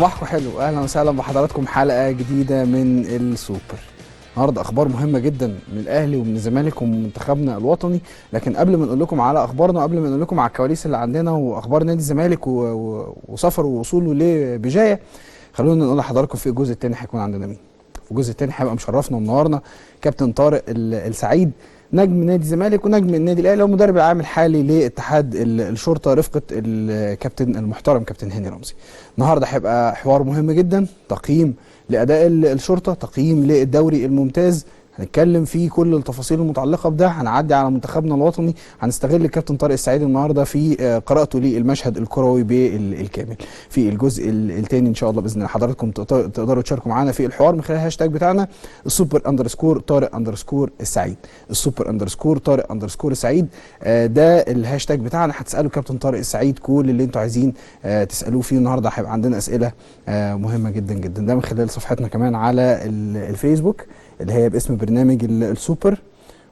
صباحكم حلو، اهلا وسهلا بحضراتكم حلقه جديده من السوبر. النهارده اخبار مهمه جدا من الاهلي ومن الزمالك ومن منتخبنا الوطني، لكن قبل ما نقول لكم على اخبارنا وقبل ما نقول لكم على الكواليس اللي عندنا واخبار نادي الزمالك وسفره ووصوله لبجايه، خلونا نقول لحضراتكم في الجزء الثاني هيكون عندنا مين. في الجزء الثاني هيبقى مشرفنا ومنورنا كابتن طارق السعيد، نجم نادي الزمالك ونجم النادي الاهلي ومدرب العام الحالي لاتحاد الشرطه رفقه الكابتن المحترم كابتن هاني رمزي. النهارده هيبقى حوار مهم جدا، تقييم لاداء الشرطه، تقييم للدوري الممتاز، هنتكلم في كل التفاصيل المتعلقه بده، هنعدي على منتخبنا الوطني، هنستغل الكابتن طارق السعيد النهارده في قراءته للمشهد الكروي بالكامل. في الجزء الثاني ان شاء الله باذن الله حضراتكم تقدروا تشاركوا معانا في الحوار من خلال الهاشتاج بتاعنا السوبر_طارق السعيد، السوبر_طارق السعيد. ده الهاشتاج بتاعنا، هتسالوا كابتن طارق السعيد كل اللي انتوا عايزين تسالوه فيه. النهارده هيبقى عندنا اسئله مهمه جدا جدا، ده من خلال صفحتنا كمان على الفيسبوك اللي هي باسم برنامج السوبر،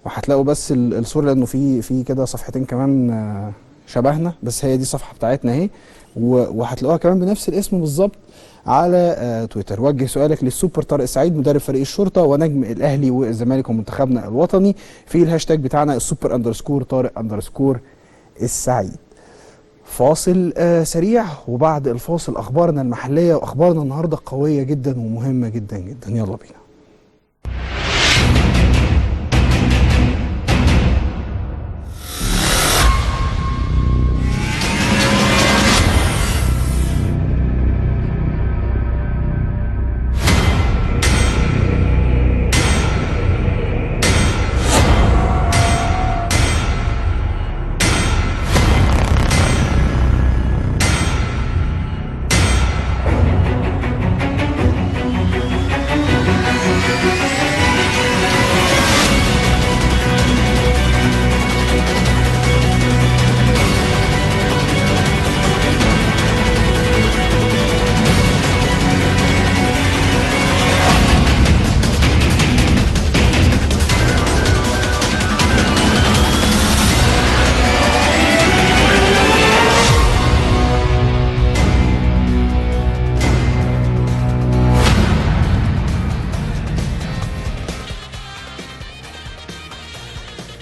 وهتلاقوا بس الصوره لانه في كده صفحتين كمان شبهنا، بس هي دي الصفحه بتاعتنا اهي، وهتلاقوها كمان بنفس الاسم بالظبط على تويتر. وجه سؤالك للسوبر طارق السعيد مدرب فريق الشرطه ونجم الاهلي والزمالك ومنتخبنا الوطني في الهاشتاج بتاعنا السوبر_طارق السعيد. فاصل سريع، وبعد الفاصل اخبارنا المحليه، واخبارنا النهارده قويه جدا ومهمه جدا جدا. يلا بينا.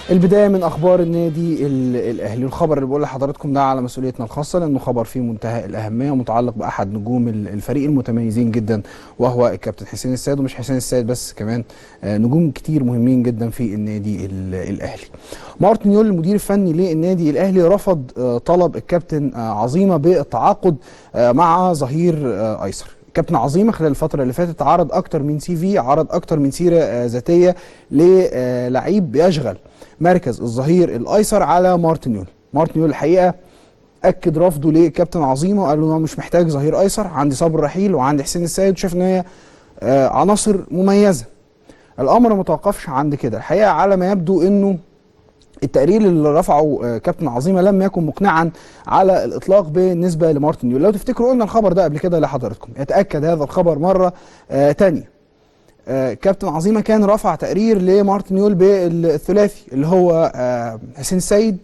البدايه من اخبار النادي الاهلي، الخبر اللي بقول لحضراتكم ده على مسؤوليتنا الخاصه لانه خبر فيه منتهى الاهميه ومتعلق باحد نجوم الفريق المتميزين جدا، وهو الكابتن حسين السيد. ومش حسين السيد بس، كمان نجوم كتير مهمين جدا في النادي الاهلي. مارتن يول المدير الفني للنادي الاهلي رفض طلب الكابتن عظيمه بالتعاقد مع ظهير ايسر. كابتن عظيمه خلال الفتره اللي فاتت عرض اكتر من CV، عرض اكتر من سيره ذاتيه للعيب بيشغل مركز الظهير الايسر على مارتن يول. مارتن يول الحقيقه اكد رفضه لكابتن عظيمه، وقال له انا مش محتاج ظهير ايسر، عندي صبر رحيل وعندي حسين السيد، وشاف ان هي عناصر مميزه. الامر ما توقفش عند كده، الحقيقه على ما يبدو انه التقرير اللي رفعه كابتن عظيمه لم يكن مقنعا على الاطلاق بالنسبه لمارتن يول. لو تفتكروا قلنا الخبر ده قبل كده لحضراتكم، يتاكد هذا الخبر مره ثانيه. كابتن عظيمه كان رفع تقرير لمارتن يول بالثلاثي اللي هو حسين السيد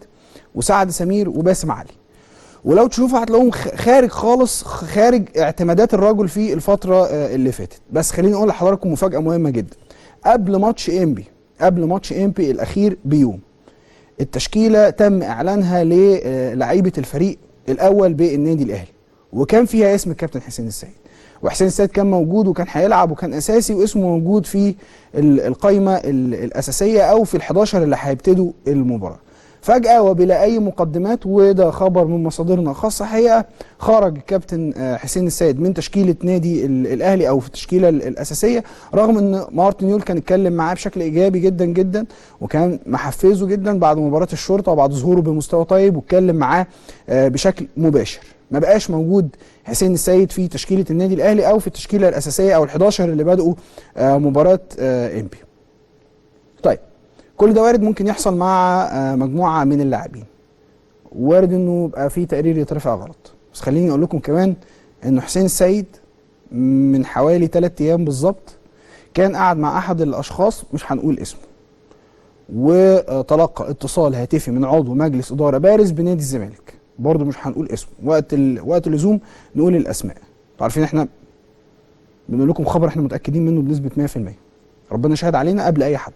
وسعد سمير وباسم علي، ولو تشوفوا هتلاقوهم خارج خالص، خارج اعتمادات الرجل في الفتره اللي فاتت. بس خليني اقول لحضراتكم مفاجاه مهمه جدا. قبل ماتش انبي الاخير بيوم، التشكيله تم اعلانها للاعيبه الفريق الاول بالنادي الاهلي، وكان فيها اسم الكابتن حسين السيد، وحسين السيد كان موجود وكان هيلعب وكان اساسي، واسمه موجود في القائمه الاساسيه او في ال11 اللي هيبتدوا المباراه. فجاه وبلا اي مقدمات، وده خبر من مصادرنا الخاصه حقيقه، خرج الكابتن حسين السيد من تشكيله نادي الاهلي او في التشكيله الاساسيه، رغم ان مارتن يول كان اتكلم معاه بشكل ايجابي جدا جدا، وكان محفزه جدا بعد مباراه الشرطه وبعد ظهوره بمستوى طيب، واتكلم معاه بشكل مباشر. ما بقاش موجود حسين السيد في تشكيله النادي الاهلي او في التشكيله الاساسيه او ال11 اللي بداوا مباراه انبي. طيب، كل ده وارد ممكن يحصل مع مجموعه من اللاعبين، وارد انه يبقى في تقرير يترفع غلط. بس خليني اقول لكم كمان انه حسين السيد من حوالي 3 ايام بالظبط كان قاعد مع احد الاشخاص، مش هنقول اسمه، وتلقى اتصال هاتفي من عضو مجلس اداره بارز بنادي الزمالك، برضه مش هنقول اسمه، وقت اللزوم نقول الاسماء. عارفين احنا بنقول لكم خبر احنا متاكدين منه بنسبه 100%، ربنا شهد علينا قبل اي حد،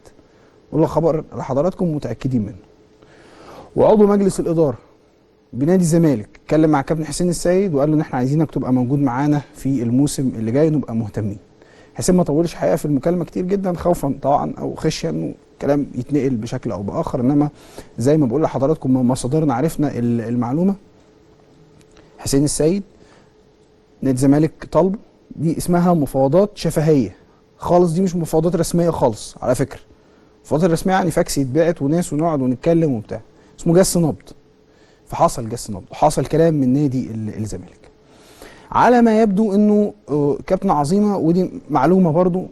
نقول خبر لحضراتكم متاكدين منه. وعضو مجلس الاداره بنادي الزمالك اتكلم مع كابتن حسين السيد وقال له ان احنا عايزينك تبقى موجود معانا في الموسم اللي جاي، نبقى مهتمين. حسين ما طولش حقيقه في المكالمه كتير جدا، خوفا طبعا او خشيه انه الكلام يتنقل بشكل او باخر، انما زي ما بقول لحضراتكم من مصادرنا عرفنا المعلومه. حسين السيد نادي الزمالك طالبه، دي اسمها مفاوضات شفهيه خالص، دي مش مفاوضات رسميه خالص على فكره. المفاوضات الرسميه يعني فاكس يتبعت وناس ونقعد ونتكلم وبتاع، اسمه جس نبض. فحصل جس نبض وحصل كلام من نادي الزمالك. على ما يبدو انه كابتن عظيمه، ودي معلومه برضو،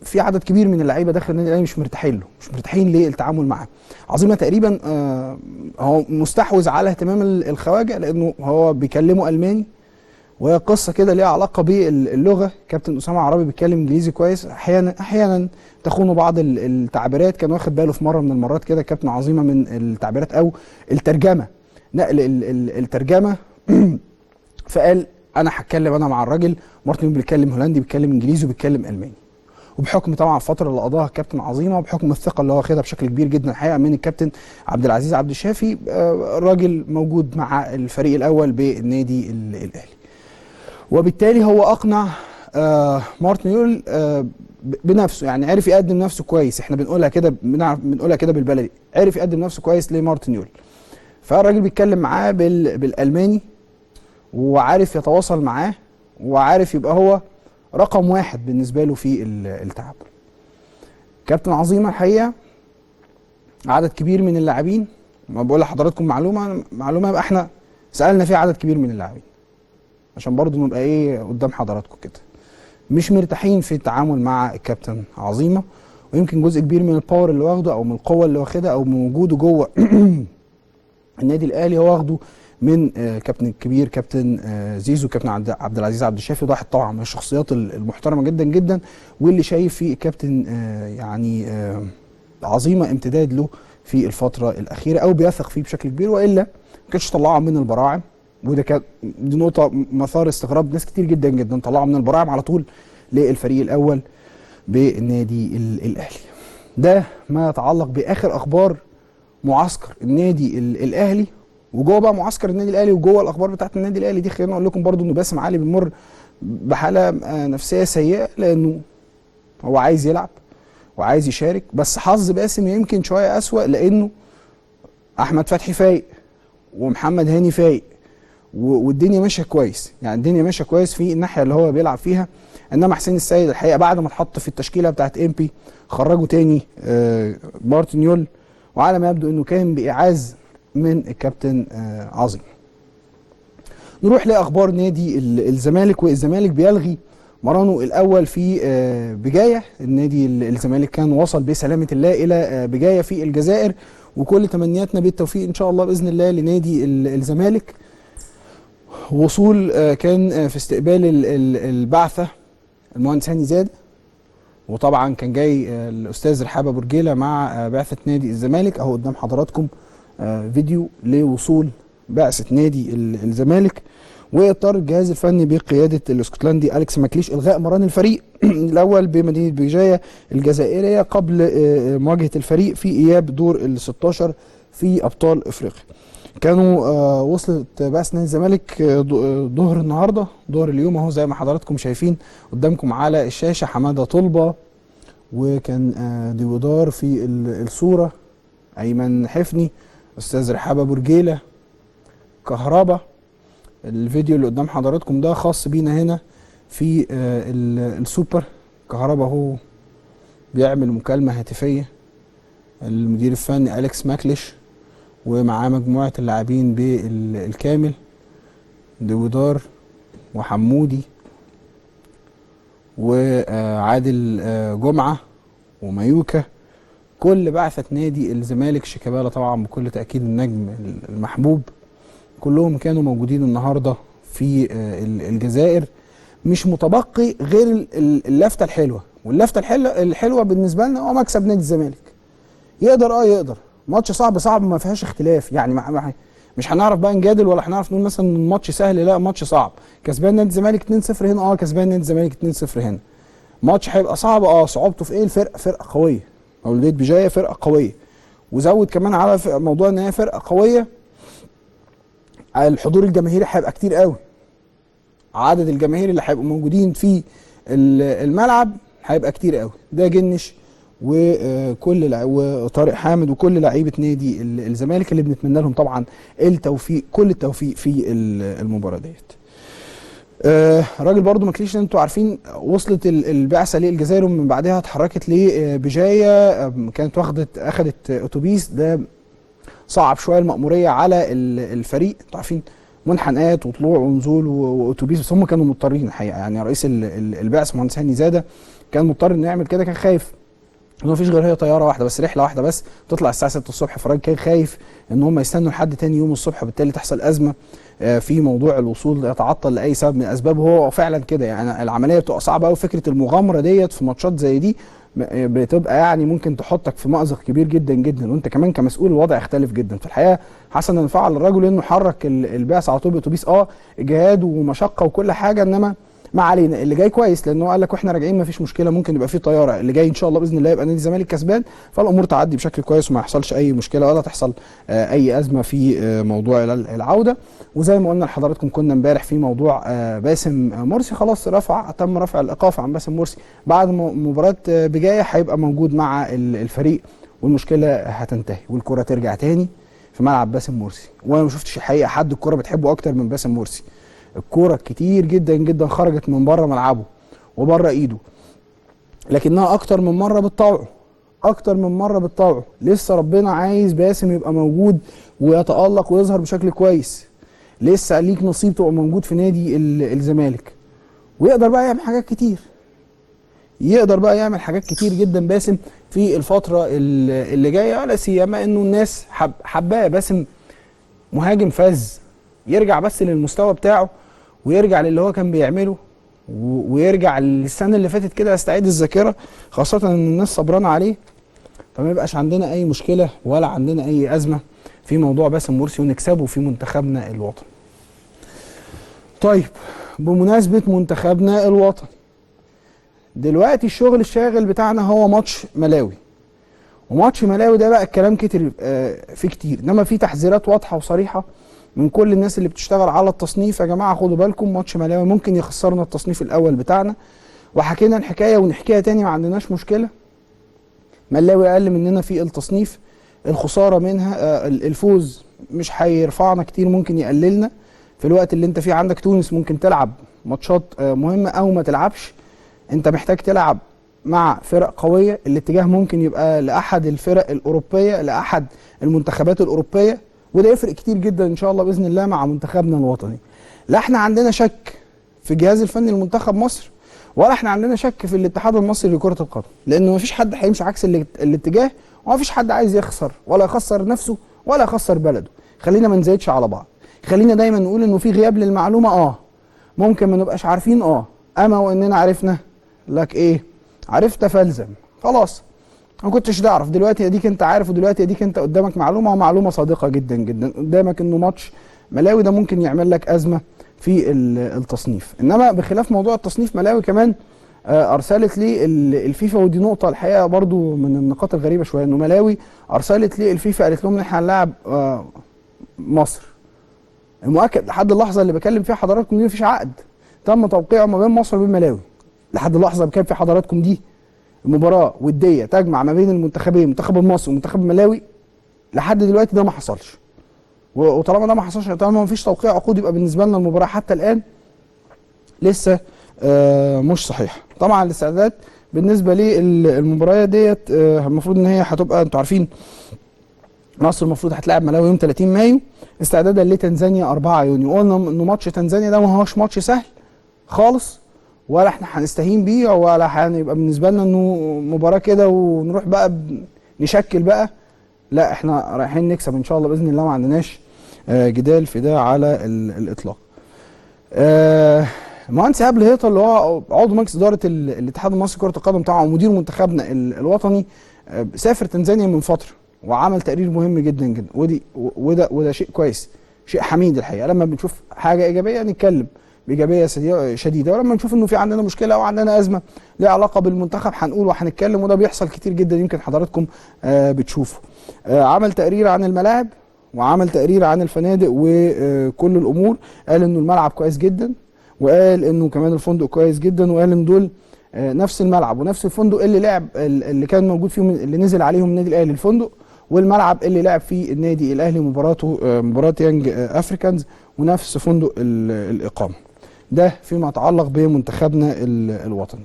في عدد كبير من اللعيبه داخل النادي الاهلي مش مرتاحين له، مش مرتاحين للتعامل معاه. عظيمه تقريبا هو مستحوذ على اهتمام الخواجه لانه هو بيكلمه الماني، وهي قصه كده ليها علاقه باللغه. كابتن اسامه عرابي بيتكلم انجليزي كويس، احيانا تخونه بعض التعبيرات. كان واخد باله في مره من المرات كده كابتن عظيمه من التعبيرات او الترجمه، نقل الترجمه فقال انا هتكلم انا مع الراجل. مارتن بيتكلم هولندي، بيتكلم انجليزي، وبيتكلم الماني. وبحكم طبعا الفتره اللي قضاها الكابتن عظيمه، وبحكم الثقه اللي هو واخدها بشكل كبير جدا الحقيقه من الكابتن عبد العزيز عبد الشافي، الراجل موجود مع الفريق الاول بالنادي الاهلي. وبالتالي هو اقنع مارتن يول بنفسه، يعني عرف يقدم نفسه كويس. احنا بنقولها كده بالبلدي، عرف يقدم نفسه كويس لمارتن يول. فالراجل بيتكلم معاه بالالماني، وعارف يتواصل معاه، وعارف يبقى هو رقم واحد بالنسبه له في التعب. كابتن عظيمه الحقيقه عدد كبير من اللاعبين، ما بقول لحضراتكم معلومه يبقى احنا سالنا فيها عدد كبير من اللاعبين عشان برضو نبقى ايه قدام حضراتكم كده، مش مرتاحين في التعامل مع الكابتن عظيمه. ويمكن جزء كبير من الباور اللي واخده او من القوه اللي واخدها او من وجوده جوه النادي الاهلي هو واخده من كابتن الكبير كابتن زيزو، كابتن عبد العزيز عبد الشافي. واحد طبعا من الشخصيات المحترمه جدا جدا، واللي شايف فيه الكابتن يعني عظيمه امتداد له في الفتره الاخيره، او بيثق فيه بشكل كبير، والا ما كانش طلعه من البراعم. وده كان دي نقطه مثار استغراب ناس كتير جدا جدا، طلعه من البراعم على طول للفريق الاول بالنادي الاهلي. ده ما يتعلق باخر اخبار معسكر النادي الاهلي. وجوه بقى معسكر النادي الاهلي وجوه الاخبار بتاعت النادي الاهلي دي، خلينا اقول لكم برضو انه باسم علي بيمر بحاله نفسيه سيئه، لانه هو عايز يلعب وعايز يشارك، بس حظ باسم يمكن شويه اسوأ، لانه احمد فتحي فايق ومحمد هاني فايق والدنيا ماشيه كويس، يعني الدنيا ماشيه كويس في الناحيه اللي هو بيلعب فيها. انما حسين السيد الحقيقه بعد ما اتحط في التشكيله بتاعت امبي خرجوا تاني مارتن يول، وعلى ما يبدو انه كان بايعاز من الكابتن عظيم. نروح لاخبار نادي الزمالك. والزمالك بيلغي مرانه الاول في بجايه. النادي الزمالك كان وصل بسلامه الله الى بجايه في الجزائر، وكل تمنياتنا بالتوفيق ان شاء الله باذن الله لنادي الزمالك. وصول كان في استقبال البعثه المهندس هاني زاد، وطبعا كان جاي الاستاذ رحابه برجيله مع بعثه نادي الزمالك. اهو قدام حضراتكم فيديو لوصول بعثه نادي الزمالك. واضطر الجهاز الفني بقياده الاسكتلندي اليكس ماكليش الغاء مران الفريق الاول بمدينه بجايه الجزائريه قبل مواجهه الفريق في اياب دور ال 16 في ابطال افريقيا. كانوا وصلت بعثه نادي الزمالك ظهر النهارده، ظهر اليوم اهو زي ما حضراتكم شايفين قدامكم على الشاشه. حماده طلبه، وكان ديودار في الصوره، ايمن حفني، استاذ رحابه برجيله، كهربا. الفيديو اللي قدام حضراتكم ده خاص بينا هنا في السوبر. كهربا هو بيعمل مكالمه هاتفيه المدير الفني اليكس ماكليش، ومعاه مجموعه اللاعبين بالكامل، ديودار وحمودي وعادل جمعه ومايوكا، كل بعثه نادي الزمالك. شيكابالا طبعا بكل تاكيد النجم المحبوب. كلهم كانوا موجودين النهارده في الجزائر. مش متبقي غير اللفته الحلوه، واللفته الحلوه بالنسبه لنا هو مكسب نادي الزمالك. يقدر ماتش صعب ما فيهاش اختلاف، يعني مش هنعرف بقى نجادل ولا هنعرف نقول مثلا الماتش سهل، لا ماتش صعب. كسبان نادي الزمالك 2-0 هنا، كسبان نادي الزمالك 2-0 هنا. ماتش هيبقى صعب، صعوبته في ايه؟ الفرقه فرقه قويه، مولوديه بجايه فرقه قويه، وزود كمان على موضوع ان هي فرقه قويه، الحضور الجماهيري هيبقى كتير قوي. عدد الجماهير اللي هيبقوا موجودين في الملعب هيبقى كتير قوي. ده جنش وطارق حامد وكل لعيبه نادي الزمالك اللي بنتمنى لهم طبعا التوفيق، كل التوفيق في المباراه ديت. راجل برضو ماكليش، انتوا عارفين وصلت البعثه للجزائر ومن بعدها اتحركت لبجايه، كانت اخذت اتوبيس. ده صعب شويه المأموريه على الفريق، انتوا عارفين منحنيات وطلوع ونزول واتوبيس، بس هم كانوا مضطرين الحقيقه. يعني رئيس البعثه مهندس هاني زاده كان مضطر انه يعمل كده، كان خايف ان مفيش غير هي طياره واحده بس، رحله واحده بس تطلع الساعه 6 الصبح، فالراجل كان خايف ان هم يستنوا لحد تاني يوم الصبح، وبالتالي تحصل ازمه في موضوع الوصول، يتعطل لاي سبب من الاسباب. هو فعلا كده، يعني العمليه بتبقى صعبه قوي. فكره المغامره ديت في ماتشات زي دي بتبقى يعني ممكن تحطك في مأزق كبير جدا جدا، وانت كمان كمسؤول الوضع يختلف جدا. في الحقيقه حسنا فعل الرجل انه حرك البعثه على طول باتوبيس، اجهاد ومشقه وكل حاجه، انما ما علينا، اللي جاي كويس، لانه قال لك واحنا راجعين مفيش مشكله، ممكن يبقى في طياره، اللي جاي ان شاء الله باذن الله يبقى نادي الزمالك كسبان، فالامور تعدي بشكل كويس وما يحصلش اي مشكله ولا تحصل اي ازمه في موضوع العوده. وزي ما قلنا لحضراتكم كنا امبارح في موضوع باسم مرسي، خلاص تم رفع الايقاف عن باسم مرسي بعد مباراه بجايه، هيبقى موجود مع الفريق والمشكله هتنتهي والكره ترجع تاني في ملعب باسم مرسي. وانا ما شفتش الحقيقه حد الكره بتحبه اكتر من باسم مرسي. الكوره كتير جدا جدا خرجت من بره ملعبه وبره ايده، لكنها اكتر من مره بتطوعه، اكتر من مره بتطوعه. لسه ربنا عايز باسم يبقى موجود ويتالق ويظهر بشكل كويس، لسه ليك نصيب تبقى موجود في نادي الزمالك، ويقدر بقى يعمل حاجات كتير، يقدر بقى يعمل حاجات كتير جدا باسم في الفتره اللي جايه، لا سيما انه الناس حباه. باسم مهاجم فاز، يرجع بس للمستوى بتاعه ويرجع للي هو كان بيعمله ويرجع للسنه اللي فاتت كده، يستعيد الذاكره، خاصه ان الناس صبرانه عليه، فما يبقاش عندنا اي مشكله ولا عندنا اي ازمه في موضوع باسم مرسي ونكسبه في منتخبنا الوطني. طيب بمناسبه منتخبنا الوطني، دلوقتي الشغل الشاغل بتاعنا هو ماتش ملاوي، وماتش ملاوي ده بقى الكلام كتير فيه كتير، انما في تحذيرات واضحه وصريحه من كل الناس اللي بتشتغل على التصنيف. يا جماعه خدوا بالكم، ماتش ملاوي ممكن يخسرنا التصنيف الاول بتاعنا، وحكينا الحكايه ونحكيها تاني، ما عندناش مشكله. ملاوي اقل مننا في التصنيف، الخساره منها الفوز مش هيرفعنا كتير، ممكن يقللنا في الوقت اللي انت فيه. عندك تونس ممكن تلعب ماتشات مهمه او ما تلعبش، انت محتاج تلعب مع فرق قويه، الاتجاه ممكن يبقى لاحد الفرق الاوروبيه، لاحد المنتخبات الاوروبيه، وده يفرق كتير جدا ان شاء الله باذن الله مع منتخبنا الوطني. لا احنا عندنا شك في الجهاز الفني لمنتخب مصر، ولا احنا عندنا شك في الاتحاد المصري لكره القدم، لان مفيش حد هيمشي عكس الاتجاه، ومفيش حد عايز يخسر ولا يخسر نفسه ولا يخسر بلده. خلينا ما نزايدش على بعض، خلينا دايما نقول انه في غياب للمعلومه، ممكن ما نبقاش عارفين، اما واننا عرفنا لك ايه، عرفت فالزم، خلاص ما كنتش تعرف، دلوقتي اديك انت عارف، ودلوقتي اديك انت قدامك معلومه، ومعلومه صادقه جدا جدا قدامك، انه ماتش ملاوي ده ممكن يعمل لك ازمه في التصنيف. انما بخلاف موضوع التصنيف، ملاوي كمان ارسلت لي الفيفا، ودي نقطه الحقيقه برضو من النقاط الغريبه شويه، انه ملاوي ارسلت لي الفيفا قالت لهم ان احنا هنلاعب مصر. المؤكد لحد اللحظه اللي بكلم فيها حضراتكم دي مفيش عقد تم توقيعه ما بين مصر وبين ملاوي، لحد اللحظه اللي بكلم فيها حضراتكم دي المباراه وديه تجمع ما بين المنتخبين، منتخب مصر ومنتخب ملاوي، لحد دلوقتي ده ما حصلش. وطالما ده ما حصلش، طالما ما فيش توقيع عقود، يبقى بالنسبه لنا المباراه حتى الان لسه مش صحيحه. طبعا الاستعدادات بالنسبه للمباراه ديت المفروض ان هي هتبقى، انتوا عارفين مصر المفروض هتلاعب ملاوي يوم 30 مايو استعدادا لتنزانيا 4 يونيو. قلنا انه ماتش تنزانيا ده ما هوش ماتش سهل خالص، ولا احنا هنستهين بيه، ولا هيبقى بالنسبه لنا انه مباراه كده ونروح بقى نشكل بقى، لا احنا رايحين نكسب ان شاء الله باذن الله، ما عندناش جدال في ده على الاطلاق. المهندس ايهاب الهيطه اللي هو عضو مجلس اداره الاتحاد المصري لكره القدم بتاعه ومدير منتخبنا الوطني، سافر تنزانيا من فتره وعمل تقرير مهم جدا جدا، وده شيء كويس شيء حميد الحقيقه. لما بنشوف حاجه ايجابيه نتكلم بايجابيه شديده، ولما نشوف انه في عندنا مشكله او عندنا ازمه ليها علاقه بالمنتخب هنقول وهنتكلم، وده بيحصل كتير جدا يمكن حضراتكم بتشوفوا. عمل تقرير عن الملاعب وعمل تقرير عن الفنادق وكل الامور، قال انه الملعب كويس جدا، وقال انه كمان الفندق كويس جدا، وقال ان دول نفس الملعب ونفس الفندق اللي لعب اللي كان موجود فيهم اللي نزل عليهم النادي الاهلي الفندق، والملعب اللي لعب فيه النادي الاهلي مباراه يانج افريكانز، ونفس فندق الاقامه. ده فيما يتعلق بمنتخبنا الوطني.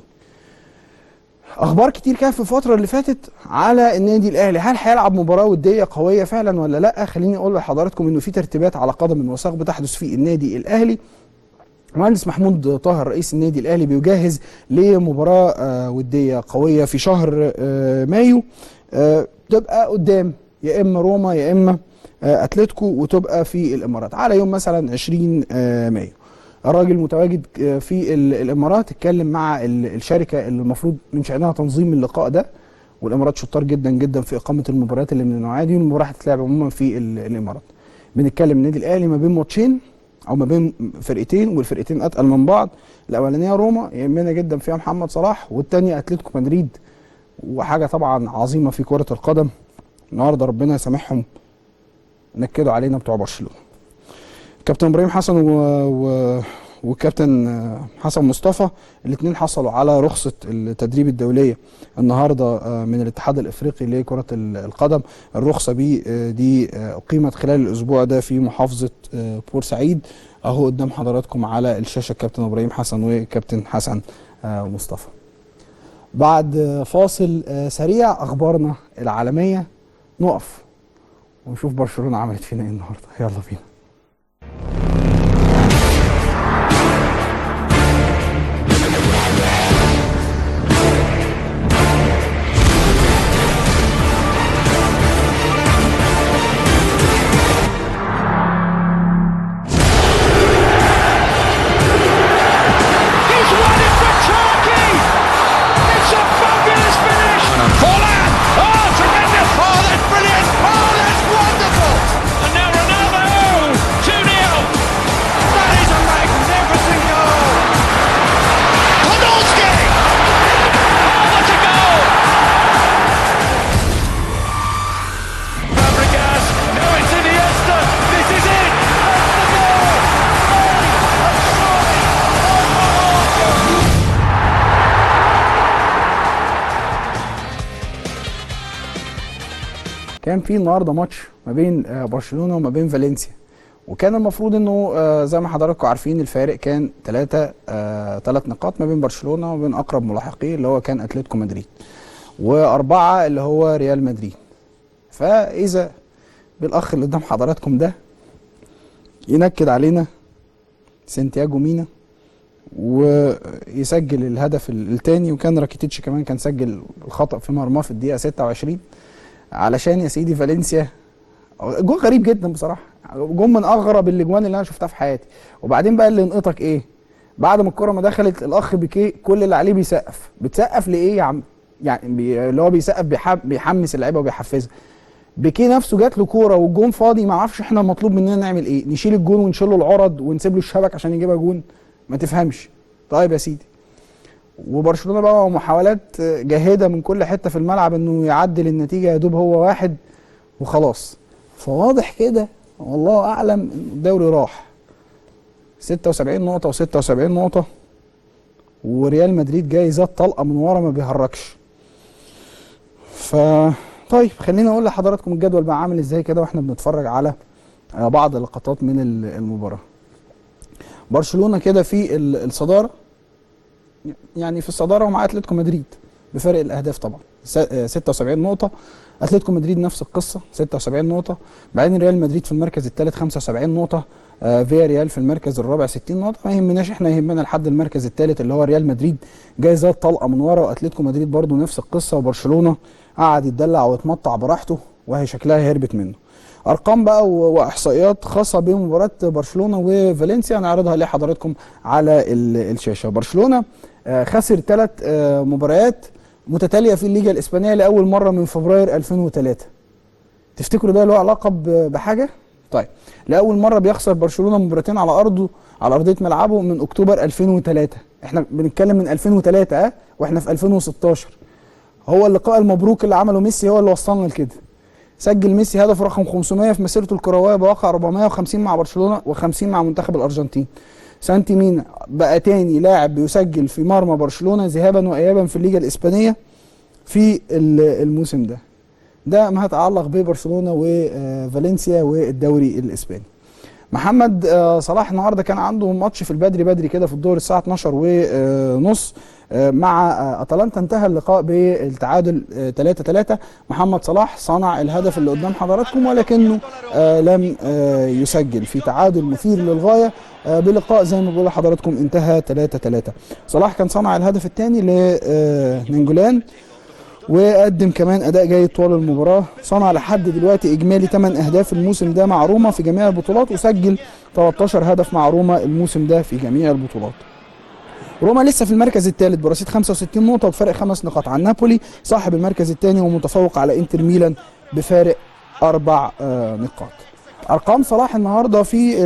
اخبار كتير كانت في الفتره اللي فاتت على النادي الاهلي، هل هيلعب مباراه وديه قويه فعلا ولا لا؟ خليني اقول لحضراتكم انه في ترتيبات على قدم وساق بتحدث في النادي الاهلي. المهندس محمود طاهر رئيس النادي الاهلي بيجهز لمباراه وديه قويه في شهر مايو، تبقى قدام يا اما روما يا اما اتلتيكو، وتبقى في الامارات على يوم مثلا 20 مايو. الراجل متواجد في الامارات، اتكلم مع الشركه اللي المفروض من شأنها تنظيم اللقاء ده، والامارات شطار جدا جدا في اقامه المباريات اللي من النوعيه دي، والمباراه هتتلعب عموما في الامارات. بنتكلم النادي الاهلي ما بين ماتشين او ما بين فرقتين، والفرقتين اتقل من بعض. الاولانيه روما يهمنا جدا فيها محمد صلاح، والثانيه اتلتيكو مدريد، وحاجه طبعا عظيمه في كره القدم. النهارده ربنا يسامحهم نكدوا علينا بتوع برشلونه. كابتن ابراهيم حسن وكابتن حسن مصطفى الاثنين حصلوا على رخصه التدريب الدوليه النهارده من الاتحاد الافريقي لكره القدم. الرخصه دي اقيمت خلال الاسبوع ده في محافظه بورسعيد. اهو قدام حضراتكم على الشاشه كابتن ابراهيم حسن وكابتن حسن مصطفى. بعد فاصل سريع اخبارنا العالميه، نقف ونشوف برشلونه عملت فينا ايه النهارده. يلا بينا. كان في النهارده ماتش ما بين برشلونه وما بين فالنسيا، وكان المفروض انه زي ما حضراتكم عارفين الفارق كان 3 نقاط ما بين برشلونه وبين اقرب ملاحقيه اللي هو كان اتلتيكو مدريد، و4 اللي هو ريال مدريد. فاذا بالاخ اللي قدام حضراتكم ده ينكد علينا سانتياغو مينا ويسجل الهدف الثاني، وكان راكيتيتش كمان كان سجل الخطأ في مرماه في الدقيقه 26 علشان يا سيدي فالنسيا. جون غريب جدا بصراحه، جون من اغرب الاجوان اللي انا شفتها في حياتي. وبعدين بقى اللي ينقطك ايه؟ بعد ما الكره ما دخلت الاخ بيكيه كل اللي عليه بيسقف. بتسقف لايه يا عم؟ يعني اللي هو بيسقف بيحمس اللعيبه وبيحفزها. بيكيه نفسه جات له كوره والجون فاضي، ما اعرفش احنا المطلوب مننا نعمل ايه؟ نشيل الجون ونشيل له العرض ونسيب له الشبك عشان يجيبها جون؟ ما تفهمش. طيب يا سيدي، وبرشلونه بقى محاولات جاهده من كل حته في الملعب انه يعدل النتيجه، يا دوب هو واحد وخلاص. فواضح كده والله اعلم ان الدوري راح 76 نقطه و76 نقطه، وريال مدريد جاي زاد طلقه من ورا ما بيهركش. طيب خلينا اقول لحضراتكم الجدول بقى عامل ازاي كده واحنا بنتفرج على بعض اللقطات من المباراه. برشلونه كده في الصداره، يعني في الصداره ومع اتلتيكو مدريد بفرق الاهداف طبعا 76 نقطه. اتلتيكو مدريد نفس القصه 76 نقطه. بعدين ريال مدريد في المركز الثالث 75 نقطه. فيا ريال في المركز الرابع 60 نقطه. ما يهمناش، احنا يهمنا لحد المركز الثالث اللي هو ريال مدريد جاي زاد طلقه من ورا، واتلتيكو مدريد برده نفس القصه، وبرشلونه قعد يتدلع ويتمطع براحته وهي شكلها هربت منه. ارقام بقى واحصائيات خاصه بمباراه برشلونه وفالنسيا نعرضها لحضراتكم على الشاشه. برشلونه خسر 3 مباريات متتاليه في الليجا الاسبانيه لاول مره من فبراير 2003. تفتكروا ده له علاقه بحاجه؟ طيب لاول مره بيخسر برشلونه مباراتين على ارضه، على ارضيه ملعبه، من اكتوبر 2003. احنا بنتكلم من 2003 واحنا في 2016. هو اللقاء المبروك اللي عمله ميسي هو اللي وصلنا لكده. سجل ميسي هدف رقم 500 في مسيرته الكرويه بواقع 450 مع برشلونه و50 مع منتخب الارجنتين. سانتي مينا بقى تاني لاعب بيسجل في مرمى برشلونه ذهابا وايابا في الليجا الاسبانيه في الموسم ده. ده ما يتعلق ببرشلونه وفالنسيا والدوري الاسباني. محمد صلاح النهارده كان عنده ماتش في بدري كده في الظهر الساعه 12 ونص مع اتلانتا، انتهى اللقاء بالتعادل 3-3. محمد صلاح صنع الهدف اللي قدام حضراتكم ولكنه لم يسجل في تعادل مثير للغايه. بلقاء زي ما بقول لحضراتكم انتهى 3-3. صلاح كان صنع الهدف الثاني لنانجولان وقدم كمان اداء جيد طوال المباراه. صنع لحد دلوقتي اجمالي 8 اهداف الموسم ده مع روما في جميع البطولات، وسجل 13 هدف مع روما الموسم ده في جميع البطولات. روما لسه في المركز الثالث برصيد 65 نقطه بفارق 5 نقاط عن نابولي صاحب المركز الثاني ومتفوق على انتر ميلان بفارق 4 نقاط. ارقام صلاح النهارده في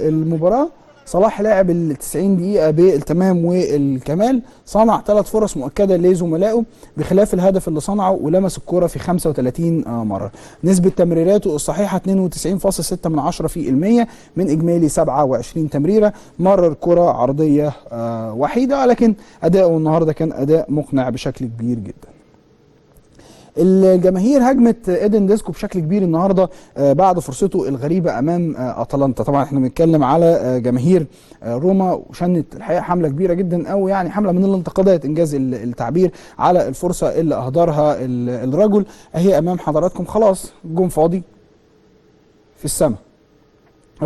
المباراه: صلاح لعب ال 90 دقيقة بالتمام والكمال، صنع 3 فرص مؤكدة لزملائه بخلاف الهدف اللي صنعه، ولمس الكرة في 35 مرة. نسبة تمريراته الصحيحة 92.6% من إجمالي 27 تمريرة. مرر كرة عرضية وحيدة، ولكن أداؤه النهاردة كان أداء مقنع بشكل كبير جدا. الجماهير هجمت ايدن ديسكو بشكل كبير النهارده بعد فرصته الغريبه امام اتلانتا. طبعا احنا بنتكلم على جماهير روما، وشنت الحقيقه حمله كبيره جدا، او يعني حمله من الانتقادات انجاز التعبير على الفرصه اللي اهدرها الرجل. اهي امام حضراتكم، خلاص جون فاضي في السماء.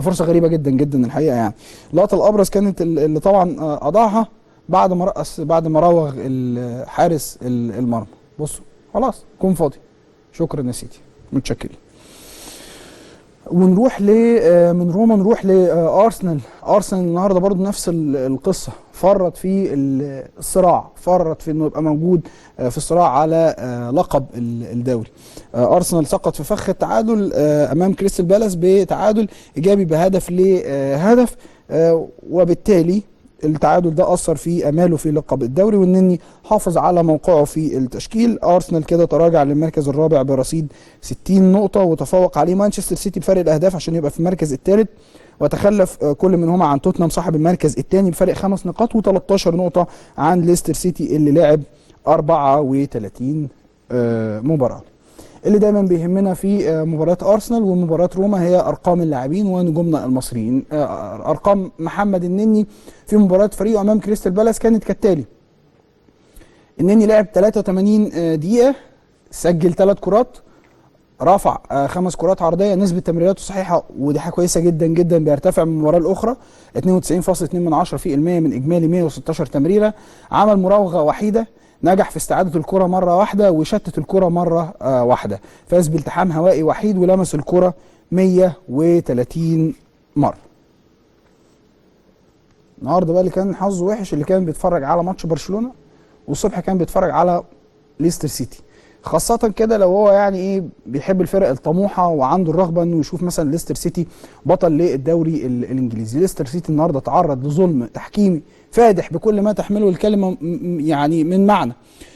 فرصه غريبه جدا جدا الحقيقه. يعني اللقطه الابرز كانت اللي طبعا اضاعها بعد ما راوغ الحارس المرمى. بصوا خلاص جون فاضي، شكرا يا سيدي، متشكرين. ونروح من روما نروح لارسنال. ارسنال النهارده برضو نفس القصه، فرط في الصراع، فرط في انه يبقى موجود في الصراع على لقب الدوري. ارسنال سقط في فخ التعادل امام كريستال بالاس بتعادل ايجابي بهدف لهدف، وبالتالي التعادل ده اثر في اماله في لقب الدوري، والنني حافظ على موقعه في التشكيل. ارسنال كده تراجع للمركز الرابع برصيد 60 نقطه، وتفوق عليه مانشستر سيتي بفارق الاهداف عشان يبقى في المركز الثالث، وتخلف كل منهما عن توتنهام صاحب المركز الثاني بفارق 5 نقاط و13 نقطه عن ليستر سيتي اللي لعب 34 مباراه. اللي دايما بيهمنا في مباريات ارسنال ومباريات روما هي ارقام اللاعبين ونجومنا المصريين. ارقام محمد النني في مباراه فريقه امام كريستال بالاس كانت كالتالي: النني لعب 83 دقيقه، سجل 3 كرات، رفع 5 كرات عرضيه، نسبه تمريراته صحيحه ودي حاجه كويسه جدا جدا، بيرتفع من المباراه الاخرى 92.2% من اجمالي 116 تمريره. عمل مراوغه وحيده، نجح في استعادة الكرة مرة واحدة وشتت الكرة مرة واحدة، فاز بالتحام هوائي وحيد ولمس الكرة 130 مرة. النهارده بقى اللي كان حظه وحش اللي كان بيتفرج على ماتش برشلونة، والصبح كان بيتفرج على ليستر سيتي، خاصة كده لو هو يعني ايه بيحب الفرق الطموحة وعنده الرغبة انه يشوف مثلا ليستر سيتي بطل للدوري الانجليزي. ليستر سيتي النهارده تعرض لظلم تحكيمي فادح بكل ما تحمله الكلمة يعني من معنى.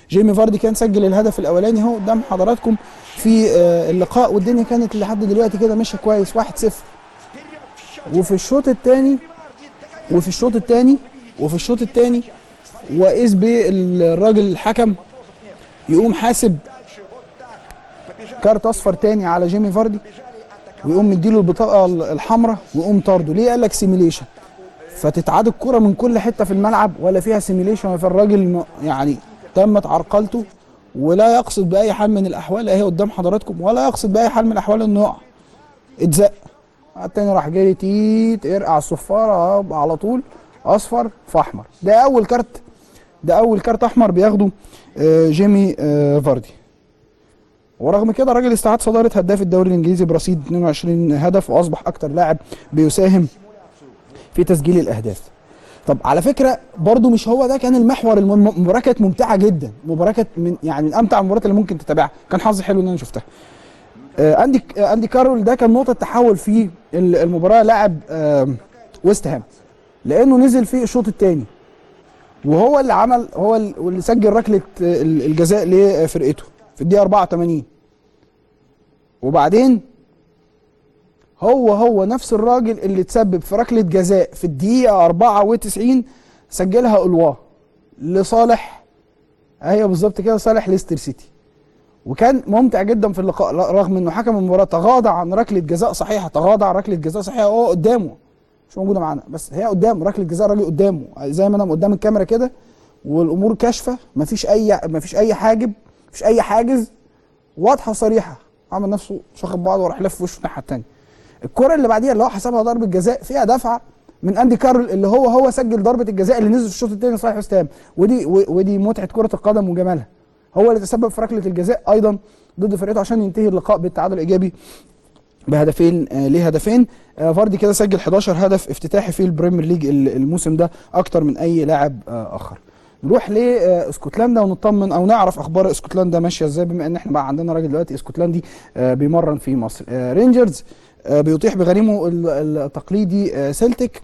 جيمي فاردي كان سجل الهدف الاولاني اهو قدام حضراتكم في اللقاء، والدنيا كانت لحد دلوقتي كده ماشيه كويس 1-0. وفي الشوط الثاني واذ بالراجل الحكم يقوم حاسب كارت اصفر تاني على جيمي فاردي، ويقوم مديله البطاقه الحمراء ويقوم طارده. ليه؟ قال لك سيميليشن، فتتعاد الكره من كل حته في الملعب ولا فيها سيميليشن، فالراجل يعني تمت عرقلته، ولا يقصد باي حال من الاحوال اهي قدام حضراتكم، ولا يقصد باي حال من الاحوال انه يقع، اتزق. التاني راح جاي تيت ارقع الصفاره على طول، اصفر في احمر. ده اول كارت احمر بياخده جيمي فاردي. ورغم كده الراجل استعاد صداره هداف الدوري الانجليزي برصيد 22 هدف، واصبح اكتر لاعب بيساهم في تسجيل الاهداف. طب على فكره برضو مش هو ده كان المحور. المباراه كانت ممتعه جدا، مباراه كانت من امتع المباريات اللي ممكن تتابعها، كان حظي حلو ان انا شفتها. اندي كارول ده كان نقطه تحول في المباراه، لاعب ويست هام، لانه نزل في الشوط الثاني وهو اللي عمل، هو اللي سجل ركله الجزاء لفرقته في الدقيقه 84. وبعدين هو نفس الراجل اللي تسبب في ركله جزاء في الدقيقه 94 سجلها اولوا لصالح، ايوه بالظبط كده، صالح ليستر سيتي. وكان ممتع جدا في اللقاء، رغم انه حكم المباراه تغاضى عن ركله جزاء صحيحه، تغاضى عن ركله جزاء صحيحه هو قدامه، مش موجوده معانا، بس هي قدامه ركله جزاء، الراجل قدامه زي ما انا قدام الكاميرا كده، والامور كاشفه، مفيش اي حاجب، مفيش اي حاجز، واضحه وصريحه. عمل نفسه مش واخد بعضه وراح لف وشه الناحيه الثانيه. الكره اللي بعديها اللي هو حسبها ضربه جزاء فيها دفعه من اندي كارول، اللي هو سجل ضربه الجزاء اللي نزل في الشوط الثاني لصالح وست هام. ودي متعه كره القدم وجمالها. هو اللي تسبب في ركله الجزاء ايضا ضد فرقته عشان ينتهي اللقاء بالتعادل الايجابي بهدفين ليه هدفين. فاردي كده سجل 11 هدف افتتاحي في البريمير ليج الموسم ده، اكتر من اي لاعب اخر. نروح لاسكتلندا ونطمن او نعرف اخبار اسكتلندا ماشيه ازاي، بما ان احنا بقى عندنا راجل دلوقتي اسكتلندي بيمرن في مصر. رينجرز بيطيح بغريمه التقليدي سيلتيك،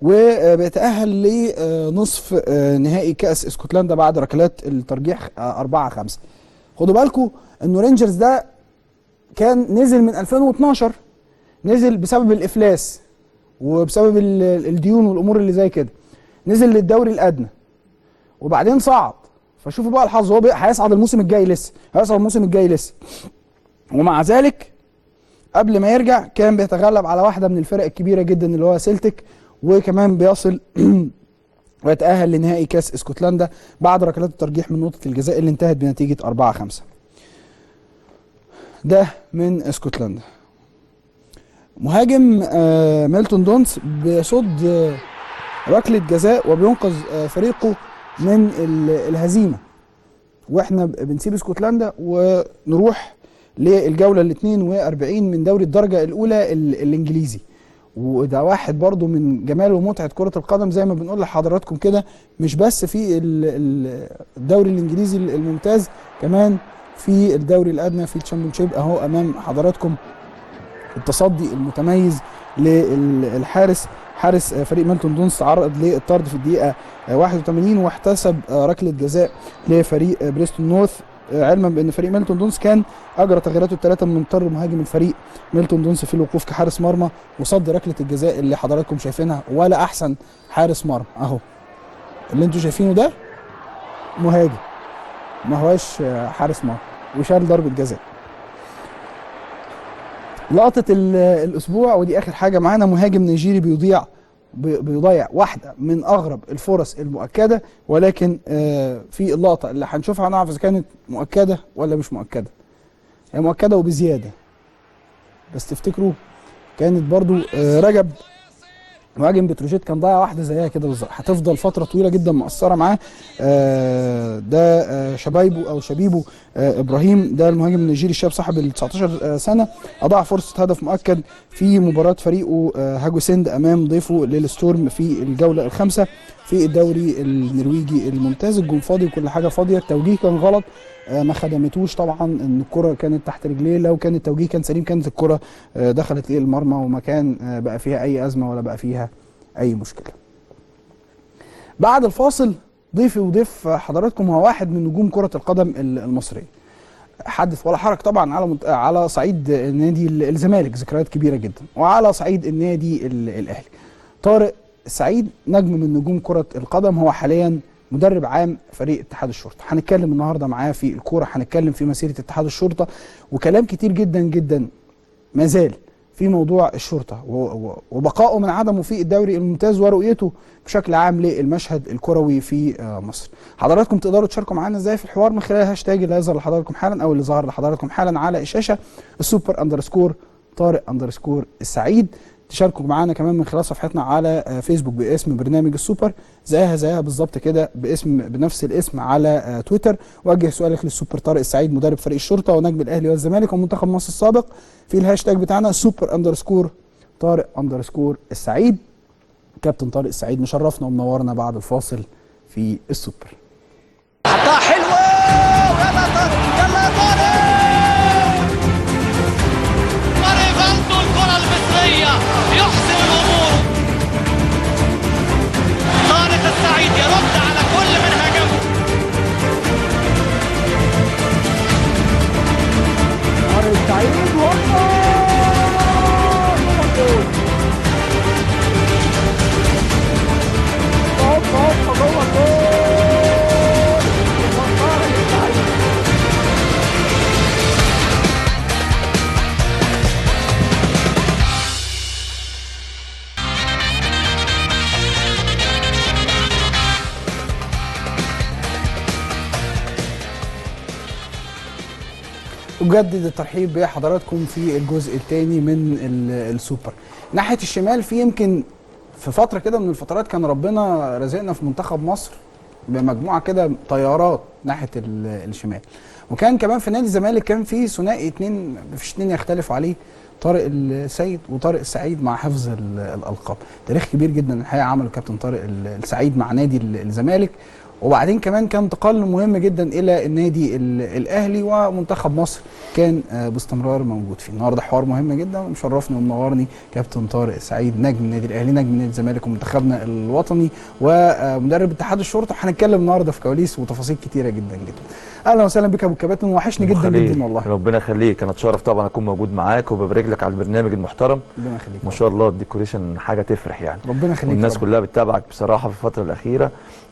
وبيتأهل لنصف نهائي كأس اسكتلندا بعد ركلات الترجيح 4-5. خدوا بالكم انه رينجرز ده كان نزل من 2012، نزل بسبب الافلاس وبسبب الديون والامور اللي زي كده، نزل للدوري الادنى وبعدين صعد. فشوفوا بقى الحظ، هو هيصعد الموسم الجاي لسه، ومع ذلك قبل ما يرجع كان بيتغلب على واحده من الفرق الكبيره جدا اللي هو سيلتيك، وكمان بيصل ويتأهل لنهائي كاس اسكتلندا بعد ركلات الترجيح من نقطة الجزاء اللي انتهت بنتيجة 4-5. ده من اسكتلندا. مهاجم ميلتون دونز بيصد ركلة جزاء وبينقذ فريقه من الهزيمة. واحنا بنسيب اسكتلندا ونروح للجولة ال 42 من دوري الدرجة الأولى الإنجليزي. وده واحد برضو من جمال ومتعة كرة القدم، زي ما بنقول لحضراتكم كده، مش بس في الدوري الإنجليزي الممتاز، كمان في الدوري الأدنى في الشامبيونشيب. أهو أمام حضراتكم التصدي المتميز للحارس، حارس فريق ميلتون دونز، تعرض للطرد في الدقيقة 81 واحتسب ركلة جزاء لفريق بريستون نورث، علما بان فريق ميلتون دونز كان اجرى تغييراته الثلاثه من مضطر مهاجم الفريق ميلتون دونز في الوقوف كحارس مرمى وصد ركله الجزاء اللي حضراتكم شايفينها. ولا احسن حارس مرمى اهو اللي انتم شايفينه ده، مهاجم ما هواش حارس مرمى، وشال ضربه جزاء. لقطه الاسبوع ودي اخر حاجه معانا، مهاجم نيجيري بيضيع واحده من اغرب الفرص المؤكده، ولكن في اللقطه اللي هنشوفها هنعرف اذا كانت مؤكده ولا مش مؤكده. هي مؤكده وبزياده، بس تفتكروا كانت برضو رجب مهاجم بتروجيت كان ضيع واحده زيها كده بالظبط، هتفضل فتره طويله جدا مؤثره معاه. ده شبيبو ابراهيم، ده المهاجم النيجيري الشاب صاحب ال 19 سنه، اضاع فرصه هدف مؤكد في مباراه فريقه هاجوسيند امام ضيفه للستورم في الجوله الخامسه في الدوري النرويجي الممتاز. الجون فاضي وكل حاجه فاضيه، التوجيه كان غلط، ما خدمتوش طبعا، ان الكره كانت تحت رجليه، لو كان التوجيه كان سليم كانت الكره دخلت المرمى وما كان بقى فيها اي ازمه ولا بقى فيها اي مشكله. بعد الفاصل ضيفي وضيف حضراتكم هو واحد من نجوم كره القدم المصريه، حدث ولا حرج طبعا على صعيد نادي الزمالك ذكريات كبيره جدا، وعلى صعيد النادي الاهلي. طارق السعيد نجم من نجوم كره القدم، هو حاليا مدرب عام فريق اتحاد الشرطه. هنتكلم النهارده معاه في الكوره، هنتكلم في مسيره اتحاد الشرطه وكلام كتير جدا جدا مازال في موضوع الشرطه وبقائه من عدمه في الدوري الممتاز ورؤيته بشكل عام للمشهد الكروي في مصر. حضراتكم تقدروا تشاركوا معانا ازاي في الحوار من خلال هاشتاج اللي هيظهر لحضراتكم حالا او اللي ظهر لحضراتكم حالا على الشاشه، السوبر_طارق_ السعيد. تشاركوا معانا كمان من خلال صفحتنا على فيسبوك باسم برنامج السوبر، زيها بالظبط كده بنفس الاسم على تويتر. وجه سؤالك للسوبر طارق السعيد مدرب فريق الشرطه ونجم الاهلي والزمالك ومنتخب مصر السابق في الهاشتاج بتاعنا _طارق_ السعيد. كابتن طارق السعيد مشرفنا ومنورنا بعد الفاصل في السوبر. حطها حلوه ويلا طارق، يلا طارق أجدد الترحيب بحضراتكم في الجزء الثاني من السوبر. ناحية الشمال في يمكن في فترة كده من الفترات كان ربنا رزقنا في منتخب مصر بمجموعة كده طيارات ناحية الشمال، وكان كمان في نادي الزمالك كان في ثنائي اتنين مفيش اتنين يختلفوا عليه، طارق السيد وطارق السعيد مع حفظ الألقاب. تاريخ كبير جدا الحقيقة عمله كابتن طارق السعيد مع نادي الزمالك، وبعدين كمان كان انتقال مهم جدا الى النادي الاهلي، ومنتخب مصر كان باستمرار موجود فيه. النهارده حوار مهم جدا مشرفني ومنورني كابتن طارق السعيد، نجم النادي الاهلي، نجم نادي الزمالك ومنتخبنا الوطني، ومدرب اتحاد الشرطه. وهنتكلم النهارده في كواليس وتفاصيل كتيره جدا جدا. اهلا وسهلا بك يا ابو الكباتن، وحشني جدا جدا والله. ربنا يخليك، انا اتشرف طبعا اكون موجود معاك، وببارك لك على البرنامج المحترم. ربنا يخليك، ما شاء الله الديكوريشن حاجه تفرح يعني. ربنا يخليك، والناس كلها بتتابعك بصراحه في الفتره الاخيره،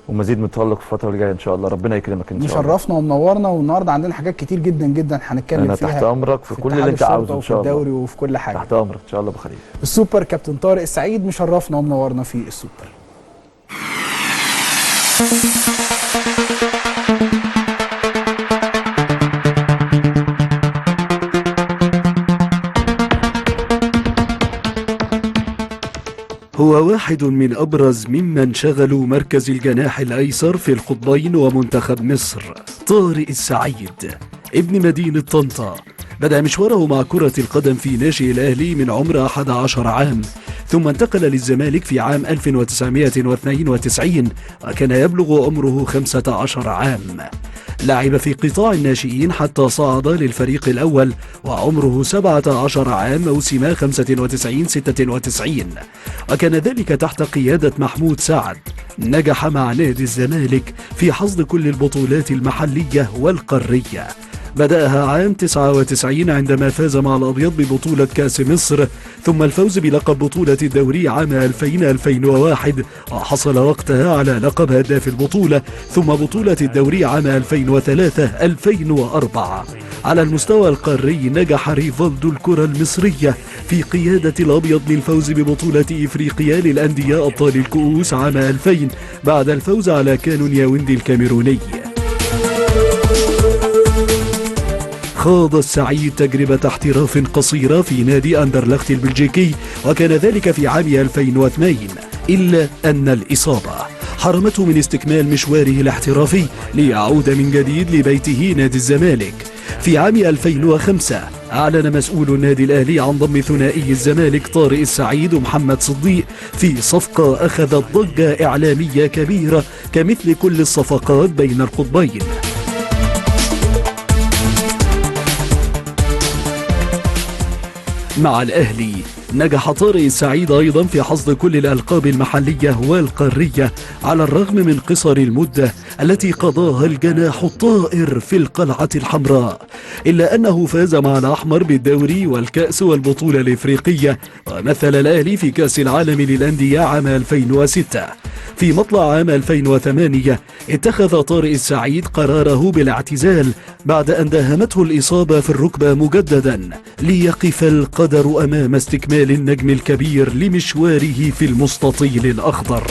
ومزيد متالق في الفتره اللي جايه ان شاء الله. ربنا يكرمك ان شاء الله. مشرفنا ومنورنا، والنهارده عندنا حاجات كتير جدا جدا هنتكلم فيها. انا تحت امرك في كل اللي انت عاوزه ان شاء الله، وفي الدوري وفي كل حاجه. تحت امرك ان شاء الله بخير. السوبر كابتن طارق السعيد مشرفنا ومنورنا في السوبر. هو واحد من أبرز ممن شغلوا مركز الجناح الأيسر في القطبين ومنتخب مصر، طارق السعيد ابن مدينة طنطا. بدأ مشواره مع كرة القدم في ناشئ الأهلي من عمر 11 عام، ثم انتقل للزمالك في عام 1992 وكان يبلغ عمره 15 عام. لعب في قطاع الناشئين حتى صعد للفريق الأول وعمره 17 عام موسم 95-96، وكان ذلك تحت قيادة محمود سعد. نجح مع نادي الزمالك في حصد كل البطولات المحلية والقارية. بدأها عام 99 عندما فاز مع الأبيض ببطولة كأس مصر، ثم الفوز بلقب بطولة الدوري عام 2000-2001 وحصل وقتها على لقب هداف البطولة، ثم بطولة الدوري عام 2003-2004. على المستوى القاري نجح ريفالدو الكرة المصرية في قيادة الأبيض للفوز ببطولة إفريقيا للأندية أبطال الكؤوس عام 2000 بعد الفوز على كانون ياوندي الكاميروني. خاض السعيد تجربة احتراف قصيرة في نادي أندرلخت البلجيكي، وكان ذلك في عام 2002، إلا أن الإصابة حرمته من استكمال مشواره الاحترافي ليعود من جديد لبيته نادي الزمالك. في عام 2005 أعلن مسؤول النادي الأهلي عن ضم ثنائي الزمالك طارق السعيد ومحمد صديق في صفقة أخذت ضجة إعلامية كبيرة كمثل كل الصفقات بين القطبين. مع الأهلي نجح طارق السعيد أيضا في حصد كل الألقاب المحلية والقارية على الرغم من قصر المدة التي قضاها الجناح الطائر في القلعة الحمراء، إلا أنه فاز مع الأحمر بالدوري والكأس والبطولة الإفريقية، ومثل الأهلي في كأس العالم للأندية عام 2006. في مطلع عام 2008 اتخذ طارق السعيد قراره بالاعتزال بعد أن داهمته الإصابة في الركبة مجددا، ليقف القدر أمام استكمال النجم الكبير لمشواره في المستطيل الأخضر.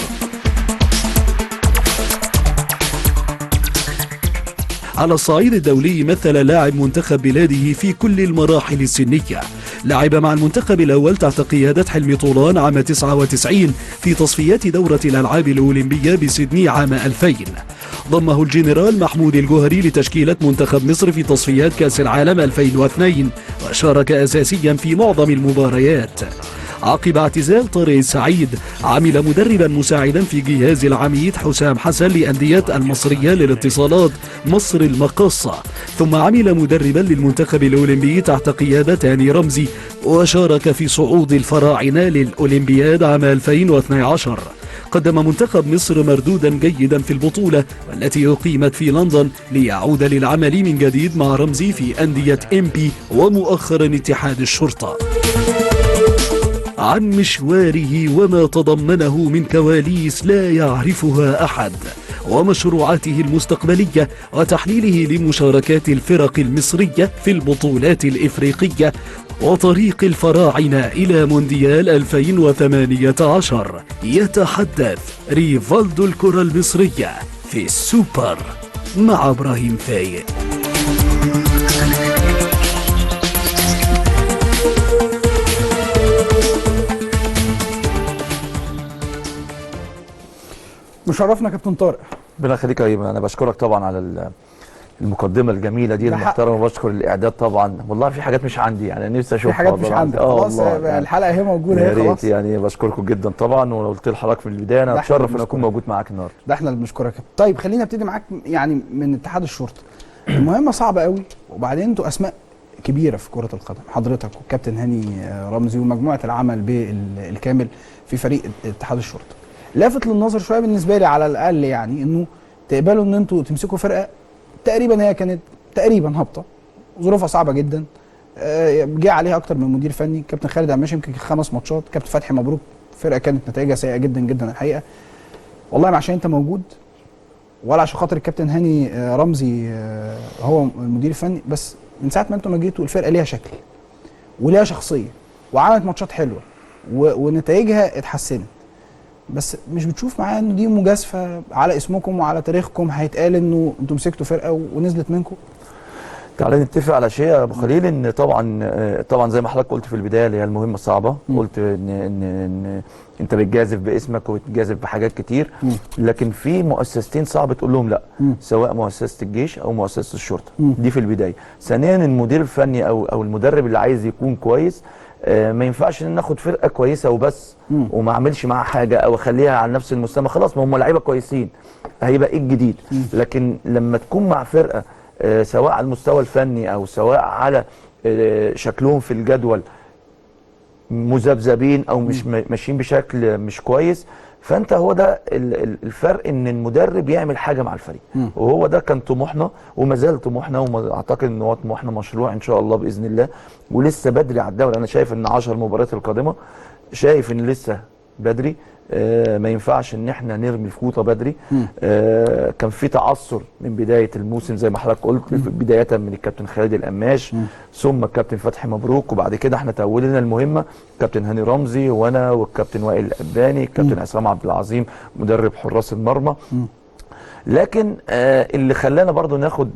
على الصعيد الدولي مثل لاعب منتخب بلاده في كل المراحل السنية. لعب مع المنتخب الأول تحت قيادة حلمي طولان عام 99 في تصفيات دورة الألعاب الأولمبية بسيدني عام 2000. ضمه الجنرال محمود الجوهري لتشكيلة منتخب مصر في تصفيات كأس العالم 2002 وشارك أساسيا في معظم المباريات. عقب اعتزال طارق السعيد عمل مدربا مساعدا في جهاز العميد حسام حسن لأندية المصرية للاتصالات مصر المقاصة، ثم عمل مدربا للمنتخب الأولمبي تحت قيادة هاني رمزي، وشارك في صعود الفراعنة للأولمبياد عام 2012. قدم منتخب مصر مردودا جيدا في البطولة والتي أقيمت في لندن ليعود للعمل من جديد مع رمزي في أندية إمبي ومؤخرا اتحاد الشرطة. عن مشواره وما تضمنه من كواليس لا يعرفها أحد، ومشروعاته المستقبلية، وتحليله لمشاركات الفرق المصرية في البطولات الإفريقية، وطريق الفراعنة إلى مونديال 2018، يتحدث ريفالدو الكرة المصرية في السوبر مع إبراهيم فايق. مشرفنا كابتن طارق. ربنا يخليك يا ايمن، انا بشكرك طبعا على المقدمه الجميله دي المحترمه، وبشكر الاعداد طبعا. والله في حاجات مش عندي يعني، نفسي اشوفها. في حاجات مش عندك خلاص، يعني الحلقه اهي موجوده يا اهي خلاص. ريت يعني. بشكركم جدا طبعا، وقلت لحضرتك في البدايه انا اتشرف ان اكون موجود معاك النهارده. ده احنا اللي بنشكرك. طيب خلينا نبتدي معاك يعني من اتحاد الشرطه. المهمه صعبه قوي، وبعدين انتوا اسماء كبيره في كره القدم، حضرتك والكابتن هاني رمزي ومجموعه العمل بالكامل في فريق اتحاد الشرطه. لافت للنظر شويه بالنسبه لي على الاقل يعني، انه تقبلوا ان انتوا تمسكوا فرقه تقريبا هي كانت تقريبا هابطه، ظروفها صعبه جدا، جه عليها اكتر من مدير فني، كابتن خالد عماشي يمكن 5 ماتشات، كابتن فتحي مبروك، فرقه كانت نتائجها سيئه جدا جدا الحقيقه. والله ما عشان انت موجود ولا عشان خاطر الكابتن هاني رمزي هو المدير الفني، بس من ساعه ما انتوا ما جيتوا الفرقه ليها شكل وليها شخصيه وعملت ماتشات حلوه ونتائجها اتحسنت، بس مش بتشوف معايا انه دي مجازفه على اسمكم وعلى تاريخكم، هيتقال انه انتوا مسكتوا فرقه ونزلت منكم؟ تعالى نتفق على شيء يا ابو خليل، ان طبعا زي ما حضرتك قلت في البدايه اللي هي المهمه صعبه، قلت ان انت بتجازف باسمك وبتجازف بحاجات كتير، لكن في مؤسستين صعب تقول لهم لا، سواء مؤسسه الجيش او مؤسسه الشرطه. دي في البدايه. ثانيا المدير الفني او المدرب اللي عايز يكون كويس، ما ينفعش ان ناخد فرقه كويسه وبس وما اعملش معاها حاجه او اخليها على نفس المستوى. خلاص ما هم لعيبه كويسين، هيبقى ايه الجديد؟ لكن لما تكون مع فرقه سواء على المستوى الفني او سواء على شكلهم في الجدول مذبذبين او مش ماشيين بشكل مش كويس، فانت هو ده الفرق، ان المدرب يعمل حاجه مع الفريق. وهو ده كان طموحنا وما زال طموحنا، واعتقد ان هو طموحنا مشروع ان شاء الله باذن الله. ولسه بدري على الدوري، انا شايف ان 10 مباريات القادمه، شايف ان لسه بدري. ما ينفعش ان احنا نرمي الفوطه بدري. كان في تعثر من بدايه الموسم زي ما حضرتك قلت، بدايه من الكابتن خالد القماش ثم الكابتن فتحي مبروك، وبعد كده احنا تولينا المهمه الكابتن هاني رمزي وانا والكابتن وائل الاباني، الكابتن عصام عبد العظيم مدرب حراس المرمى. لكن اللي خلانا برضو ناخد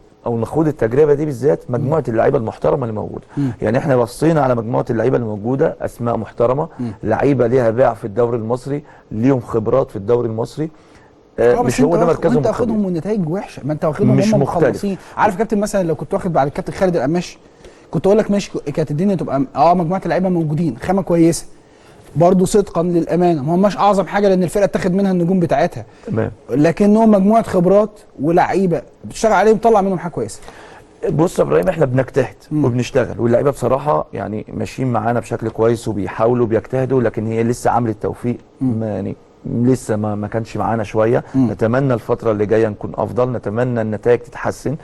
التجربه دي بالذات مجموعه اللعيبه المحترمه اللي موجوده. يعني احنا بصينا على مجموعه اللعيبه اللي موجوده، اسماء محترمه، لعيبه ليها باع في الدوري المصري، ليهم خبرات في الدوري المصري. مش هو ده مركزهم. انت واخدهم والنتائج وحشه، ما انت واخدهم مش هم مختلف. مخلصين. عارف يا كابتن، مثلا لو كنت واخد بعد الكابتن خالد القماش كنت اقول لك ماشي، كانت الدنيا تبقى مجموعه اللعيبه موجودين، خامه كويسه برضه صدقا للامانه، ما هماش اعظم حاجه لان الفرقه اتاخد منها النجوم بتاعتها، تمام، لكنهم مجموعه خبرات ولاعيبه بتشتغل عليهم تطلع منهم حاجه كويسه. بص يا ابراهيم، احنا بنجتهد وبنشتغل، واللعيبه بصراحه يعني ماشيين معانا بشكل كويس وبيحاولوا بيجتهدوا، لكن هي لسه عامل التوفيق يعني لسه ما كانش معانا شويه. نتمنى الفتره اللي جايه نكون افضل، نتمنى النتائج تتحسن.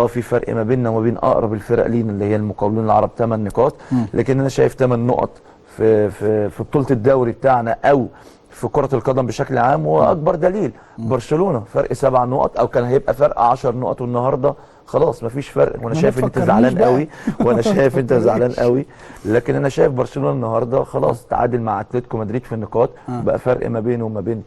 في فرق ما بيننا وما بين اقرب الفرق لينا اللي هي المقاولون العرب 8 نقاط، لكن انا شايف 8 نقط في بطوله الدوري بتاعنا او في كرة القدم بشكل عام. واكبر دليل برشلونة فرق 7 نقط، او كان هيبقى فرق 10 نقط، والنهارده خلاص مفيش فرق. وانا شايف ان انت زعلان قوي، وانا شايف انت زعلان قوي، لكن انا شايف برشلونة النهارده خلاص تعادل مع اتلتيكو مدريد في النقاط، بقى فرق ما بينه وما بين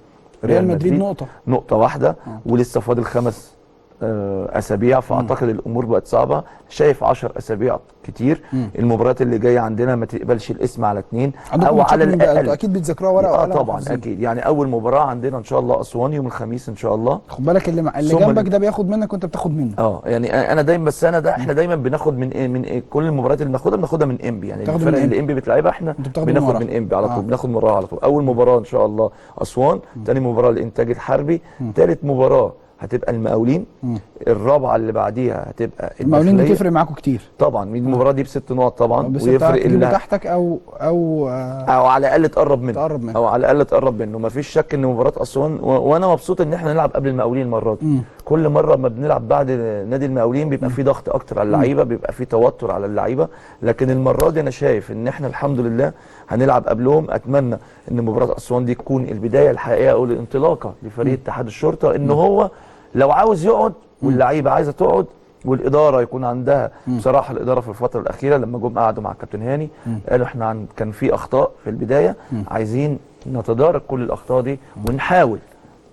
ريال مدريد نقطة واحدة، ولسه فاضل 5 اسابيع. فاعتقد الامور بقت صعبه. شايف 10 اسابيع كتير. المباريات اللي جايه عندنا ما تقبلش الاسم على 2 او على الاقل. اكيد بتذاكروها ورقه وقلم. طبعا اكيد. يعني اول مباراه عندنا ان شاء الله اسوان يوم الخميس ان شاء الله. خد بالك اللي جنبك ده بياخد منك وانت بتاخد منه. يعني انا دايما، بس انا ده احنا دايما بناخد من كل المباريات اللي بناخدها من انبي. يعني الفرق اللي انبي بتلعبها احنا بناخد من انبي على طول. بناخد مباراه على طول. اول مباراه ان شاء الله اسوان، ثاني مباراه الانتاج الحربي، ثالث مباراه هتبقى المقاولين، الرابعه اللي بعديها هتبقى المقاولين. دي تفرق معاكم كتير طبعا. المباراه دي ب6 نقط طبعا، ويفرق اللي تحتك او على الاقل تقرب منه، او على الاقل تقرب منه. مفيش شك ان مباراه اسوان، وانا مبسوط ان احنا نلعب قبل المقاولين المره دي. كل مره ما بنلعب بعد نادي المقاولين بيبقى في ضغط اكتر على اللعيبه، بيبقى في توتر على اللعيبه، لكن المره دي انا شايف ان احنا الحمد لله هنلعب قبلهم. اتمنى ان مباراه اسوان دي تكون البدايه الحقيقيه او الانطلاقه لفريق اتحاد الشرطه، ان هو لو عاوز يقعد واللعيبه عايزه تقعد والاداره يكون عندها. بصراحه الاداره في الفتره الاخيره لما جم قعدوا مع الكابتن هاني قالوا احنا كان في اخطاء في البدايه، عايزين نتدارك كل الاخطاء دي ونحاول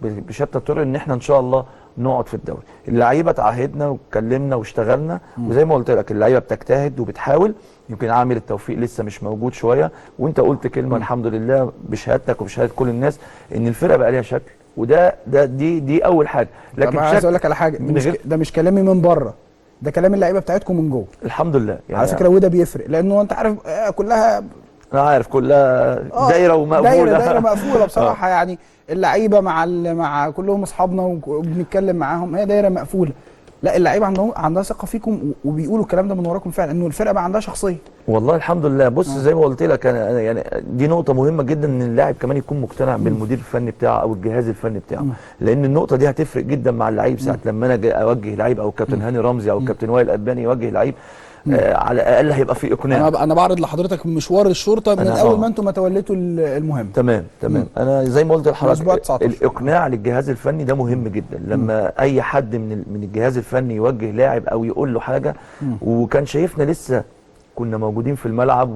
بشتى الطرق ان احنا ان شاء الله نقعد في الدوري. اللعيبه تعهدنا واتكلمنا واشتغلنا، وزي ما قلت لك اللعيبه بتجتهد وبتحاول. يمكن عامل التوفيق لسه مش موجود شويه، وانت قلت كلمه الحمد لله بشهادتك وبشهاده كل الناس ان الفرقه بقى ليها شكل، دي اول حاجه. لكن عايز اقول لك على حاجه، ده مش كلامي من بره، ده كلام اللعيبه بتاعتكم من جوه. الحمد لله يعني على فكره، وده بيفرق، لانه انت عارف كلها، انا عارف كلها دايره ومقفوله، دايره مقفوله بصراحه. يعني اللعيبه مع كلهم اصحابنا وبنتكلم معاهم، هي دايره مقفوله. لا، اللعيبه عندها ثقه فيكم، وبيقولوا الكلام ده من وراكم فعلا، انه الفرقه بقى عندها شخصيه. والله الحمد لله. بص زي ما قلت لك انا يعني دي نقطه مهمه جدا، ان اللاعب كمان يكون مقتنع بالمدير الفني بتاعه او الجهاز الفني بتاعه. لان النقطه دي هتفرق جدا مع اللعيب ساعه لما انا اوجه لعيب، او الكابتن هاني رمزي او الكابتن وائل الاباني يوجه لعيب. على الاقل هيبقى في اقناع. انا بعرض لحضرتك مشوار الشرطه من اول ما انتم ما توليتوا المهمه. تمام. انا زي ما قلت لحضرتك، الاقناع للجهاز الفني ده مهم جدا. لما اي حد من الجهاز الفني يوجه لاعب او يقول له حاجه، وكان شايفنا لسه كنا موجودين في الملعب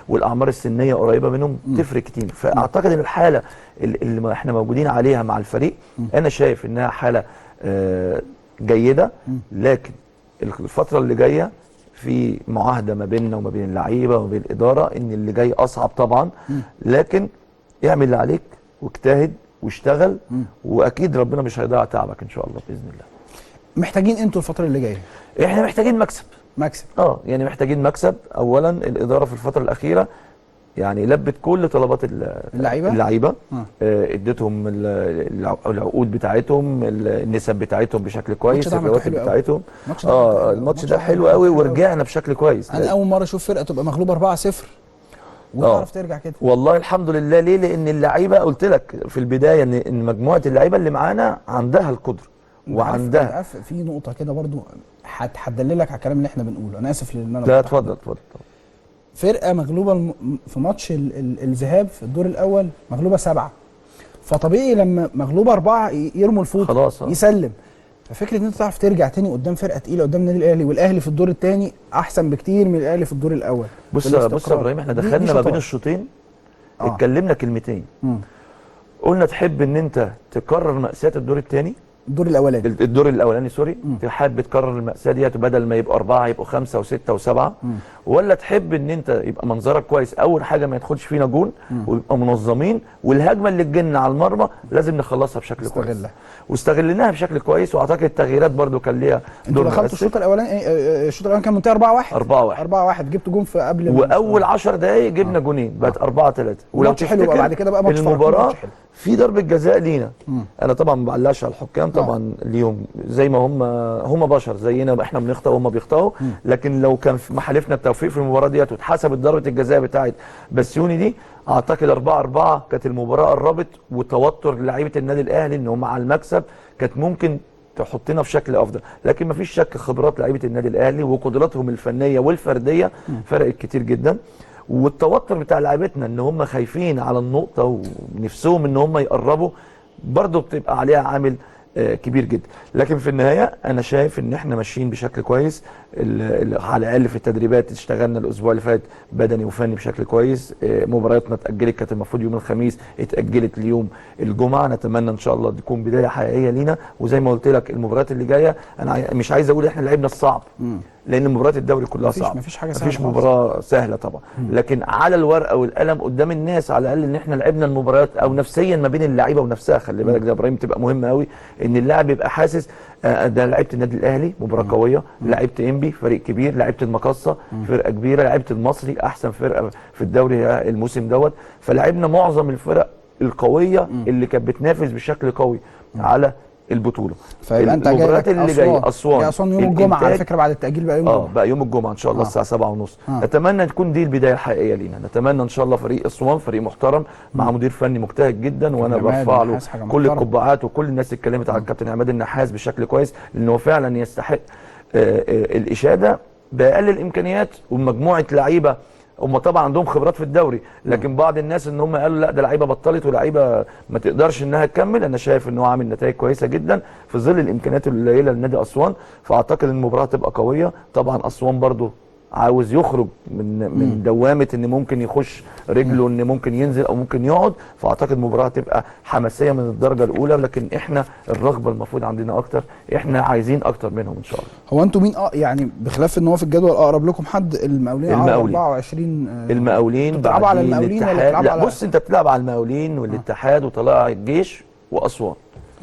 والاعمار السنيه قريبه منهم، تفرق كتير. فاعتقد ان الحاله اللي احنا موجودين عليها مع الفريق، انا شايف انها حاله جيده. لكن الفترة اللي جاية في معاهدة ما بيننا وما بين اللعيبة وما بين الإدارة، إن اللي جاي أصعب طبعا. لكن اعمل اللي عليك واجتهد واشتغل، وأكيد ربنا مش هيضيع تعبك إن شاء الله بإذن الله. محتاجين أنتوا الفترة اللي جاية؟ إحنا محتاجين مكسب. يعني محتاجين مكسب. أولا الإدارة في الفترة الأخيرة يعني لبت كل طلبات اللعيبه. اديتهم العقود بتاعتهم، النسب بتاعتهم بشكل كويس، الرواتب بتاعتهم. الماتش ده حلو قوي، ورجعنا بشكل كويس. انا اول مره اشوف فرقه تبقى مغلوبه 4-0 وتعرف ترجع كده. والله الحمد لله. ليه؟ لان اللعيبه قلت لك في البدايه ان مجموعه اللعيبه اللي معانا عندها القدره وعندها. في نقطه كده برضو هتدللك على الكلام اللي احنا بنقوله. انا اسف لان انا لا اتفضل. فرقه مغلوبه في ماتش الذهاب في الدور الاول، مغلوبه 7، فطبيعي لما مغلوبه 4 يرموا الفوط خلاص يسلم. ففكره ان انت تعرف ترجع تاني قدام فرقه تقيله، قدام النادي الاهلي، والاهلي في الدور الثاني احسن بكتير من الاهلي في الدور الاول. بص يا ابراهيم، احنا دخلنا ما بين الشوطين اتكلمنا كلمتين. قلنا تحب ان انت تكرر مأساة الدور الثاني، الدور الاولاني سوري، تحب تكرر المأساة ديت بدل ما يبقى 4 يبقوا 5 و6 و7، ولا تحب ان انت يبقى منظرك كويس، اول حاجه ما يدخلش فينا جون، ويبقى منظمين، والهجمه اللي تجينا على المرمى لازم نخلصها بشكل كويس. واستغلناها بشكل كويس. واعتقد التغييرات برده كان ليها دور. دخلتوا الشوط الاولاني، الشوط الاولاني كان منتهي 4-1 جبتوا جون في قبل، واول 10 دقائق جبنا جونين، بقت 4-3. ولو حلو بعد كده بقى ماتش المباراه في ضربه جزاء لينا. انا طبعا ما بعلقش على الحكام طبعا، اليوم زي ما هم بشر زينا، احنا بنخطئ وهم بيخطئوا. لكن لو كان في محالفنا التوفيق في المباراه ديت واتحسبت ضربه الجزاء بتاعت بسيوني دي، اعتقد 4-4 كانت المباراه قربت، وتوتر لعيبه النادي الاهلي ان هم على المكسب كانت ممكن تحطنا في شكل افضل. لكن مفيش شك خبرات لعيبه النادي الاهلي وقدراتهم الفنيه والفرديه فرقت كتير جدا. والتوتر بتاع لعيبتنا ان هم خايفين على النقطه ونفسهم ان هم يقربوا، برضه بتبقى عليها عامل كبير جدا. لكن في النهايه انا شايف ان احنا ماشيين بشكل كويس. على الاقل في التدريبات اشتغلنا الاسبوع اللي فات بدني وفني بشكل كويس. مبارياتنا اتاجلت، كانت المفروض يوم الخميس اتاجلت ليوم الجمعه. نتمنى ان شاء الله تكون بدايه حقيقيه لينا. وزي ما قلت لك المباريات اللي جايه، انا مش عايز اقول احنا لعبنا الصعب، لان مباريات الدوري كلها صعبه، مفيش حاجه سهله، مفيش مباراه سهله طبعا. لكن على الورقه والقلم قدام الناس على الاقل ان احنا لعبنا المباريات، او نفسيا ما بين اللعيبه ونفسها. خلي بالك ده يا ابراهيم تبقى مهمه قوي، ان اللاعب يبقى حاسس ده لعبت النادي الاهلي مباراه قويه، لعبت انبي فريق كبير، لعبت المقصه فرقه كبيره، لعبت المصري احسن فرقه في الدوري الموسم دوت. فلعبنا معظم الفرق القويه اللي كانت بتنافس بشكل قوي على البطوله. فيبقى انت المباريات اللي جايه اسوان يوم الجمعه على فكره، بعد التاجيل بقى يوم الجمعه. بقى يوم الجمعه ان شاء الله الساعه 7:30. نتمنى تكون دي البدايه الحقيقيه لينا. نتمنى ان شاء الله فريق اسوان فريق محترم مع مدير فني مجتهد جدا، وانا برفع له كل القبعات، وكل الناس اتكلمت على الكابتن عماد النحاس بشكل كويس، لانه فعلا يستحق الاشاده باقل الامكانيات ومجموعه لعيبه. هم طبعا عندهم خبرات في الدوري، لكن بعض الناس ان هم قالوا لا ده لعيبه بطلت ولعيبه ما تقدرش انها تكمل. انا شايف ان هو عامل نتائج كويسه جدا في ظل الامكانيات القليله لنادي اسوان. فاعتقد المباراه تبقى قويه. طبعا اسوان برضو عاوز يخرج من دوامه ان ممكن يخش رجله، ان ممكن ينزل او ممكن يقعد. فاعتقد المباراه تبقى حماسيه من الدرجه الاولى، لكن احنا الرغبه المفروض عندنا اكتر، احنا عايزين اكتر منهم ان شاء الله. هو انتوا مين يعني بخلاف ان هو في الجدول اقرب لكم حد المقاولين 24 المقاولين بتلعبوا على المقاولين ولا بتلعبوا على بص انت بتلعب على المقاولين والاتحاد وطلائع الجيش واسوان.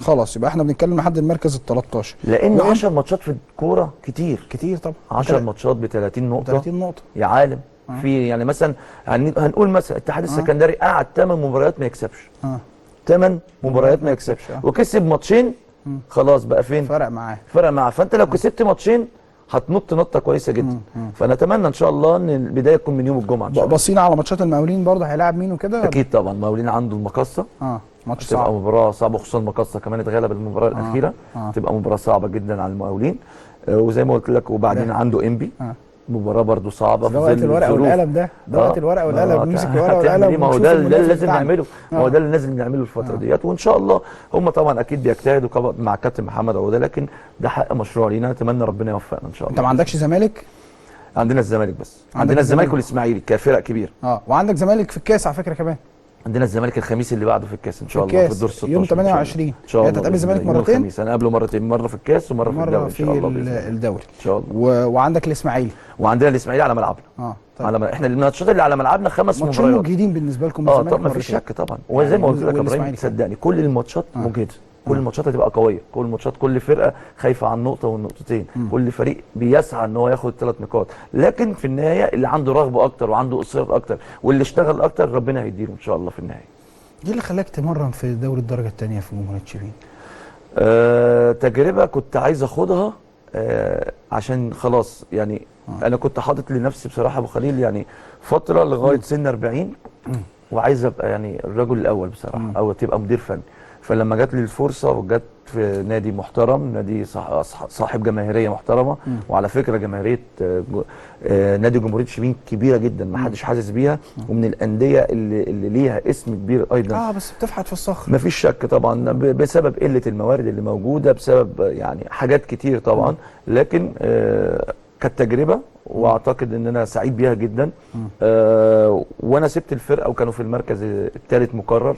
خلاص يبقى احنا بنتكلم لحد المركز ال 13، لان 10 ماتشات في الكوره كتير كتير طبعا. 10 ماتشات ب 30 نقطه 30 نقطه يا عالم. في يعني مثلا هنقول مثلا الاتحاد السكندري قعد 8 مباريات ما يكسبش. 8 مباريات ما يكسبش وكسب ماتشين، خلاص بقى فين؟ فرق معاه. فانت لو كسبت ماتشين هتنط نطه كويسه جدا. فنتمنى ان شاء الله ان البدايه تكون من يوم الجمعه ان شاء الله. بصينا على ماتشات المقاولين برضه، هيلاعب مين وكده؟ اكيد طبعا المقاولين عنده المقصه، ماتش صعب، تبقى مباراه صعبه، خصوصا المقصه كمان اتغلب المباراه الاخيره، تبقى مباراه صعبه جدا على المقاولين. وزي ما قلت لك وبعدين عنده انبي، مباراه برضو صعبه في وقت الورقه والقلم ده وقت الورقه والقلم، نمسك الورقه والقلم. ما هو ده اللي لازم نعمله، ما هو ده اللي لازم نعمله الفتره ديت. وان شاء الله هم طبعا اكيد بيجتهدوا مع كابتن محمد عوده، لكن ده حق مشروع لينا، نتمنى ربنا يوفقنا ان شاء الله. انت ما عندكش زمالك؟ عندنا الزمالك بس، عندنا الزمالك والاسماعيلي كفرق كبيره. وعندك زمالك في الكاس على فكره كمان. عندنا الزمالك الخميس اللي بعده في الكاس ان شاء الله، في الدور 16 يوم 28 ان شاء الله. انت هتقابل الزمالك مرتين؟ الخميس انا قابله مرتين، مره في الكاس ومره في الدوري ان شاء الله الدوري ان شاء الله. وعندك الاسماعيلي، وعندنا الاسماعيلي على ملعبنا. طيب. احنا الماتشات اللي على ملعبنا 5 مباريات، ماتشين مجهدين بالنسبه لكم. طبعا ما فيش شك طبعا، وزي ما قلت لك يا ابراهيم صدقني كل الماتشات مجهده، كل الماتشات هتبقى قويه، كل الماتشات كل فرقه خايفه عن نقطه والنقطتين، كل فريق بيسعى ان هو ياخد 3 نقاط، لكن في النهايه اللي عنده رغبه اكتر وعنده اصرار اكتر واللي اشتغل اكتر ربنا هيديله ان شاء الله في النهايه. ايه اللي خلاك تمرن في دوري الدرجه الثانيه في جمهوريه شبين؟ تجربه كنت عايز اخدها عشان خلاص يعني انا كنت حاطط لنفسي بصراحه ابو خليل يعني فتره لغايه سن 40 وعايز ابقى يعني الرجل الاول بصراحه او تبقى مدير فني. فلما جات لي الفرصه وجت في نادي محترم، نادي صاحب جماهيريه محترمه، وعلى فكره جماهيريه نادي جمهوريه شبين كبيره جدا ما حدش حاسس بيها، ومن الانديه اللي ليها اسم كبير ايضا. بس بتفحت في الصخر. ما فيش شك طبعا بسبب قله الموارد اللي موجوده، بسبب يعني حاجات كتير طبعا، لكن كانت تجربه واعتقد ان انا سعيد بيها جدا. وانا سبت الفرقه وكانوا في المركز الثالث مقرر،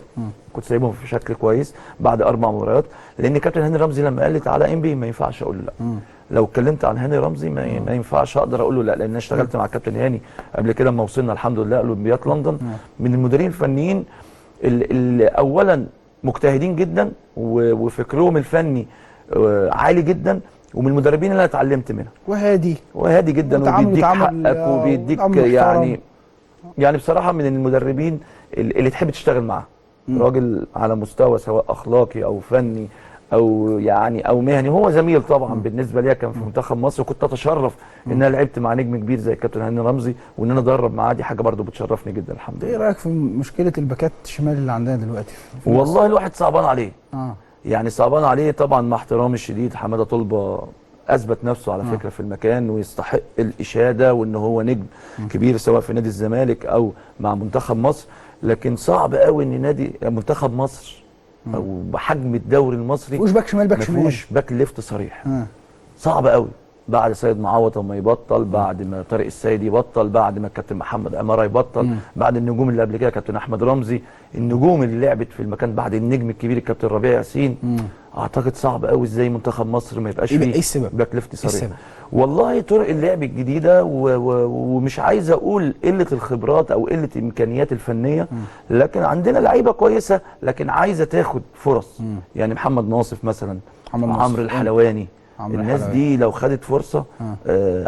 كنت سايبهم في شكل كويس بعد 4 مباريات، لان كابتن هاني رمزي لما قال لي تعالى انبي ما ينفعش اقول له لا. لو اتكلمت عن هاني رمزي ما ينفعش اقدر اقول له لا، لان انا اشتغلت مع كابتن هاني قبل كده لما وصلنا الحمد لله اولمبياد لندن، من المديرين الفنيين اللي اولا مجتهدين جدا وفكرهم الفني عالي جدا، ومن المدربين اللي انا اتعلمت منها. وهادي جدا وبيديك حقك وبيديك يعني بصراحه من المدربين اللي تحب تشتغل معاه. راجل على مستوى سواء اخلاقي او فني او يعني او مهني، هو زميل طبعا بالنسبه لي، كان في منتخب مصر وكنت اتشرف ان انا لعبت مع نجم كبير زي الكابتن هاني رمزي، وان انا ادرب معاه دي حاجه برده بتشرفني جدا الحمد لله. ايه رايك في مشكله الباكات الشمال اللي عندنا دلوقتي؟ والله الواحد صعبان عليه. يعني صعبان عليه طبعا مع احترامي الشديد، حماده طلبه اثبت نفسه على فكره في المكان ويستحق الاشاده، وان هو نجم كبير سواء في نادي الزمالك او مع منتخب مصر، لكن صعب قوي ان نادي منتخب مصر او بحجم الدوري المصري مفيهوش باك شمال، مفيهوش باك ليفت صريح. صعب قوي بعد سيد معوض ما يبطل، بعد ما طارق السيد يبطل، بعد ما الكابتن محمد عماره يبطل، بعد النجوم اللي قبل كده كابتن احمد رمزي، النجوم اللي لعبت في المكان بعد النجم الكبير الكابتن ربيع ياسين. اعتقد صعب قوي ازاي منتخب مصر ما يبقاش فيه باك ليفت صريح. والله طرق اللعب الجديده ومش عايز اقول قله الخبرات او قله الامكانيات الفنيه، لكن عندنا لعيبه كويسه لكن عايزه تاخد فرص. يعني محمد ناصف مثلا، عمرو الحلواني، الناس دي لو خدت فرصه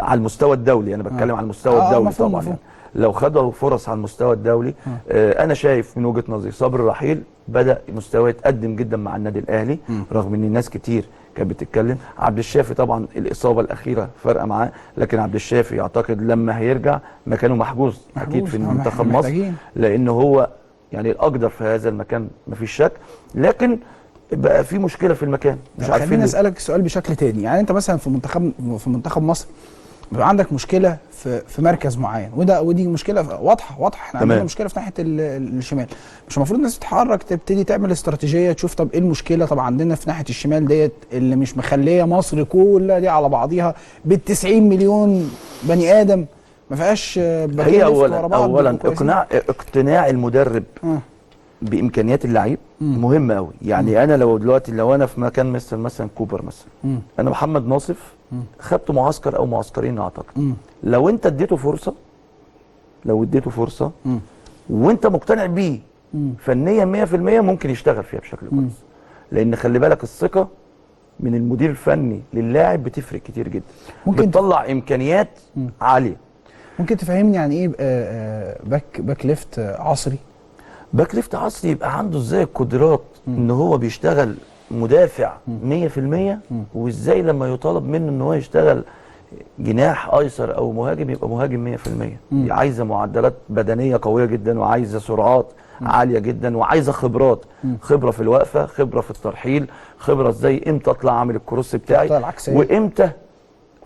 على المستوى الدولي، انا بتكلم على المستوى الدولي طبعا يعني. لو خدوا فرص على المستوى الدولي انا شايف من وجهه نظري صبري رحيل بدا مستواه يتقدم جدا مع النادي الاهلي، رغم ان الناس كتير كانت بتتكلم. عبد الشافي طبعا الاصابه الاخيره فارقه معاه، لكن عبد الشافي اعتقد لما هيرجع مكانه محجوز اكيد في منتخب مصر، لان هو يعني الاقدر في هذا المكان مفيش شك، لكن بقى في مشكله في المكان مش عارفين. خليني اسالك السؤال بشكل تاني، يعني انت مثلا في منتخب مصر بيبقى عندك مشكله في مركز معين، ودي مشكله واضحه احنا عندنا مشكله في ناحيه الشمال، مش المفروض الناس تتحرك تبتدي تعمل استراتيجيه تشوف طب ايه المشكله؟ طب عندنا في ناحيه الشمال ديت اللي مش مخليه مصر كلها دي على بعضيها بال90 مليون بني ادم ما فيهاش هي اولا اقتناع المدرب بامكانيات اللعيب مهم قوي. يعني انا لو انا في مكان مثلا كوبر مثلا، انا محمد ناصف خدت معسكر او معسكرين اعتقد، لو انت اديته فرصه وانت مقتنع بيه فنيا 100% ممكن يشتغل فيها بشكل كويس. لان خلي بالك الثقه من المدير الفني للاعب بتفرق كتير جدا، ممكن بتطلع امكانيات عاليه. ممكن تفهمني يعني ايه باك ليفت عصري؟ باك ليفت عصري يبقى عنده ازاي القدرات ان هو بيشتغل مدافع 100%، وازاي لما يطالب منه ان هو يشتغل جناح ايسر او مهاجم يبقى مهاجم 100%. دي عايزه معدلات بدنيه قويه جدا، وعايزه سرعات عاليه جدا، وعايزه خبرات، خبره في الوقفه، خبره في الترحيل، خبره ازاي امتى اطلع اعمل الكروس بتاعي، وامتى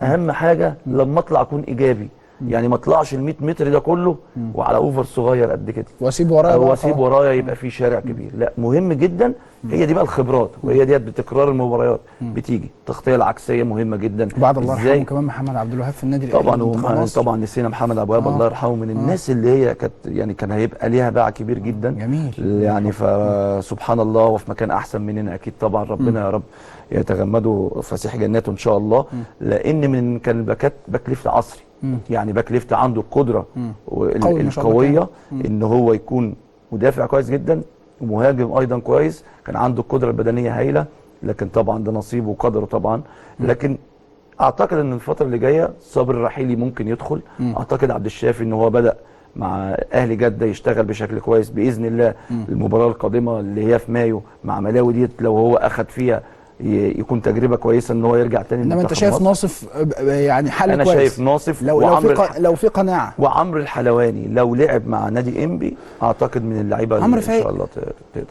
اهم حاجه لما اطلع اكون ايجابي. يعني ما اطلعش ال 100 متر ده كله وعلى اوفر صغير قد كده واسيب ورايا او اسيب ورايا يبقى في شارع كبير. لا، مهم جدا. هي دي بقى الخبرات، وهي ديت بتكرار المباريات بتيجي. التغطيه العكسيه مهمه جدا. بعد الله يرحمه كمان محمد عبد الوهاب في النادي الاهلي طبعا نسينا محمد عبد الوهاب الله يرحمه، من الناس اللي هي كانت يعني كان هيبقى ليها باع كبير جدا. جميل يعني فسبحان الله، وفي مكان احسن مننا اكيد طبعا. ربنا يا رب يتغمده فسيح جناته ان شاء الله. لان كان الباكات باك ليفت عصري، يعني باك ليفت عنده القدره القويه ان هو يكون مدافع كويس جدا ومهاجم ايضا كويس. كان عنده القدره البدنيه هايله، لكن طبعا ده نصيبه وقدره طبعا. لكن اعتقد ان الفتره اللي جايه صابر الرحيلي ممكن يدخل. اعتقد عبد الشافي ان هو بدا مع اهلي جده يشتغل بشكل كويس باذن الله. المباراه القادمه اللي هي في مايو مع ملاوي ديت لو هو اخذ فيها يكون تجربه كويسه ان هو يرجع تاني. انما انت شايف ناصف يعني حل أنا كويس؟ انا شايف ناصف لو في قناعه. وعمرو الحلواني لو لعب مع نادي انبي اعتقد من اللعيبه اللي ان شاء الله تقدر.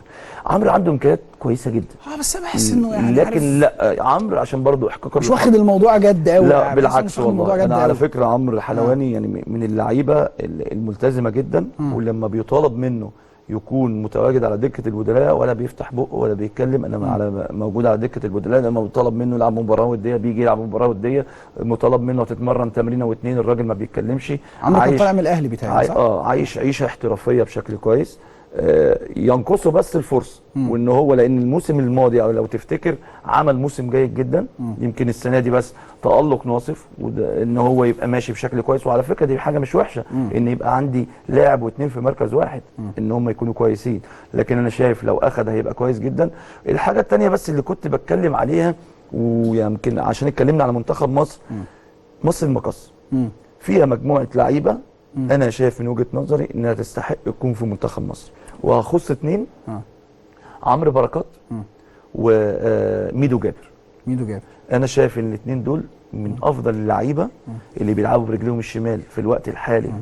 عمرو عنده امكانيات كويسه جدا بس انا بحس انه يعني لكن لا، عمرو عشان برضه احقاقا مش واخد الموضوع جد قوي. لا يعني بالعكس والله. انا على فكره عمرو الحلواني يعني من اللعيبه الملتزمه جدا. ولما بيطالب منه يكون متواجد على دكه البدلاء ولا بيفتح بقه ولا بيتكلم. انا على موجود على دكه البدلاء. لما بيطالب منه يلعب مباراه وديه بيجي يلعب مباراه وديه. مطالب منه تتمرن تمرينه واثنين الراجل ما بيتكلمش. عمرو كان طالع من الاهلي بتاعي صح؟ عايش عيشه احترافيه بشكل كويس. ينقصه بس الفرصه. وان هو لان الموسم الماضي او لو تفتكر عمل موسم جيد جدا. يمكن السنه دي بس تألق ناصف وان هو يبقى ماشي بشكل كويس. وعلى فكره دي حاجه مش وحشه ان يبقى عندي لاعب واثنين في مركز واحد ان هم يكونوا كويسين. لكن انا شايف لو اخذ هيبقى كويس جدا. الحاجه الثانيه بس اللي كنت بتكلم عليها ويمكن عشان اتكلمنا على منتخب مصر. مصر المقص فيها مجموعه لعيبه انا شايف من وجهه نظري انها تستحق تكون في منتخب مصر. وهخص اثنين، عمرو بركات وميدو جابر. انا شايف ان الاثنين دول من افضل اللعيبه اللي بيلعبوا برجلهم الشمال في الوقت الحالي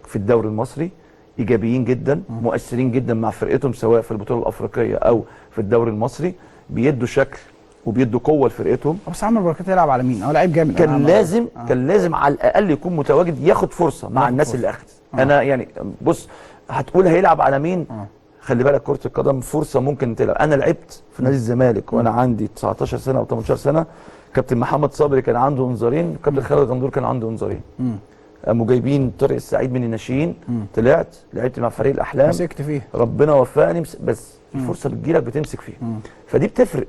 في الدوري المصري. ايجابيين جدا، مؤثرين جدا مع فرقتهم سواء في البطوله الافريقيه او في الدوري المصري. بيدوا شكل وبيدوا قوه لفرقتهم. بس عمرو بركات يلعب على مين؟ هو لعيب جامد. كان لازم على الاقل يكون متواجد ياخد فرصه مع الناس اللي اخذت. انا يعني بص هتقول هيلعب على مين؟ خلي بالك كره القدم فرصه ممكن تلعب. انا لعبت في نادي الزمالك وانا عندي 19 سنه او 18 سنه. كابتن محمد صبري كان عنده انذارين، كابتن خالد غندور كان عنده انذارين. قاموا جايبين طارق السعيد من الناشئين. طلعت لعبت مع فريق الاحلام، مسكت فيه، ربنا وفقني. بس الفرصه بتجيلك بتمسك فيها. فدي بتفرق.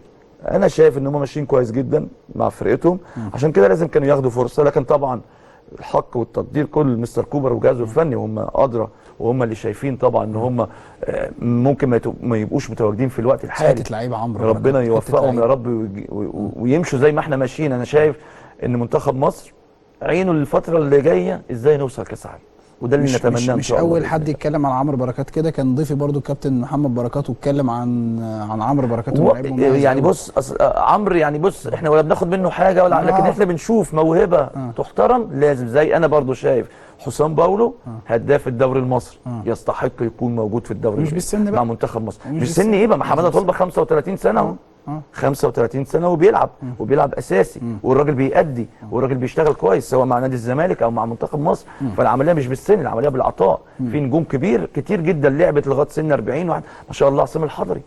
انا شايف ان هم ماشيين كويس جدا مع فرقتهم. عشان كده لازم كانوا ياخدوا فرصه. لكن طبعا الحق والتقدير كل مستر كوبر وجهازه الفني وهم ادرى وهم اللي شايفين طبعا ان هم ممكن ما يبقوش متواجدين في الوقت الحالي. لعيبه عمرو ربنا يوفقهم يا رب ويمشوا زي ما احنا ماشيين. انا شايف ان منتخب مصر عينه للفتره اللي جايه ازاي نوصل كاس عالم، وده اللي نتمناه ان شاء الله. مش اول حد يتكلم عن عمرو بركات كده. كان ضيفي برضو الكابتن محمد بركات واتكلم عن عمرو بركات. يعني بص عمرو يعني بص احنا ولا بناخد منه حاجه ولا لكن احنا بنشوف موهبه تحترم. لازم زي انا برضو شايف حسام باولو هداف الدوري المصري يستحق يكون موجود في الدوري مش بالسن بقى مع منتخب مصر. مش سن ايه بقى؟ محمد طلبه 35 سنه 35 سنه وبيلعب اساسي. والراجل بيأدي والراجل بيشتغل كويس سواء مع نادي الزمالك او مع منتخب مصر. فالعمليه مش بالسن، العمليه بالعطاء. في نجوم كتير جدا لعبت لغايه سن 40 واحد. ما شاء الله عصام الحضري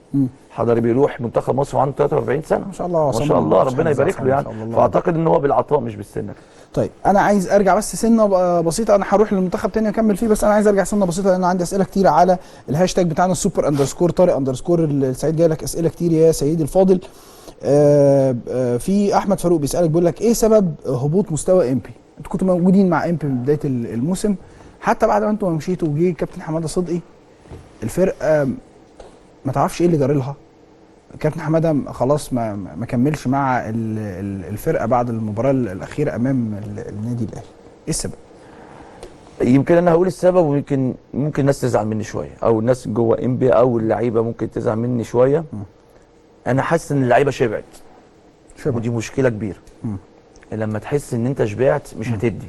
بيروح منتخب مصر وعنده 43 سنه. ما شاء الله ربنا يبارك له يعني. فاعتقد ان هو بالعطاء مش بالسن. طيب انا عايز ارجع بس سنه بسيطه. انا هروح للمنتخب تاني اكمل فيه، بس انا عايز ارجع سنه بسيطه لان عندي اسئله كتيره على الهاشتاج بتاعنا السوبر _. طارق _ السعيد جاي لك اسئله كتير يا سيدي الفاضل. في احمد فاروق بيسالك بيقول لك ايه سبب هبوط مستوى امبي؟ انتوا كنتوا موجودين مع امبي من بدايه الموسم، حتى بعد ما انتوا مشيتوا وجي كابتن حماده صدقي الفرقه ما تعرفش ايه اللي جرى لها. كابتن حماده خلاص ما كملش مع الفرقه بعد المباراه الاخيره امام النادي الاهلي، ايه السبب؟ يمكن انا هقول السبب، ويمكن ممكن الناس تزعل مني شويه، او الناس جوه انبي او اللعيبه ممكن تزعل مني شويه. انا حاسس ان اللعيبه شبعت، ودي مشكله كبيره. لما تحس ان انت شبعت مش هتدي.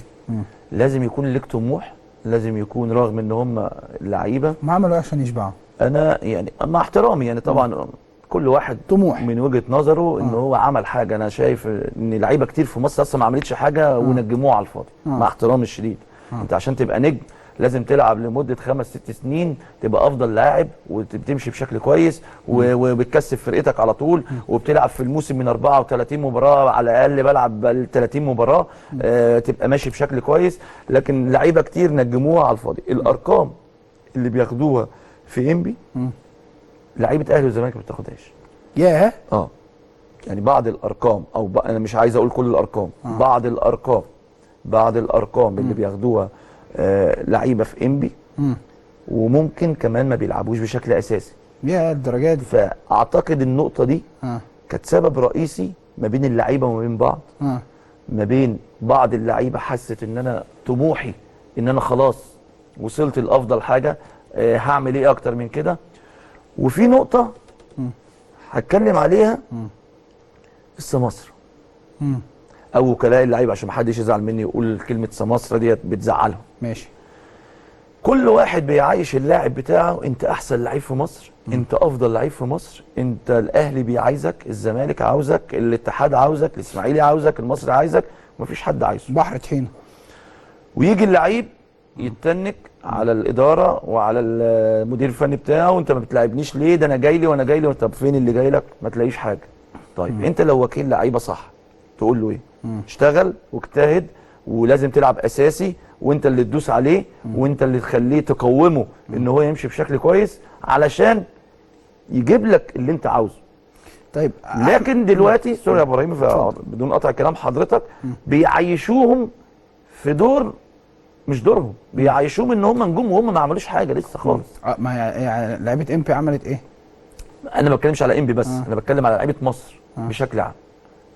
لازم يكون لك طموح، لازم يكون رغم ان هم اللعيبه ما عملوا ايه عشان يشبعوا؟ انا يعني مع احترامي يعني طبعا كل واحد طموح من وجهه نظره ان هو عمل حاجه. انا شايف ان لعيبه كتير في مصر اصلا ما عملتش حاجه ونجموها على الفاضي مع احترامي الشديد. انت عشان تبقى نجم لازم تلعب لمده 5-6 سنين، تبقى افضل لاعب وبتمشي بشكل كويس وبتكسب فرقتك على طول، وبتلعب في الموسم من 34 مباراه على الاقل، بلعب 30 مباراه، تبقى ماشي بشكل كويس. لكن لعيبه كتير نجموها على الفاضي. الارقام اللي بياخدوها في انبي لعيبه اهلي والزمالك ما بتاخدهاش. ياه. يعني بعض الارقام انا مش عايز اقول كل الارقام، بعض الارقام اللي بياخدوها لعيبه في انبي وممكن كمان ما بيلعبوش بشكل اساسي. يا الدرجه دي. فاعتقد النقطه دي كانت سبب رئيسي ما بين اللعيبه وما بين بعض. ما بين بعض اللعيبه حست ان انا طموحي ان انا خلاص وصلت لافضل حاجه، هعمل ايه اكتر من كده. وفي نقطه هتكلم عليها السماسرة او وكلاء اللعيبه، عشان ما حدش يزعل مني يقول كلمه سماسرة ديت بتزعلهم. ماشي. كل واحد بيعايش اللاعب بتاعه انت احسن لعيب في مصر، انت افضل لعيب في مصر، انت الاهلي بيعايزك، الزمالك عاوزك، الاتحاد عاوزك، الاسماعيلي عاوزك، المصري عايزك، مفيش حد عايزه. بحر طحينه. ويجي اللعيب يتنك على الاداره وعلى المدير الفني بتاعه، وانت ما بتلاعبنيش ليه؟ ده انا جاي لي وانا جاي لي. طب فين اللي جاي لك؟ ما تلاقيش حاجه. طيب انت لو وكيل لعيبه صح تقول له ايه؟ اشتغل واجتهد ولازم تلعب اساسي، وانت اللي تدوس عليه وانت اللي تخليه تقومه ان هو يمشي بشكل كويس علشان يجيب لك اللي انت عاوزه. طيب لكن دلوقتي سوري يا ابراهيم بدون قطع كلام حضرتك، بيعيشوهم في دور مش دورهم، بيعيشوهم ان هم نجوم وهم ما عملوش حاجه لسه خالص. ما يعني لعيبه امبي عملت ايه؟ انا ما بتكلمش على امبي بس، انا بتكلم على لعيبه مصر بشكل عام.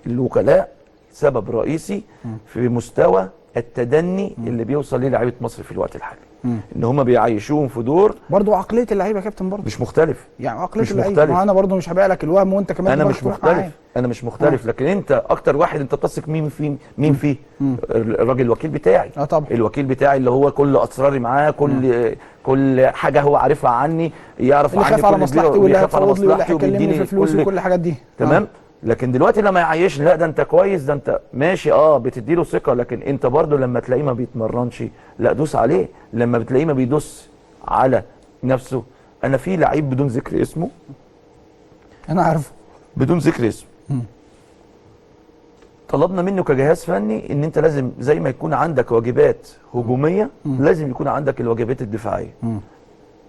الوكلاء سبب رئيسي في مستوى التدني اللي بيوصل ليه لعيبه مصر في الوقت الحالي. ان هم بيعيشوهم في دور برضه عقليه اللعيبه يا كابتن برضه مش مختلف. يعني عقليه اللعيبه، ما انا برضه مش هبيع لك الوهم وانت كمان انا مش مختلف، انا مش مختلف. لكن انت اكتر واحد انت بتثق مين فيه؟ الراجل الوكيل بتاعي. طبعا الوكيل بتاعي اللي هو كل اسراري معاه، كل حاجه هو عارفها عني، يعرف عني خاف على مصلحتي واللي هيفوض لي واللي هيكلمني في فلوسي وكل الحاجات دي. تمام. لكن دلوقتي لما يعيشني لا ده انت كويس، ده انت ماشي، بتديله ثقه، لكن انت برضه لما تلاقيه ما بيتمرنش لا دوس عليه. لما بتلاقيه ما بيدوس على نفسه. انا في لعيب بدون ذكر اسمه، انا عارفه بدون ذكر اسمه، طلبنا منه كجهاز فني ان انت لازم زي ما يكون عندك واجبات هجوميه لازم يكون عندك الواجبات الدفاعيه.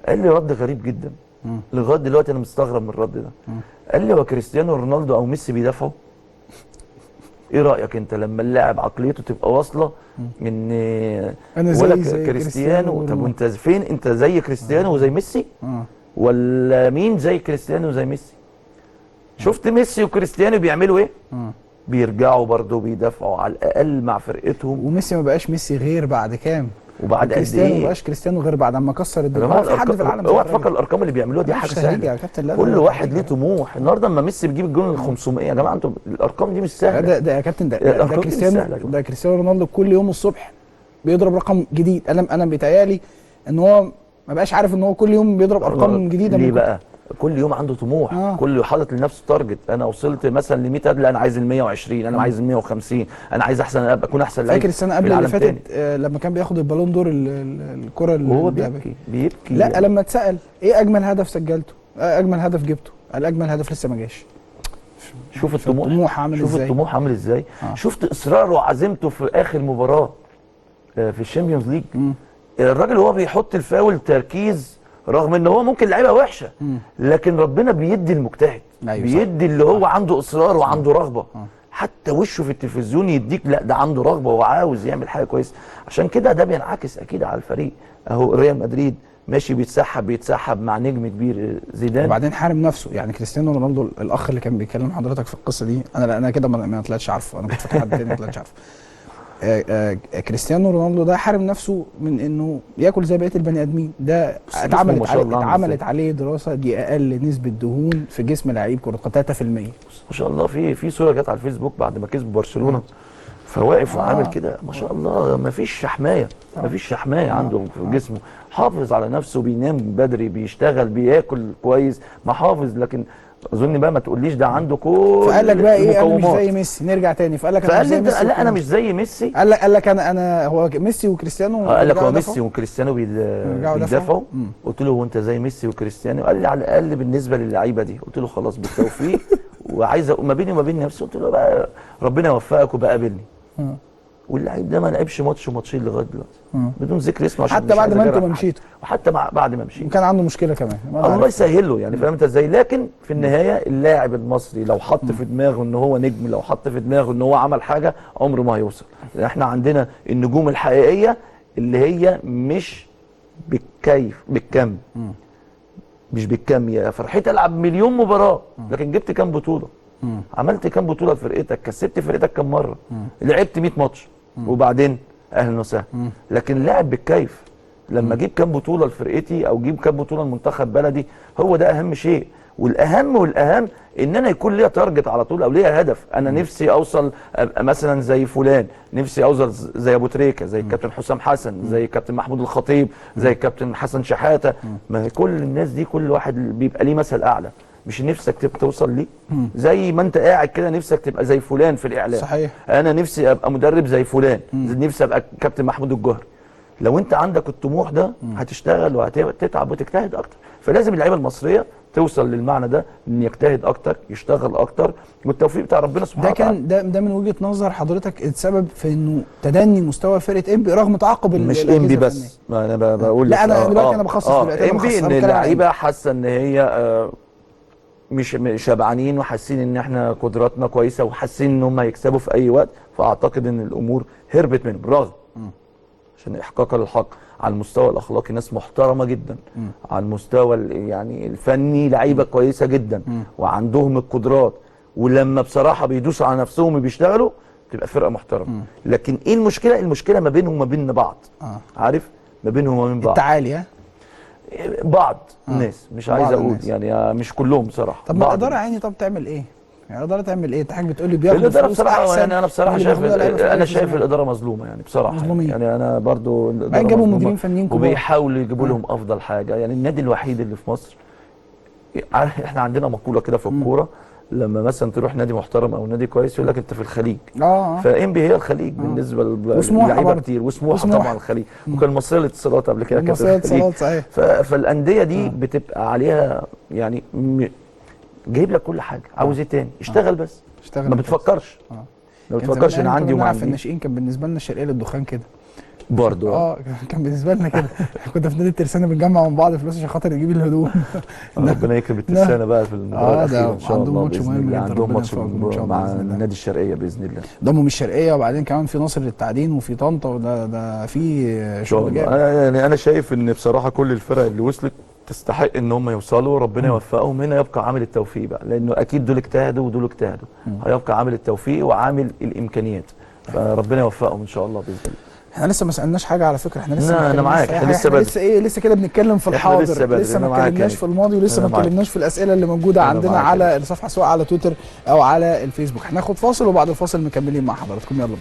قال لي رد غريب جدا، لغايه دلوقتي انا مستغرب من الرد ده. قال لي هو كريستيانو رونالدو او ميسي بيدافعوا؟ ايه رايك انت لما اللاعب عقليته تبقى واصله ان انا زي كريستيانو؟ طب وانت فين؟ انت زي كريستيانو وزي ميسي؟ ولا مين زي كريستيانو وزي ميسي؟ شفت ميسي وكريستيانو بيعملوا ايه؟ بيرجعوا برضه بيدافعوا على الاقل مع فرقتهم. وميسي ما بقاش ميسي غير بعد كام؟ وبعد قد ايه؟ كريستيانو ما بقاش كريستيانو غير بعد ما كسر الدنيا. في حد في العالم اوعى تفكر الارقام اللي بيعملوها دي حاجه سهله. كل واحد ليه طموح. النهارده اما ميسي بيجيب الجون ال 500 يا جماعه، انتوا الارقام دي مش سهله. ده يا كابتن ده كريستيانو رونالدو كل يوم الصبح بيضرب رقم جديد. انا بيتهيألي ان هو ما بقاش عارف ان هو كل يوم بيضرب ارقام جديده. ليه بقى؟ كل يوم عنده طموح. كل حاطط لنفسه تارجت. انا وصلت مثلا ل 100، لا انا عايز ال 120، انا عايز ال 150، انا عايز احسن، اكون احسن لعيب. فاكر السنه قبل اللي فاتت لما كان بياخد البالون دور الكره اللي وهو بيبكي لا يعني. لما اتسال ايه اجمل هدف سجلته؟ اجمل هدف جبته؟ قال اجمل هدف لسه ما جاش. شوف الطموح عامل ازاي. شوف الطموح عامل ازاي. شفت اصراره وعزيمته في اخر مباراه في الشامبيونز ليج. الراجل وهو بيحط الفاول تركيز، رغم ان هو ممكن لعيبه وحشه، لكن ربنا بيدي المجتهد. أيوة بيدي اللي هو عنده اصرار وعنده رغبه. حتى وشه في التلفزيون يديك لا ده عنده رغبه وعاوز يعمل حاجه كويسه. عشان كده ده بينعكس اكيد على الفريق. اهو ريال مدريد ماشي بيتسحب مع نجم كبير زيدان. وبعدين حارم نفسه، يعني كريستيانو رونالدو الاخ اللي كان بيكلم حضرتك في القصه دي، انا كده ما طلعتش عارفه، انا كنت فاكر حد تاني ما طلعتش عارفه. كريستيانو رونالدو ده حارم نفسه من انه ياكل زي بقيه البني ادمين. ده اتعملت عليه دراسه، دي اقل نسبه دهون في جسم لعيب كره قدم 3%. ما شاء الله. في صوره جت على الفيسبوك بعد ما كسب برشلونه، فواقف وعامل كده ما شاء الله، ما فيش شحمايه عنده في جسمه، حافظ على نفسه، بينام بدري، بيشتغل، بياكل كويس، محافظ. لكن اظن بقى ما تقوليش ده عنده كل فقال لك بقى ايه؟ انا مش زي ميسي. نرجع تاني، فقال لك انا مش زي ميسي. لا انا مش زي ميسي. قال لك انا هو ميسي وكريستيانو. قال لك هو ميسي وكريستيانو بيدافعوا. قلت له هو انت زي ميسي وكريستيانو؟ قال لي على الاقل بالنسبه للعيبه دي. قلت له خلاص بالتوفيق. وعايز ما بيني وما بين نفسي، قلت له بقى ربنا يوفقك وبقى قابلني. واللعيب ده ما لعبش ماتش وماتشين لغايه دلوقتي بدون ذكر اسمه، عشان حتى بعد ما انت ما مشيتوا، وحتى بعد ما مشيت وكان عنده مشكله كمان. الله يسهل له يعني، فاهم انت ازاي؟ لكن في النهايه اللاعب المصري لو حط في دماغه ان هو نجم، لو حط في دماغه ان هو عمل حاجه، عمره ما هيوصل. احنا عندنا النجوم الحقيقيه اللي هي مش بالكم، مش بالكم. يا فرحتي العب مليون مباراه، لكن جبت كام بطوله؟ عملت كام بطوله لفرقتك؟ كسبت فرقتك كام مره؟ لعبت 100 ماتش وبعدين اهلا وسهلا. لكن لاعب بالكيف، لما اجيب كام بطوله لفرقتي او اجيب كام بطوله لمنتخب بلدي، هو ده اهم شيء. والاهم ان انا يكون ليا تارجت على طول، او ليا هدف. انا نفسي اوصل مثلا زي فلان، نفسي اوصل زي ابو تريكه، زي الكابتن حسام حسن، زي الكابتن محمود الخطيب، زي الكابتن حسن شحاته. ما هي كل الناس دي كل واحد بيبقى ليه مثل اعلى. مش نفسك تبقى توصل ليه؟ زي ما انت قاعد كده نفسك تبقى زي فلان في الاعلام. صحيح. انا نفسي ابقى مدرب زي فلان، نفسي ابقى كابتن محمود الجوهري. لو انت عندك الطموح ده هتشتغل وهتتعب وتجتهد اكتر. فلازم اللعيبه المصريه توصل للمعنى ده، ان يجتهد اكتر، يشتغل اكتر، والتوفيق بتاع ربنا سبحانه وتعالى. ده من وجهه نظر حضرتك السبب في انه تدني مستوى فرقه انبي رغم تعاقب مش انبي بس، ما انا بقول لا انا دلوقتي انا بخصص دلوقتي انبي ان اللعيبه حاسه ان هي مش شبعانين، وحاسين ان احنا قدراتنا كويسه، وحاسين ان هم هيكسبوا في اي وقت. فاعتقد ان الامور هربت منهم، بالرغم عشان احقاقا للحق على المستوى الاخلاقي ناس محترمه جدا، على المستوى يعني الفني لعيبه كويسه جدا، وعندهم القدرات، ولما بصراحه بيدوسوا على نفسهم وبيشتغلوا تبقى فرقه محترمه. لكن ايه المشكله؟ المشكله ما بينهم وما بين بعض. عارف، ما بينهم وما بين بعض التعالي. بعض الناس، مش عايز اقول يعني مش كلهم بصراحه. طب ما الاداره يعني تعمل ايه؟ يعني الاداره تعمل ايه؟ انت حضرتك بتقول لي بياخدوا الاداره فلوس بصراحه احسن. يعني انا بصراحه شايف الاداره مظلومه يعني بصراحه. مظلومين. يعني انا برضو جابوا مديرين فنيين كبار وبيحاولوا يجيبوا لهم افضل حاجه. يعني النادي الوحيد اللي في مصر، احنا عندنا مقوله كده في الكوره، لما مثلا تروح نادي محترم او نادي كويس يقول لك انت في الخليج. فانبي هي الخليج بالنسبه للعيبه كتير، وسموحه طبعا الخليج، وكان المصريه للاتصالات قبل كده كانت في الخليج. صحيح. فالانديه دي بتبقى عليها يعني جايب لك كل حاجه، عاوز ايه تاني؟ اشتغل بس، ما بتفكرش. ما بتفكرش انا عندي وما عندي. في الناشئين كان بالنسبه لنا الشرقيه للدخان كده برضه. كان بالنسبه لنا كده. كنا في نادي الترسانه بنجمع من بعض فلوس عشان خاطر نجيب الهدوم. ربنا يكرم الترسانه بقى في المباراه الاخيره ان شاء الله. عندهم ماتش مهم جدا، عندهم ماتش مع النادي الشرقيه باذن الله. ضمهم الشرقيه، وبعدين كمان في ناصر للتعدين، وفي طنطا، وده في شغل جامد. انا شايف ان بصراحه كل الفرق اللي وصلت تستحق ان هم يوصلوا، ربنا يوفقهم. هنا يبقى عامل التوفيق بقى، لانه اكيد دول اجتهدوا ودول اجتهدوا. هيبقى عامل التوفيق وعامل الامكانيات، فربنا يوفقهم ان شاء الله باذن الله. احنا لسه ما سالناش حاجه على فكره، احنا لسه انا معاك، احنا لسه كده بنتكلم في الحاضر، لسه ما اتكلمناش في الماضي، ولسه ما اتكلمناش في الاسئله اللي موجوده عندنا على الصفحه سواء على تويتر او على الفيسبوك. هناخد فاصل وبعد الفاصل مكملين مع حضراتكم، يلا بينا.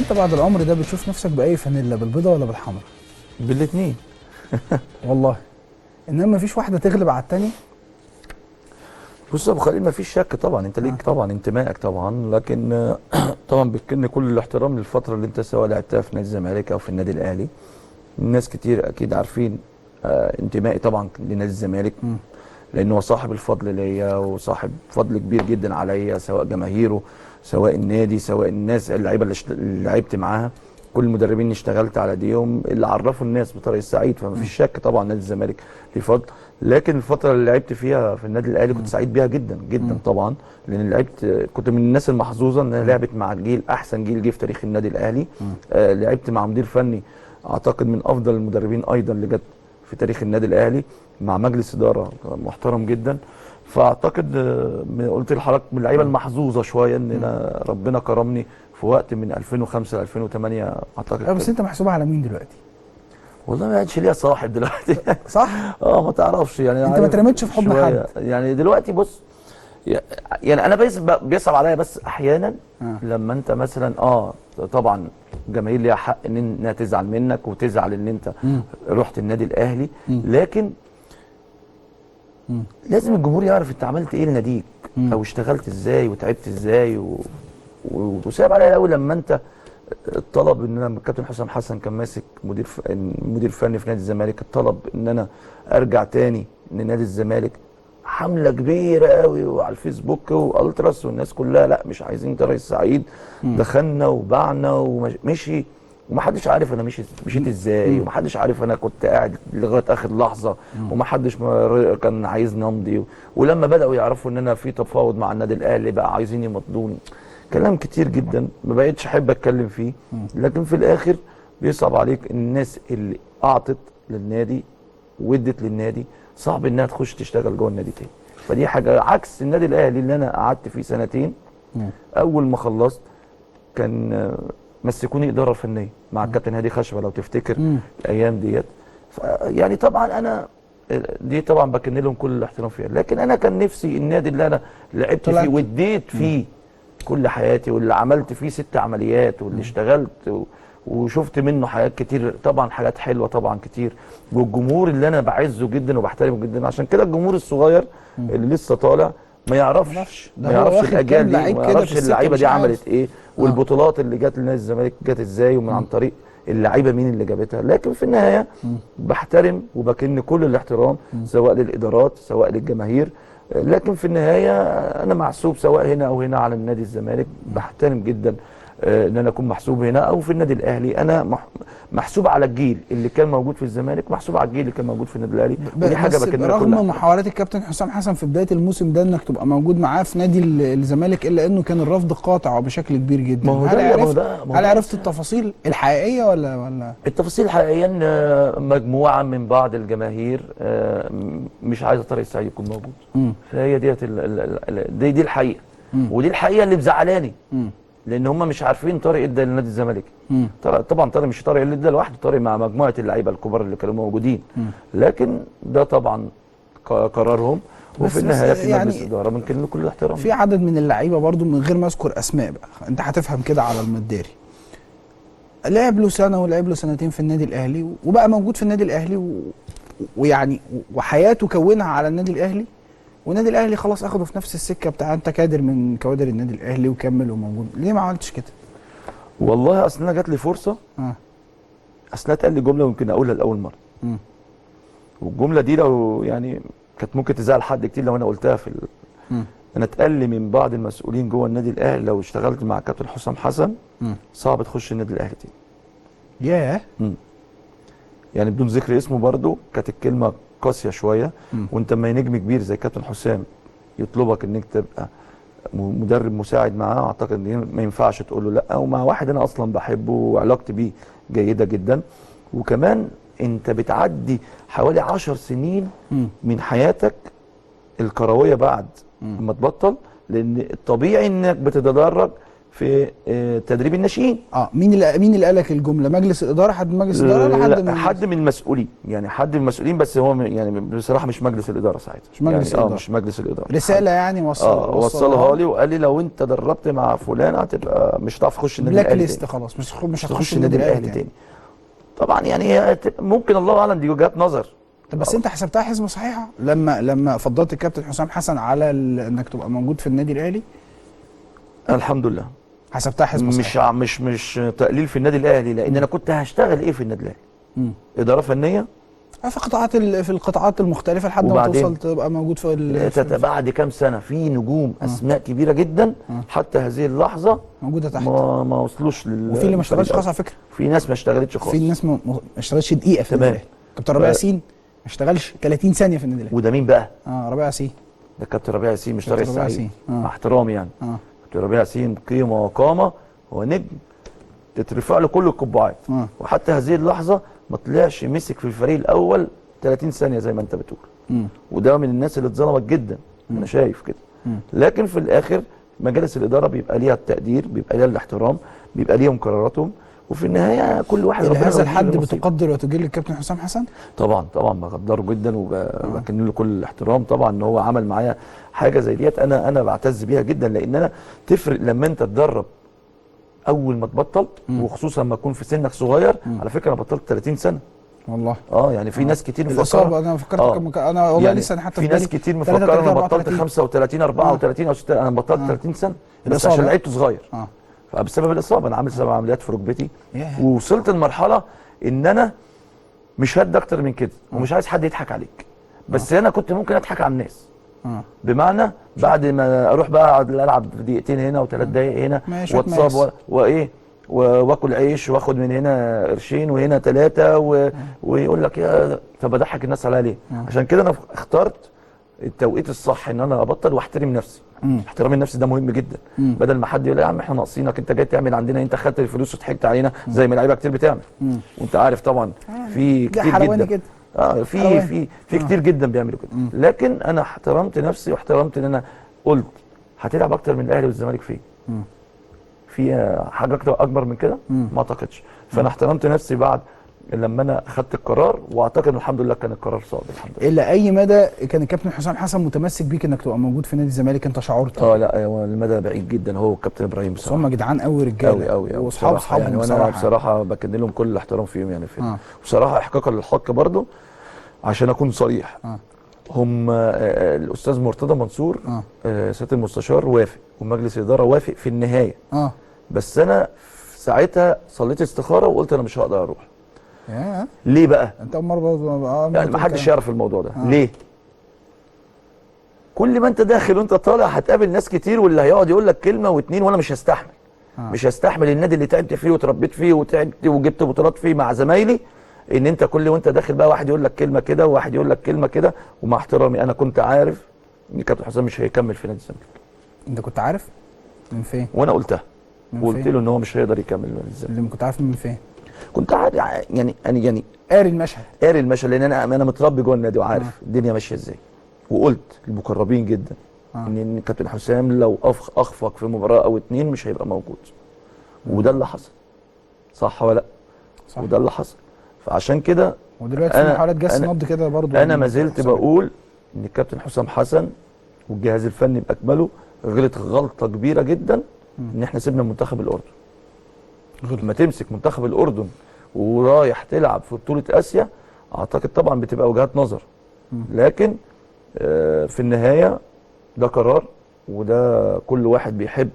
انت بعد العمر ده بتشوف نفسك باي فانيلا، بالبيضه ولا بالحمراء؟ بالاثنين. والله انما مفيش واحده تغلب على الثانيه. بص يا ابو خليل، ما فيش شك طبعا، انت ليك طبعا انتمائك طبعا، لكن طبعا بتكن كل الاحترام للفتره اللي انت سواء لعبتها في نادي الزمالك او في النادي الاهلي. ناس كتير اكيد عارفين انتمائي طبعا لنادي الزمالك، لانه هو صاحب الفضل ليا وصاحب فضل كبير جدا عليا، سواء جماهيره سواء النادي سواء الناس اللعيبه اللي لعبت معاها، كل المدربين اللي اشتغلت على ايديهم اللي عرفوا الناس بطريق السعيد. فما فيش شك طبعا نادي الزمالك ليه فضل، لكن الفتره اللي لعبت فيها في النادي الاهلي كنت سعيد بيها جدا جدا طبعا، لان لعبت كنت من الناس المحظوظه ان انا لعبت مع الجيل، احسن جيل جه في تاريخ النادي الاهلي. لعبت مع مدير فني اعتقد من افضل المدربين ايضا اللي جت في تاريخ النادي الاهلي، مع مجلس اداره محترم جدا. فاعتقد قلت لحضرتك من اللعيبه المحظوظه شويه ان انا ربنا كرمني في وقت من 2005 ل 2008 اعتقد. بس انت محسوب على مين دلوقتي؟ والله ما عادش ليا صاحب دلوقتي. صح؟ ما تعرفش يعني، انت ما اترميتش في حضن حد يعني دلوقتي. بص يعني انا بيصعب عليا بس احيانا لما انت مثلا طبعا جماهير ليها حق انها تزعل منك وتزعل ان انت رحت النادي الاهلي، لكن لازم الجمهور يعرف انت عملت ايه لناديك او اشتغلت ازاي وتعبت ازاي وصعب عليا قوي لما انت الطلب ان انا الكابتن حسام حسن كان ماسك مدير فني في نادي الزمالك، الطلب ان انا ارجع تاني لنادي الزمالك، حمله كبيره قوي وعلى الفيسبوك والتراس والناس كلها لا مش عايزين طارق السعيد. دخلنا وبعنا ومشي ومحدش عارف انا مشيت ازاي، ومحدش عارف انا كنت قاعد لغايه اخر لحظه، ومحدش كان عايزني امضي. ولما بداوا يعرفوا ان انا في تفاوض مع النادي الاهلي بقى عايزين يمضوني، كلام كتير جدا ما بقتش احب اتكلم فيه، لكن في الاخر بيصعب عليك الناس اللي اعطت للنادي وادت للنادي صعب انها تخش تشتغل جوه النادي تاني. فدي حاجه عكس النادي الاهلي اللي انا قعدت فيه سنتين. اول ما خلصت كان مسكوني اداره فنيه مع الكابتن هادي خشبه لو تفتكر الايام ديت. يعني طبعا انا دي طبعا بكن لهم كل الاحترام فيها، لكن انا كان نفسي النادي اللي انا لعبت فيه واديت فيه كل حياتي واللي عملت فيه 6 عمليات واللي اشتغلت وشفت منه حاجات كتير، طبعا حاجات حلوه طبعا كتير، والجمهور اللي انا بعزه جدا وبحترمه جدا. عشان كده الجمهور الصغير اللي لسه طالع ما يعرفش الاجيال دي، ما يعرفش اللعيبه دي عملت ايه والبطولات اللي جت لنادي الزمالك جت ازاي ومن عن طريق اللعيبه مين اللي جابتها. لكن في النهايه بحترم وبكن كل الاحترام سواء للادارات سواء للجماهير، لكن في النهايه انا محسوب سواء هنا او هنا على النادي الزمالك. بحترم جدا ان انا اكون محسوب هنا او في النادي الاهلي. انا محسوب على الجيل اللي كان موجود في الزمالك، محسوب على الجيل اللي كان موجود في النادي الاهلي، ودي حاجه بكلمك رغم محاولات الكابتن حسام حسن في بدايه الموسم ده انك تبقى موجود معاه في نادي الزمالك، الا انه كان الرفض قاطع وبشكل كبير جدا. هل عرفت التفاصيل الحقيقيه ولا التفاصيل الحقيقيه ان مجموعه من بعض الجماهير مش عايزه طارق السعيد يكون موجود. فهي دي الحقيقه، ودي الحقيقه اللي مزعلاني، لان هم مش عارفين طارق ادى لنادي الزمالك. طبعا طارق مش طارق اللي ادى لوحده، طارق مع مجموعه اللعيبه الكبار اللي كانوا موجودين، لكن ده طبعا قرارهم، وفي النهايه في مجلس اداره ممكن له كل الاحترام. في عدد من اللعيبه برضو من غير ما اذكر اسماء بقى انت هتفهم كده على المداري، لعب له سنه ولعب له سنتين في النادي الاهلي وبقى موجود في النادي الاهلي ويعني وحياته كونها على النادي الاهلي، والنادي الاهلي خلاص اخده في نفس السكه بتاع انت كادر من كوادر النادي الاهلي وكمل وموجود. ليه ما عملتش كده؟ والله اصل انا جات لي فرصه، اصل اتقال لي جمله ممكن اقولها لاول مره، والجمله دي لو يعني كانت ممكن تزعل حد كتير لو انا قلتها في انا اتقال لي من بعض المسؤولين جوه النادي الاهلي لو اشتغلت مع كابتن حسام حسن صعب تخش النادي الاهلي تاني. ياه. يعني بدون ذكر اسمه برضو كانت الكلمه قاسيه شويه. وانت لما نجم كبير زي كابتن حسام يطلبك انك تبقى مدرب مساعد معاه، اعتقد ان ما ينفعش تقول له لا، ومع واحد انا اصلا بحبه وعلاقتي بيه جيده جدا، وكمان انت بتعدي حوالي 10 سنين من حياتك الكرويه بعد ما تبطل، لان الطبيعي انك بتتدرج في تدريب الناشئين. مين اللي قال لك الجمله؟ مجلس الاداره؟ حد من مجلس الاداره ولا حد من حد من المسؤولين، يعني حد من المسؤولين، بس هو يعني بصراحه مش مجلس الاداره ساعتها، مش مجلس يعني الاداره، مش مجلس الاداره، رساله يعني وصلها لي وقال لي لو انت دربت مع فلان هتبقى مش هتعرف تخش النادي الاهلي بلاك ليست خلاص، مش هتخش النادي الاهلي تاني. طبعا يعني هي ممكن الله اعلم، دي وجهات نظر. طب بس انت حسبتها حسبه صحيحه لما فضلت الكابتن حسام حسن على انك تبقى موجود في النادي الاهلي؟ الحمد لله حسبتها حسبه صحيحه. مش تقليل في النادي الاهلي، لان انا كنت هشتغل ايه في النادي الاهلي؟ اداره فنيه في القطاعات المختلفه لحد ما توصل تبقى موجود في بعد كام سنه في نجوم اسماء كبيره جدا حتى هذه اللحظه موجوده تحت، ما وصلوش وفي اللي ما اشتغلش خالص على فكره، في ناس ما اشتغلتش خالص، في ناس ما اشتغلتش دقيقه في النادي الاهلي. كابتن ربيع ياسين ما اشتغلش 30 ثانيه في النادي الاهلي. وده مين بقى؟ ربيع ياسين. ده كابتن ربيع ياسين مش طارق السعيد، مع احترامي يعني. كابتن ربيع ياسين قيمه وقامه، هو نجم تترفع له كل القبعات، وحتى هذه اللحظه ما طلعش مسك في الفريق الاول 30 ثانيه زي ما انت بتقول. وده من الناس اللي اتظلمت جدا، انا شايف كده. لكن في الاخر مجالس الاداره بيبقى ليها التقدير، بيبقى ليها الاحترام، بيبقى ليهم قراراتهم، وفي النهايه كل واحد الى هذا الحد بتقدر وتجل الكابتن حسام حسن؟ طبعا بقدره جدا وبكن له كل الاحترام طبعا، ان هو عمل معايا حاجه زي ديت انا بعتز بيها جدا، لان انا تفرق لما انت تدرب اول ما تبطل، وخصوصا لما تكون في سنك صغير. على فكره انا بطلت 30 سنه والله. يعني في ناس كتير مفكره، انا فكرت انا والله يعني لسه انا حتى في ناس كتير مفكره انا بطلت 35 34 او 6، انا بطلت 30 سنه بس عشان لعبت صغير. فبسبب الاصابه انا عامل 7 عمليات في ركبتي، ووصلت لمرحله ان انا مش هدي اكتر من كده، ومش عايز حد يضحك عليك، بس انا كنت ممكن اضحك على الناس. بمعنى بعد ما اروح بقى اقعد العب دقيقتين هنا و3 دقايق هنا واتصاب وايه واكل عيش واخد من هنا قرشين وهنا 3 ويقول لك يا، فبضحك الناس عليا ليه؟ عشان كده انا اخترت التوقيت الصح ان انا ابطل واحترم نفسي. احترام النفس ده مهم جدا. بدل ما حد يقول يا عم احنا ناقصينك، انت جاي تعمل عندنا، انت خدت الفلوس وضحكت علينا زي ما لعيبه كتير بتعمل. وانت عارف طبعا في كتير جدا في كتير جدا بيعملوا كده. لكن انا احترمت نفسي واحترمت ان انا قلت هتلعب اكتر من الاهلي والزمالك فين؟ في حاجه اكبر من كده؟ ما اعتقدش. فانا احترمت نفسي بعد لما انا اخدت القرار، واعتقد الحمد لله كان القرار صادق الحمد لله. الى اي مدى كان الكابتن حسام حسن متمسك بيك انك تبقى موجود في نادي الزمالك؟ انت شعرت؟ لا هو المدى بعيد جدا، هو والكابتن ابراهيم بصراحه. هم جدعان قوي رجاله قوي واصحابهم يعني، وانا بصراحه بكن لهم كل الاحترام فيهم يعني فين. بصراحه احقاقا للحق برضو عشان اكون صريح، هم الاستاذ مرتضى منصور سياده المستشار وافق، ومجلس الاداره وافق في النهايه. بس انا ساعتها صليت استخاره وقلت انا مش هقدر اروح. ليه بقى؟ انت اول مره يعني ما حدش يعرف الموضوع ده. ليه؟ كل ما انت داخل وانت طالع هتقابل ناس كتير، واللي هيقعد يقول لك كلمه واتنين، وانا مش هستحمل. مش هستحمل النادي اللي تعبت فيه وتربيت فيه وتعبت وجبت بطولات فيه مع زمايلي، ان انت كل وانت داخل بقى واحد يقول لك كلمه كده وواحد يقول لك كلمه كده. ومع احترامي انا كنت عارف ان كابتن حسام مش هيكمل في نادي الزمالك. انت كنت عارف من فين؟ وانا قلتها وقلت له ان هو مش هيقدر يكمل في نادي الزمالك. اللي كنت عارف من فين؟ كنت عارف يعني قاري المشهد، لان انا متربي جوه النادي وعارف الدنيا ماشيه ازاي. وقلت المقربين جدا ان كابتن حسام لو اخفق في مباراه او 2 مش هيبقى موجود. وده اللي حصل، صح ولا لا؟ صح. وده اللي حصل. فعشان كده ودلوقتي في محاولات جس نبض كده برضو. انا ما زلت بقول ان الكابتن حسام حسن والجهاز الفني باكمله غلط غلطه كبيره جدا ان احنا سيبنا منتخب الاردن. لما تمسك منتخب الاردن ورايح تلعب في بطوله اسيا، اعتقد طبعا بتبقى وجهات نظر، لكن في النهايه ده قرار، وده كل واحد بيحب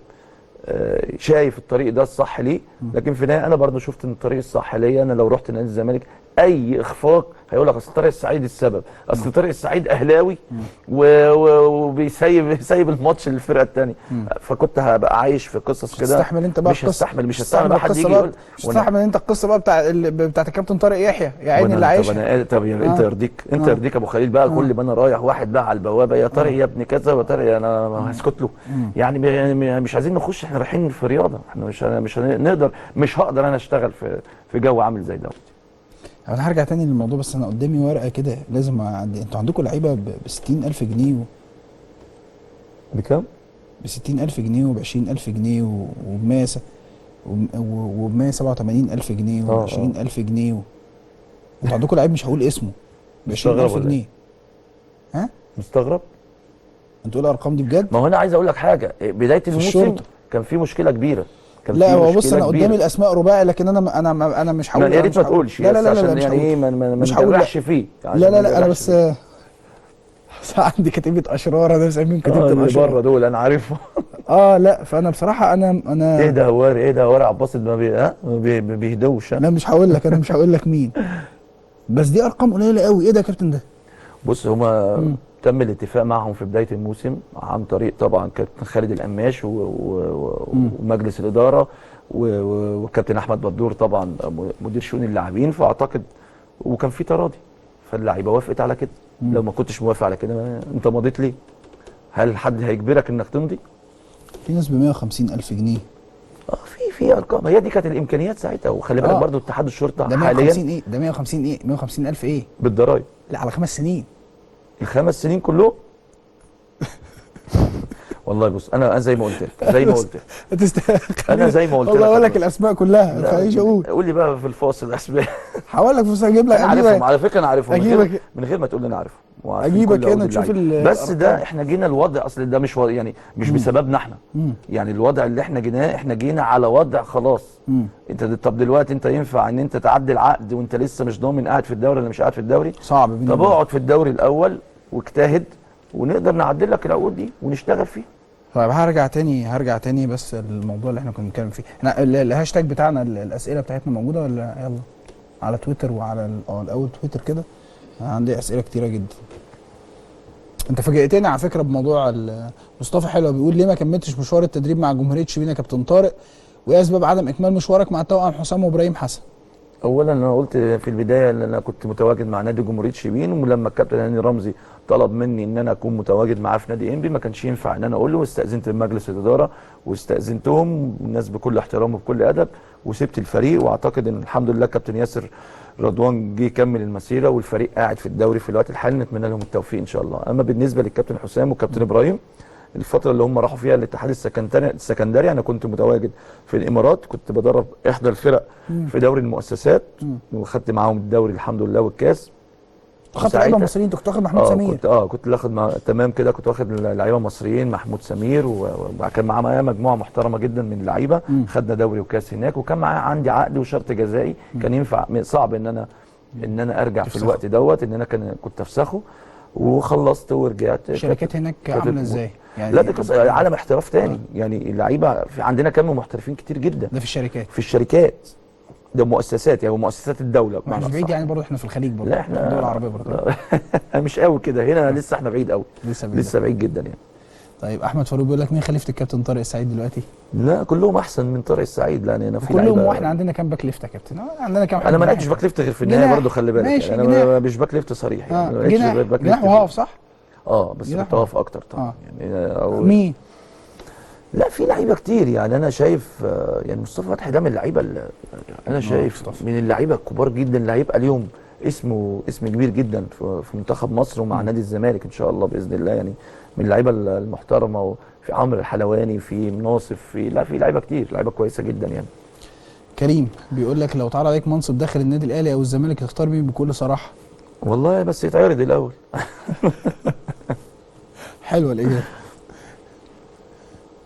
شايف الطريق ده الصح ليه. لكن في النهايه انا برضه شفت ان الطريق الصح ليا. انا لو رحت نادي الزمالك اي اخفاق هيقول لك اصل طارق السعيد السبب، اصل طارق السعيد اهلاوي وبيسيب الماتش للفرقه الثانيه. فكنت هبقى عايش في قصص كده. تستحمل انت بقى مش هستحمل بقى حد يجي يقول مش هتستحمل انت القصه بقى بتاعت الكابتن طارق يحيى يا عيني اللي عايشها. طب انت يرضيك ابو خليل بقى كل ما انا رايح واحد بقى على البوابه يا طارق يا ابن كذا وطارق انا هسكت له. يعني مش عايزين نخش، احنا رايحين في رياضه، احنا مش هنقدر، مش هقدر انا اشتغل في جو عامل زي ده. انا هرجع تاني للموضوع، بس انا قدامي ورقه كده لازم انتوا عندكم لعيبه ب 60,000 جنيه بكام؟ ب60,000 جنيه وب20,000 جنيه وب187,000 جنيه و20,000 جنيه انتوا عندكم لعيب مش هقول اسمه ب20,000 جنيه. ها؟ مستغرب؟ انتوا ايه الارقام دي بجد؟ ما هو انا عايز اقول لك حاجه، بدايه الموسم كان في مشكله كبيره. لا هو بص، انا قدامي الاسماء رباعي، لكن انا مش هقول. يا ريت ما تقولش، لا لا لا عشان لا يعني ايه ما نجرحش فيه. لا لا لا انا بس عندي كتيبه اشرار، انا مسميهم كتيبه الاشرار اللي بره دول انا عارفهم. لا فانا بصراحه انا ايه ده هواري، ايه ده هواري عباس ما بيهدوش. لا مش هقول لك، انا مش هقول لك مين، بس دي ارقام قليله قوي. ايه ده يا كابتن ده؟ بص هما تم الاتفاق معهم في بدايه الموسم عن طريق طبعا كابتن خالد القماش ومجلس الاداره والكابتن احمد بدور طبعا مدير شؤون اللاعبين، فاعتقد وكان في تراضي، فاللعيبه وافقت على كده. لو ما كنتش موافق على كده انت مضيت ليه؟ هل حد هيجبرك انك تمضي؟ في ناس ب150,000 جنيه. في ارقام، هي دي كانت الامكانيات ساعتها. وخلي بالك برضه اتحاد الشرطه ده حاليا 150 ايه؟ ده 150 ايه؟ 150,000 ايه؟ بالضرايب. لا على 5 سنين. ال5 سنين كلهم؟ والله بص انا زي ما قلت لك انا زي ما قلت لك والله اقول لك الاسماء كلها، ما تخلينيش اقول. قول لي بقى في الفاصل الاسماء. هقول لك بس اجيب لك. انا عارفهم على فكره، انا عارفهم من غير ما تقول لي انا عارفهم. اجيبك هنا تشوف بس ده احنا جينا الوضع، اصل ده مش يعني مش بسببنا احنا. يعني الوضع اللي احنا جيناه، احنا جينا على وضع خلاص. انت طب دلوقتي انت ينفع ان انت تعدل عقد وانت لسه مش ضامن قاعد في الدوري ولا مش قاعد في الدوري؟ صعب. طب اقعد في الدوري الاول واجتهد ونقدر نعدل لك العقود دي ونشتغل فيه. طيب هرجع تاني بس الموضوع اللي احنا كنا بنتكلم فيه. احنا الهاشتاج بتاعنا الاسئله بتاعتنا موجوده ولا؟ يلا على تويتر وعلى الاول تويتر كده عندي اسئله كتيره جدا. انت فاجئتني على فكره بموضوع مصطفى حلوه بيقول ليه ما كملتش مشوار التدريب مع جمهوريه شبين يا كابتن طارق، وايه اسباب عدم اكمال مشوارك مع التوأم حسام وابراهيم حسن؟ اولا انا قلت في البدايه ان انا كنت متواجد مع نادي جمهوريه شبين، ولما الكابتن هاني رمزي طلب مني ان انا اكون متواجد معاه في نادي انبي ما كانش ينفع ان انا اقول له، واستاذنت مجلس الاداره واستاذنتهم الناس بكل احترام وبكل ادب وسبت الفريق. واعتقد ان الحمد لله كابتن ياسر رضوان جه يكمل المسيره والفريق قاعد في الدوري في الوقت الحالي، نتمنى لهم التوفيق ان شاء الله. اما بالنسبه للكابتن حسام والكابتن ابراهيم، الفتره اللي هم راحوا فيها الاتحاد السكندري انا كنت متواجد في الامارات، كنت بدرب احدى الفرق في دوري المؤسسات وخدت معاهم الدوري الحمد لله والكاس. خدت لعيبه مصريين؟ انت كنت واخد محمود سمير؟ كنت واخد تمام كده، كنت واخد لعيبه مصريين محمود سمير وكان معايا مجموعه محترمه جدا من اللعيبه، خدنا دوري وكاس هناك، وكان معايا عندي عقد وشرط جزائي كان ينفع صعب ان انا ارجع في الوقت دوت، ان انا كنت افسخه وخلصت ورجعت. الشركات هناك عامله ازاي؟ يعني لا دي عالم احتراف تاني. يعني اللعيبه عندنا كم محترفين كتير جدا. ده في الشركات ده مؤسسات، يعني مؤسسات الدوله. مش بعيد يعني برضه، احنا في الخليج برضه. لا احنا الدول العربيه برضه. مش قوي كده هنا، لسه احنا بعيد قوي. لسه بعيد جدا يعني. طيب احمد فاروق بيقول لك مين خليفه الكابتن طارق السعيد دلوقتي؟ لا كلهم احسن من طارق السعيد. لا انا في كلهم. واحنا عندنا كام باك ليفت يا كابتن؟ عندنا كام؟ انا ما لعبتش باك ليفت غير في النهايه برضه، خلي بالك يعني انا مش باك ليفت صريح يعني. ما لعبتش غير باك ليفت. جناح وهقف صح؟ بس كنت هقف اكتر طبعا. يعني مين؟ لا في لعيبه كتير يعني. انا شايف يعني مصطفى فتحي ده من اللعيبه انا شايف من اللعيبه الكبار جدا اللي هيبقى ليهم اسم كبير جدا في منتخب مصر ومع نادي الزمالك ان شاء الله باذن الله. يعني من اللعيبه المحترمه، وفي عمرو الحلواني، في مناصف، في لعيبه كتير، لعيبه كويسه جدا يعني. كريم بيقول لك لو اتعرض عليك منصب داخل النادي الاهلي او الزمالك تختار مين بكل صراحه؟ والله بس يتعرض الاول. حلوه الاجابه.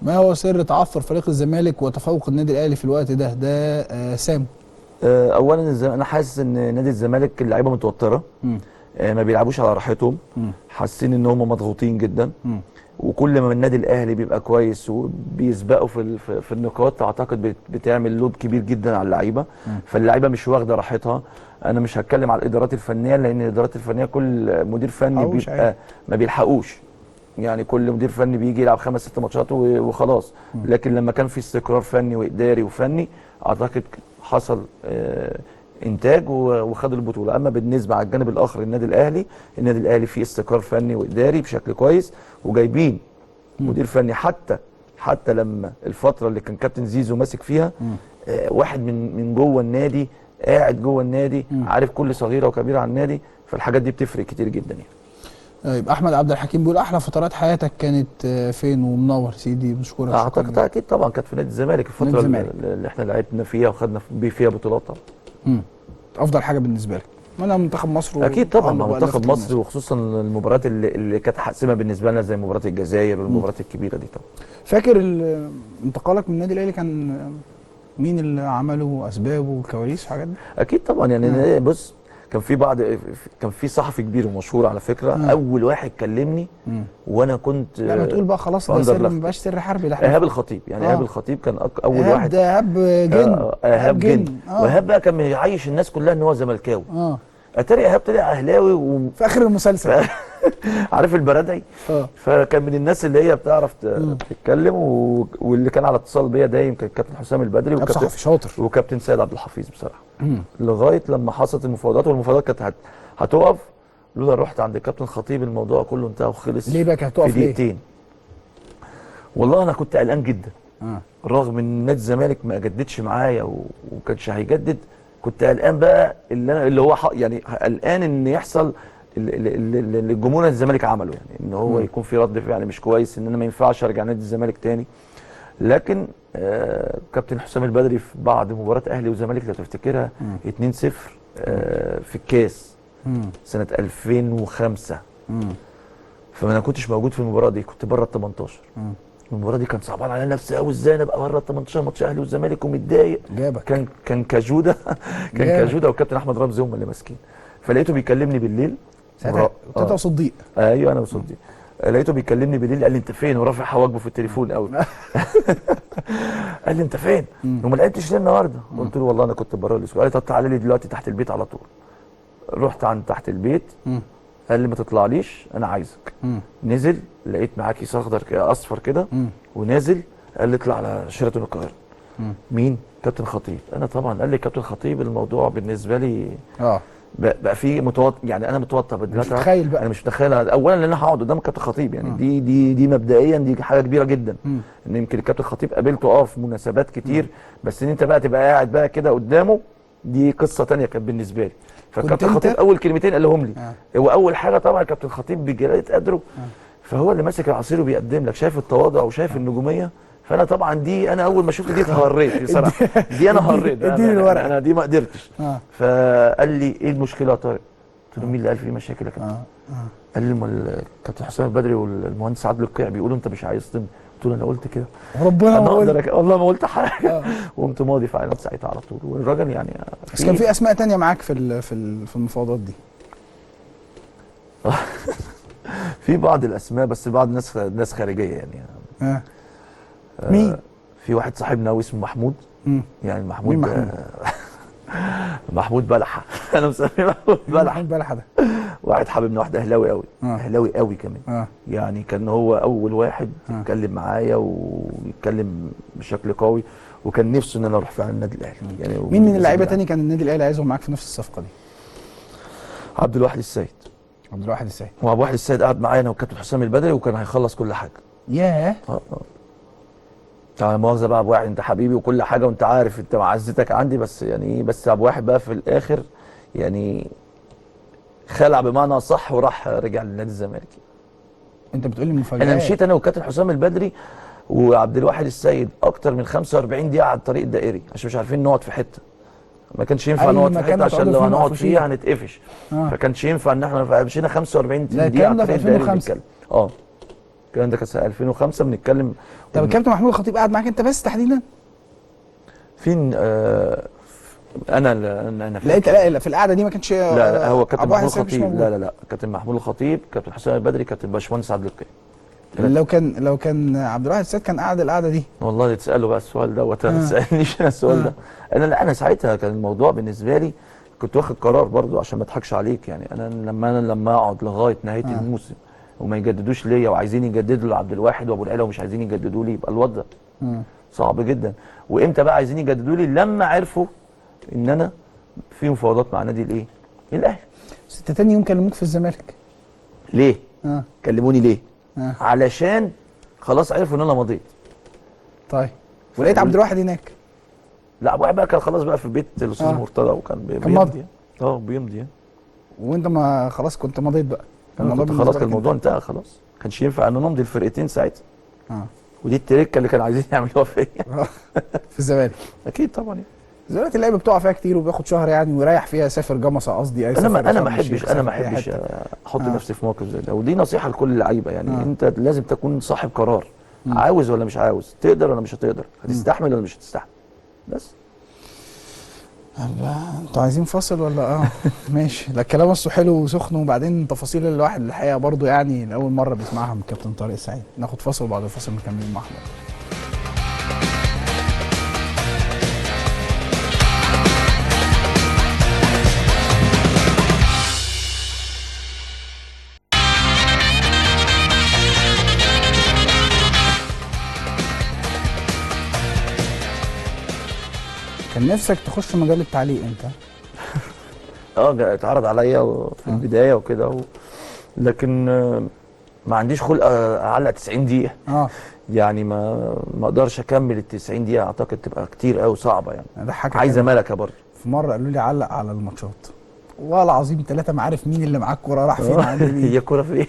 ما هو سر تعثر فريق الزمالك وتفوق النادي الاهلي في الوقت ده؟ ده سام. اولا انا حاسس ان نادي الزمالك اللعيبه متوتره، ما بيلعبوش على راحتهم، حاسين ان هم مضغوطين جدا. وكل ما النادي الاهلي بيبقى كويس وبيسبقوا في النقاط، اعتقد بتعمل لود كبير جدا على اللعيبه، فاللعيبه مش واخده راحتها. انا مش هتكلم على الادارات الفنيه، لان الادارات الفنيه كل مدير فني بيبقى ما بيلحقوش. يعني كل مدير فني بيجي يلعب 5-6 ماتشات وخلاص. لكن لما كان في استقرار فني واداري وفني، اعتقد حصل انتاج وخد البطوله. اما بالنسبه على الجانب الاخر النادي الاهلي فيه استقرار فني واداري بشكل كويس، وجايبين مدير فني حتى لما الفتره اللي كان كابتن زيزو ماسك فيها، واحد من جوه النادي، قاعد جوه النادي، عارف كل صغيره وكبيره عن النادي، فالحاجات دي بتفرق كتير جدا يعني. طيب احمد عبد الحكيم بيقول احلى فترات حياتك كانت فين؟ ومنور سيدي، بنشكرك. اعتقد اكيد طبعا كانت في نادي الزمالك، الفتره اللي احنا لعبنا فيها وخدنا فيها بطولات طبعا. افضل حاجه بالنسبه لك منها منتخب مصر؟ اكيد طبعا منتخب مصر، وخصوصا المباريات اللي كانت حاسمه بالنسبه لنا زي مباراه الجزائر والمباريات الكبيره دي طبعا. فاكر انتقالك من النادي الاهلي كان مين اللي عمله، اسبابه والكواليس والحاجات دي؟ اكيد طبعا يعني بص، كان في صحفي كبير ومشهور على فكره، اول واحد كلمني وانا كنت لا ما تقول بقى خلاص ده سر، ما بقاش سر حربي، ده ايهاب الخطيب يعني. ايهاب الخطيب كان اول واحد. ده ايهاب جن. ايهاب جن. وايهاب بقى كان يعيش الناس كلها ان هو زملكاوي. اتاري ايهاب طلع اهلاوي في اخر المسلسل عارف البرادعي. فكان من الناس اللي هي بتعرف تتكلم، واللي كان على اتصال بيا دايم كان الكابتن حسام البدري صحفي شاطر وكابتن سيد عبد الحفيظ بصراحه. لغايه لما حصلت المفاوضات، والمفاوضات كانت هتقف، لولا رحت عند الكابتن خطيب الموضوع كله انتهى وخلص. ليه بقى كانت هتقف؟ في دقيقتين. والله انا كنت قلقان جدا. رغم ان نادي الزمالك ما جددش معايا وكانش هيجدد، كنت قلقان بقى اللي هو يعني قلقان ان يحصل اللي الجمهور نادي الزمالك عمله، يعني ان هو يكون في رد فعل مش كويس، ان انا ما ينفعش ارجع نادي الزمالك تاني. لكن كابتن حسام البدري في بعد مباراه اهلي وزمالك لو تفتكرها 2-0 في الكاس سنه 2005، فانا كنتش موجود في المباراه دي، كنت بره ال 18. المباراه دي كان صعبان على نفسي قوي، ازاي انا ابقى بره ال 18 ماتش اهلي والزمالك ومتضايق. جابك كان كجوده كجوده والكابتن احمد رمزي هم اللي ماسكين. فلقيته بيكلمني بالليل ساعتها انت وصديق. ايوه انا وصديق. لقيته بيكلمني بالليل، قال لي انت فين؟ ورافع حواجبه في التليفون قوي. قال لي انت فين؟ وما لعبتش ليه النهارده؟ قلت له والله انا كنت بره الاسبوع. قال لي طب تعالى لي دلوقتي تحت البيت على طول. رحت عند تحت البيت. قال لي ما تطلعليش انا عايزك. نزل لقيت معاه كيس اخضر اصفر كده ونازل، قال لي اطلع على شيراتون القاهره. مين؟ كابتن خطيب. انا طبعا قال لي كابتن خطيب، الموضوع بالنسبه لي بقى في متوتر، يعني انا متوتر دلوقتي. مش متخيل بقى. انا مش متخيل اولا ان انا هقعد قدام كابتن خطيب، يعني دي مبدئيا دي حاجه كبيره جدا. ان يمكن الكابتن خطيب قابلته في مناسبات كتير، بس ان انت بقى تبقى قاعد بقى كده قدامه، دي قصه ثانيه كانت بالنسبه لي. فالكابتن خطيب اول كلمتين قالهم لي هو اول حاجه طبعا الكابتن خطيب بجلاله قدره، فهو اللي ماسك العصير وبيقدم لك، شايف التواضع وشايف النجوميه. فانا طبعا دي انا اول ما شفت دي اتهريت بصراحه. دي انا هريت، اديني الورقه، انا دي ما قدرتش. فقال لي ايه المشكله يا طارق؟ قلت له مين اللي قال في مشاكل يا كابتن؟ قال لي الكابتن حسام البدري والمهندس عادل القيع بيقولوا انت مش عايز تمضي. قلت له انا قلت كده ربنا ما قلت، والله ما قلت حاجه. وقمت ماضي فعلا ساعتها على طول. والراجل يعني بس كان في اسماء تانية معاك في المفاوضات دي؟ في بعض الاسماء، بس بعض ناس خارجيه يعني. مين؟ في واحد صاحبنا قوي اسمه محمود. يعني محمود. مين محمود؟ محمود بلحه. انا مسميه محمود بلحه. محمود بلحه ده واحد حبيبنا، واحد اهلاوي قوي. اهلاوي قوي كمان. يعني كان هو اول واحد يتكلم معايا ويتكلم بشكل قوي، وكان نفسه ان انا اروح فعلا النادي الاهلي. يعني مين من اللعيبه تاني كان النادي الاهلي عايزهم معاك في نفس الصفقه دي؟ عبد الواحد السيد. عبد الواحد السيد. وعبد الواحد السيد قعد معايا انا والكابتن حسام البدري، وكان هيخلص كل حاجه. ياه. تعالى مؤاخذه بقى ابو واحد، انت حبيبي وكل حاجه وانت عارف انت معزتك عندي، بس يعني بس ابو واحد بقى في الاخر يعني خلع بمعنى صح وراح رجع للنادي الزمالك. انت بتقول لي مفاجاه. انا مشيت انا والكابتن حسام البدري وعبد الواحد السيد اكتر من 45 دقيقه على الطريق الدائري عشان مش عارفين نقعد في حته. ما كانش ينفع نقعد في حته عشان لو هنقعد فيها هنتقفش. فكانش ينفع ان احنا مشينا 45 دقيقه على الطريق الدائري بنتكلم. الكلام ده كان سنه 2005 بنتكلم. طب الكابتن محمود الخطيب قعد معاك انت بس تحديدا؟ فين؟ انا لقيت لا في القعده دي ما كانش. لا هو كابتن محمود الخطيب. لا كابتن محمود الخطيب، كابتن حسام البدري، كابتن باشمهندس عادل القيع. لو كان عبد الواحد السيد كان قاعد القعده دي. والله تساله بقى السؤال دوت. ما تسالنيش انا السؤال ده. انا ساعتها كان الموضوع بالنسبه لي كنت واخد قرار برضو عشان ما اضحكش عليك. يعني انا لما اقعد لغايه نهايه الموسم وما يجددوش ليا، وعايزين يجددوا لعبد الواحد وابو العلا ومش عايزين يجددوا لي، يبقى الوضع صعب جدا. وامتى بقى عايزين يجددوا لي؟ لما عرفوا ان انا في مفاوضات مع نادي الاهلي. بس انت تاني يوم كلموك في الزمالك ليه؟ كلموني ليه؟ علشان خلاص عرفوا ان انا مضيت. طيب ولقيت عبد الواحد هناك؟ لا ابو بقى كان خلاص بقى في بيت الاستاذ مرتضى، وكان بيمضي. بيمضي. وانت ما خلاص كنت مضيت بقى؟ الموضوع خلاص بالنسبة كان لك الموضوع انتهى خلاص، ما كانش ينفع ان نمضي الفرقتين ساعتها. اه ودي التركه اللي كانوا عايزين يعملوها فيا. في الزمالك. اكيد طبعا يعني. الزمالك اللعيبه بتقع فيها كتير وبياخد شهر يعني ويريح فيها، سافر جمصه قصدي، انا ما احبش احط نفسي في موقف زي ده، ودي نصيحه لكل اللعيبه يعني. انت لازم تكون صاحب قرار، عاوز ولا مش عاوز، تقدر ولا مش هتقدر، هتستحمل ولا مش هتستحمل، بس. الله، انتوا عايزين فاصل ولا ماشي. لا الكلام اصله حلو وسخن، وبعدين تفاصيل الواحد الحقيقه برضو يعني لاول مره بيسمعها من كابتن طارق السعيد. ناخد فاصل وبعد الفاصل مكملين مع احمد. كان نفسك تخش مجال التعليق انت؟ اتعرض عليا في البدايه وكده لكن ما عنديش خلق اعلق 90 دقيقه. يعني ما اقدرش اكمل ال 90 دقيقه، اعتقد تبقى كتير قوي صعبه يعني. عايزه ملكه برضه. في مره قالوا لي علق على الماتشات، والله العظيم 3 ما عارف مين اللي معاه الكوره راح فين عند مين. هي الكوره في ايه؟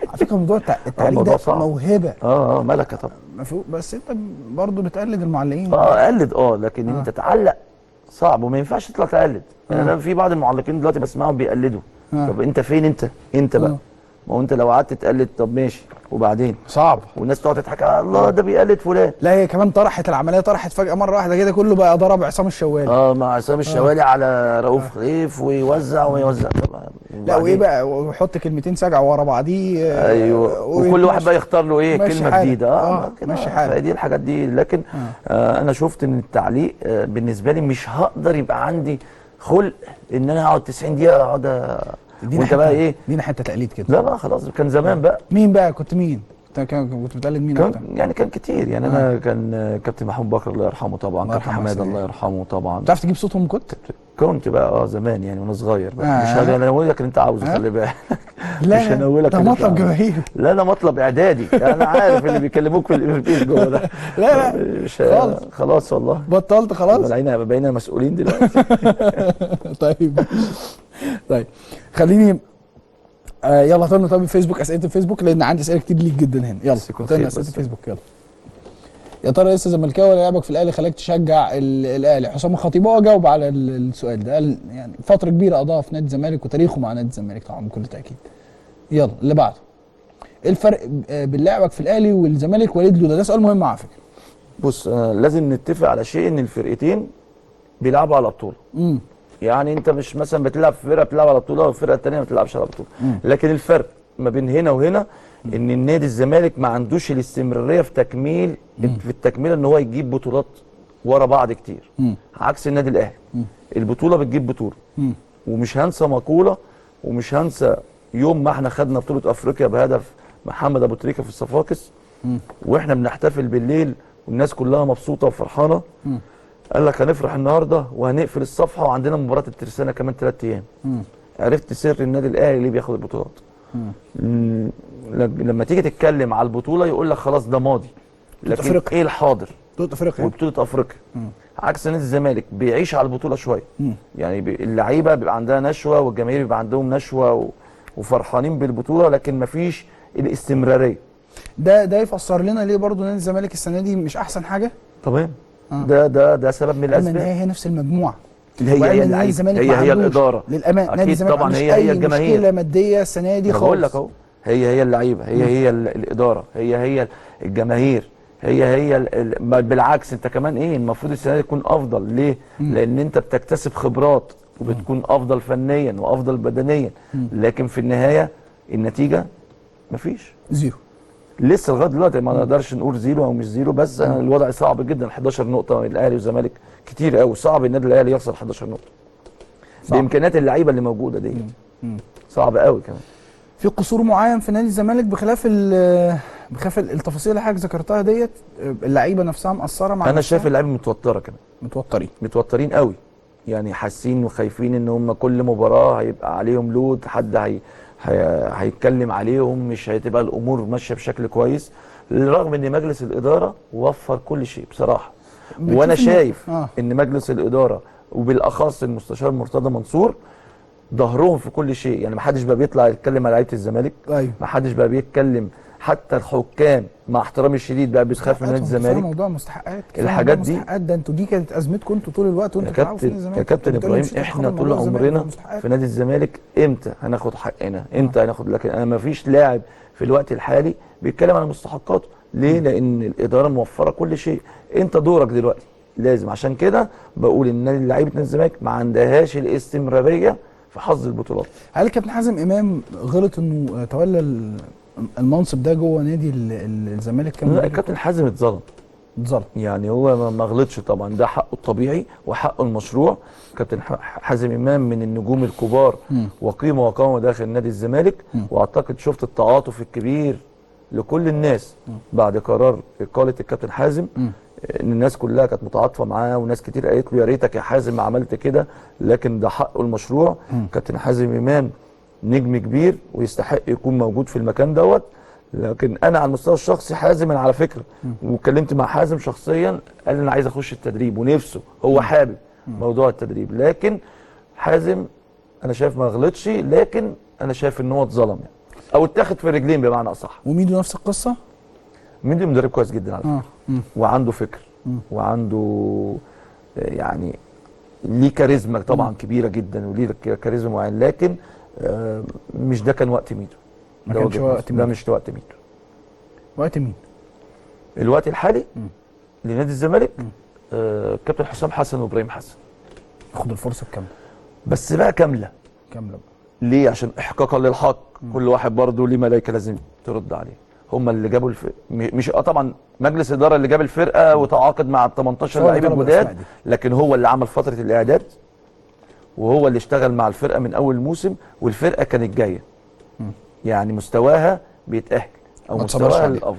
على فكره موضوع التعليق ده موهبه. ملكه طبعا. بس انت برضه بتقلد المعلقين. اقلد لكن انت تعلق صعب وما ينفعش تطلع تقلد. يعني انا في بعض المعلقين دلوقتي بسمعهم بيقلدوا. طب انت فين انت بقى؟ ما هو انت لو قعدت تقلد طب ماشي وبعدين صعب، والناس تقعد تضحك الله ده بيقلد فلان. لا هي كمان طرحت العمليه، طرحت فجاه مره واحده كده كله بقى ضرب عصام الشوالي. مع عصام الشوالي على رؤوف خليف ويوزع طبعا. لا وايه بقى، ويحط كلمتين سجع ورا بعضيه. ايوه وكل واحد بقى يختار له ايه كلمه جديده. ماشي حالك. فدي الحاجات دي. لكن انا شفت ان التعليق بالنسبه لي مش هقدر يبقى عندي خلق ان انا اقعد 90 دقيقه اقعد. وانت بقى ايه؟ دينا حته تقليد كده. لا بقى خلاص كان زمان بقى. مين بقى كنت مين؟ كنت بتقلد مين اكتر؟ يعني كان كتير يعني. انا كان كابتن محمود بكر الله يرحمه طبعا، كابتن حماده الله يرحمه طبعا. بتعرف تجيب صوتهم؟ كنت بقى زمان يعني وانا صغير بقى. مش انا اقول لك اللي انت عاوزه، خلي بالك. لا مش هنقول لك ده مطلب جماهير. لا انا مطلب اعدادي. انا عارف اللي بيكلموك في البيت جوه ده. لا مش خلاص والله بطلت خلاص. بقينا مسؤولين دلوقتي. طيب خليني يلا طلعنا. طب الفيسبوك، اسئله الفيسبوك، لان عندي اسئله كتير ليك جدا هنا. يلا طلعنا اسئله الفيسبوك. يلا يا ترى لسه زملكاوي ولا لعبك في الاهلي خلاك تشجع الاهلي؟ حسام الخطيب هو جاوب على السؤال ده، قال يعني فتره كبيره قضاها في نادي الزمالك وتاريخه مع نادي الزمالك طبعا بكل تاكيد. يلا اللي بعده، ايه الفرق بين لعبك في الاهلي والزمالك وليد لولا؟ ده سؤال مهم على فكره. بص لازم نتفق على شيء، ان الفرقتين بيلعبوا على بطوله. يعني انت مش مثلا بتلعب في فرقه بتلعب على بطوله والفرقه الثانيه ما بتلعبش على بطوله. لكن الفرق ما بين هنا وهنا ان النادي الزمالك ما عندوش الاستمراريه في التكمله ان هو يجيب بطولات ورا بعض كتير. عكس النادي الاهلي، البطوله بتجيب بطوله. ومش هنسى مقوله، ومش هنسى يوم ما احنا خدنا بطوله افريقيا بهدف محمد ابو تريكه في الصفاقس، واحنا بنحتفل بالليل والناس كلها مبسوطه وفرحانه. قال لك هنفرح النهارده وهنقفل الصفحه وعندنا مباراه الترسانه كمان 3 ايام. عرفت سر النادي الاهلي اللي بياخد البطولات. لما تيجي تتكلم على البطوله يقول لك خلاص ده ماضي، لكن أفريقيا. ايه الحاضر؟ بطوله افريقيا وبطوله افريقيا. عكس نادي الزمالك بيعيش على البطوله شويه. يعني اللعيبه بيبقى عندها نشوه والجماهير بيبقى عندهم نشوه وفرحانين بالبطوله، لكن مفيش الاستمراريه. ده يفسر لنا ليه برضو نادي الزمالك السنه دي مش احسن حاجه. تمام. ده سبب من الاسباب. هي نفس المجموعه. هي الاداره للامانه. نادي الزمالك طبعا هي الجماهير. مشكله ماديه السنه دي خالص. بقول لك اهو هي اللعيبه، هي الاداره، هي الجماهير، هي بالعكس. انت كمان المفروض السنه دي تكون افضل. ليه؟ لان انت بتكتسب خبرات وبتكون افضل فنيا وافضل بدنيا. لكن في النهايه النتيجه مفيش. زيرو. لسه لغايه دلوقتي ما نقدرش نقول زيرو او مش زيرو، بس الوضع صعب جدا. 11 نقطه الاهلي والزمالك كتير قوي. صعب النادي الاهلي يخسر 11 نقطه بامكانيات اللعيبه اللي موجوده دي. صعب قوي كمان. في قصور معين في نادي الزمالك بخلاف التفاصيل اللي حضرتك ذكرتها ديت؟ اللعيبه نفسها مقصره مع انا شايف اللعيبه متوتره كمان. متوترين قوي. يعني حاسين وخايفين ان هم كل مباراه هيبقى عليهم لود، حد هيتكلم عليهم، مش هتبقى الامور ماشيه بشكل كويس. رغم ان مجلس الاداره وفر كل شيء بصراحه. وانا شايف ان مجلس الاداره وبالاخص المستشار مرتضى منصور ظهرهم في كل شيء، يعني ما حدش بقى بيطلع يتكلم على لعيبه الزمالك، ايوه ما حدش بقى بيتكلم، حتى الحكام مع احترامي الشديد بقى بيخاف من نادي الزمالك. موضوع مستحقات، الحاجات دي مستحقات ده انتوا دي كانت ازمتكم انتوا طول الوقت وانتوا بتلعبوا في نادي الزمالك. يا كابتن ابراهيم، احنا طول عمرنا في نادي الزمالك امتى هناخد حقنا، امتى هناخد، لكن انا ما فيش لاعب في الوقت الحالي بيتكلم عن مستحقاته. ليه؟ لان الاداره موفره كل شيء، انت دورك دلوقتي لازم. عشان كده بقول ان لعيبه نادي الزمالك ما عندهاش الاستمراريه في حظ البطولات. هل كابتن حازم امام غلط انه تولى المنصب ده جوه نادي الزمالك؟ لا، الكابتن حازم اتظلم. يعني هو ما غلطش طبعا، ده حقه الطبيعي وحقه المشروع. كابتن حازم امام من النجوم الكبار وقيمه وقامه داخل نادي الزمالك، واعتقد شفت التعاطف الكبير لكل الناس بعد قرار اقاله الكابتن حازم، ان الناس كلها كانت متعاطفه معاه، وناس كتير قالت له يا ريتك يا حازم ما عملت كده، لكن ده حقه المشروع. كابتن حازم امام نجم كبير ويستحق يكون موجود في المكان دوت. لكن انا على المستوى الشخصي حازم، انا على فكره واتكلمت مع حازم شخصيا، قال انا عايز اخش التدريب ونفسه، هو حابب موضوع التدريب. لكن حازم انا شايف ما غلطش، لكن انا شايف ان هو اتظلم يعني، او اتاخد في الرجلين بمعنى اصح. وميدو نفس القصه؟ ميدو مدرب كويس جدا على فكره، وعنده فكر، وعنده يعني ليه كاريزما طبعا كبيره جدا، وليه كاريزما معين، لكن مش ده كان وقت ميدو. ما كانش وقت ميدو. ده مش وقت ميدو. وقت مين؟ الوقت الحالي لنادي الزمالك كابتن حسام حسن وابراهيم حسن. ياخد الفرصه الكامله، بس بقى كامله بقى. ليه؟ عشان احقاقا للحق. كل واحد برضه ليه ملايكه لازم ترد عليه. هم اللي جابوا مش طبعا مجلس الاداره اللي جاب الفرقه وتعاقد مع ال 18 لعيب الجداد، لكن هو اللي عمل فتره الاعداد، وهو اللي اشتغل مع الفرقه من اول موسم، والفرقه كانت جايه يعني مستواها بيتاهل او مستواها الافضل.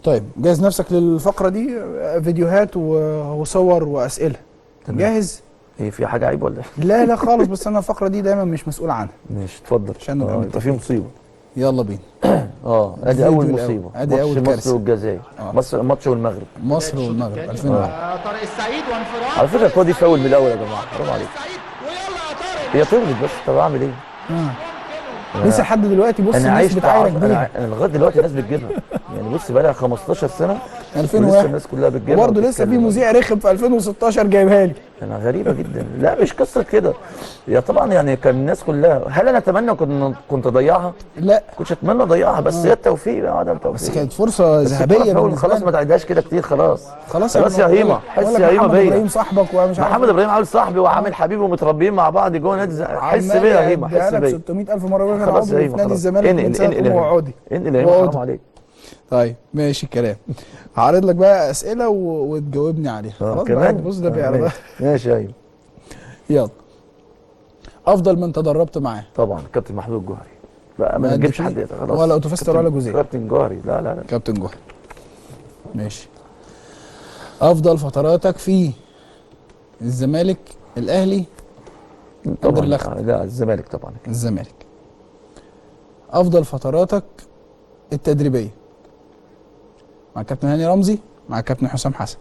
طيب جاهز نفسك للفقره دي؟ فيديوهات وصور واسئله. جاهز؟ ايه في حاجه عيب ولا لا لا خالص، بس انا الفقره دي دايما مش مسؤول عنها. ماشي اتفضل. عشان انت في مصيبه. يلا بينا. ادي اول مصيبه. ادي اول كارثه. مصر والجزائر. ماتش والمغرب. مصر والمغرب 2001. طارق السعيد وانفراد. على فكره الكوره دي فاول من الاول يا جماعه، حرام عليك. هي طولت بس، طب اعمل ايه؟ لسه لحد دلوقتي بص الناس بتعايرك بيها. انا لغايه دلوقتي الناس بتجيبها يعني، بص بقى لها 15 سنه 2001 لسه الناس كلها بتجيبها، وبرضه لسه في مذيع رخم في 2016 جايبها لي. انا غريبه جدا. لا مش قصه كده، هي طبعا يعني كان الناس كلها، هل انا اتمنى كنت اضيعها؟ لا كنتش اتمنى اضيعها، بس هي التوفيق يا عدم توفيق. بس كانت فرصه ذهبيه خلاص ما تعيدهاش كده كتير. خلاص يا هيما، حس يا هيما محمد بيا. ابراهيم صاحبك ومش عارف محمد ابراهيم عامل صاحبي وعامل حبيبي ومتربيين مع بعض جوه نادي الزمالك. حس بيا يا هيما، حس بيا 600000 مره. خلاص يا هيما، نادي الزمالك من سنه وعودي. انقل يا هيما، حرام عليك. طيب ماشي الكلام. هعرض لك بقى اسئله وتجاوبني عليها. خلاص كمان بص ده بيعرض. ماشي ايوه. يلا. افضل من تدربت معاه؟ طبعا كابتن محمود الجوهري. لا ما نجيبش حد خلاص، ولا اوتوفيستر ولا جوزيه. كابتن جوهري. لا كابتن جوهري. ماشي. افضل فتراتك في الزمالك، الاهلي، طبعا؟ لا الزمالك طبعا. الزمالك. افضل فتراتك التدريبيه؟ مع كابتن هاني رمزي، مع كابتن حسام حسن؟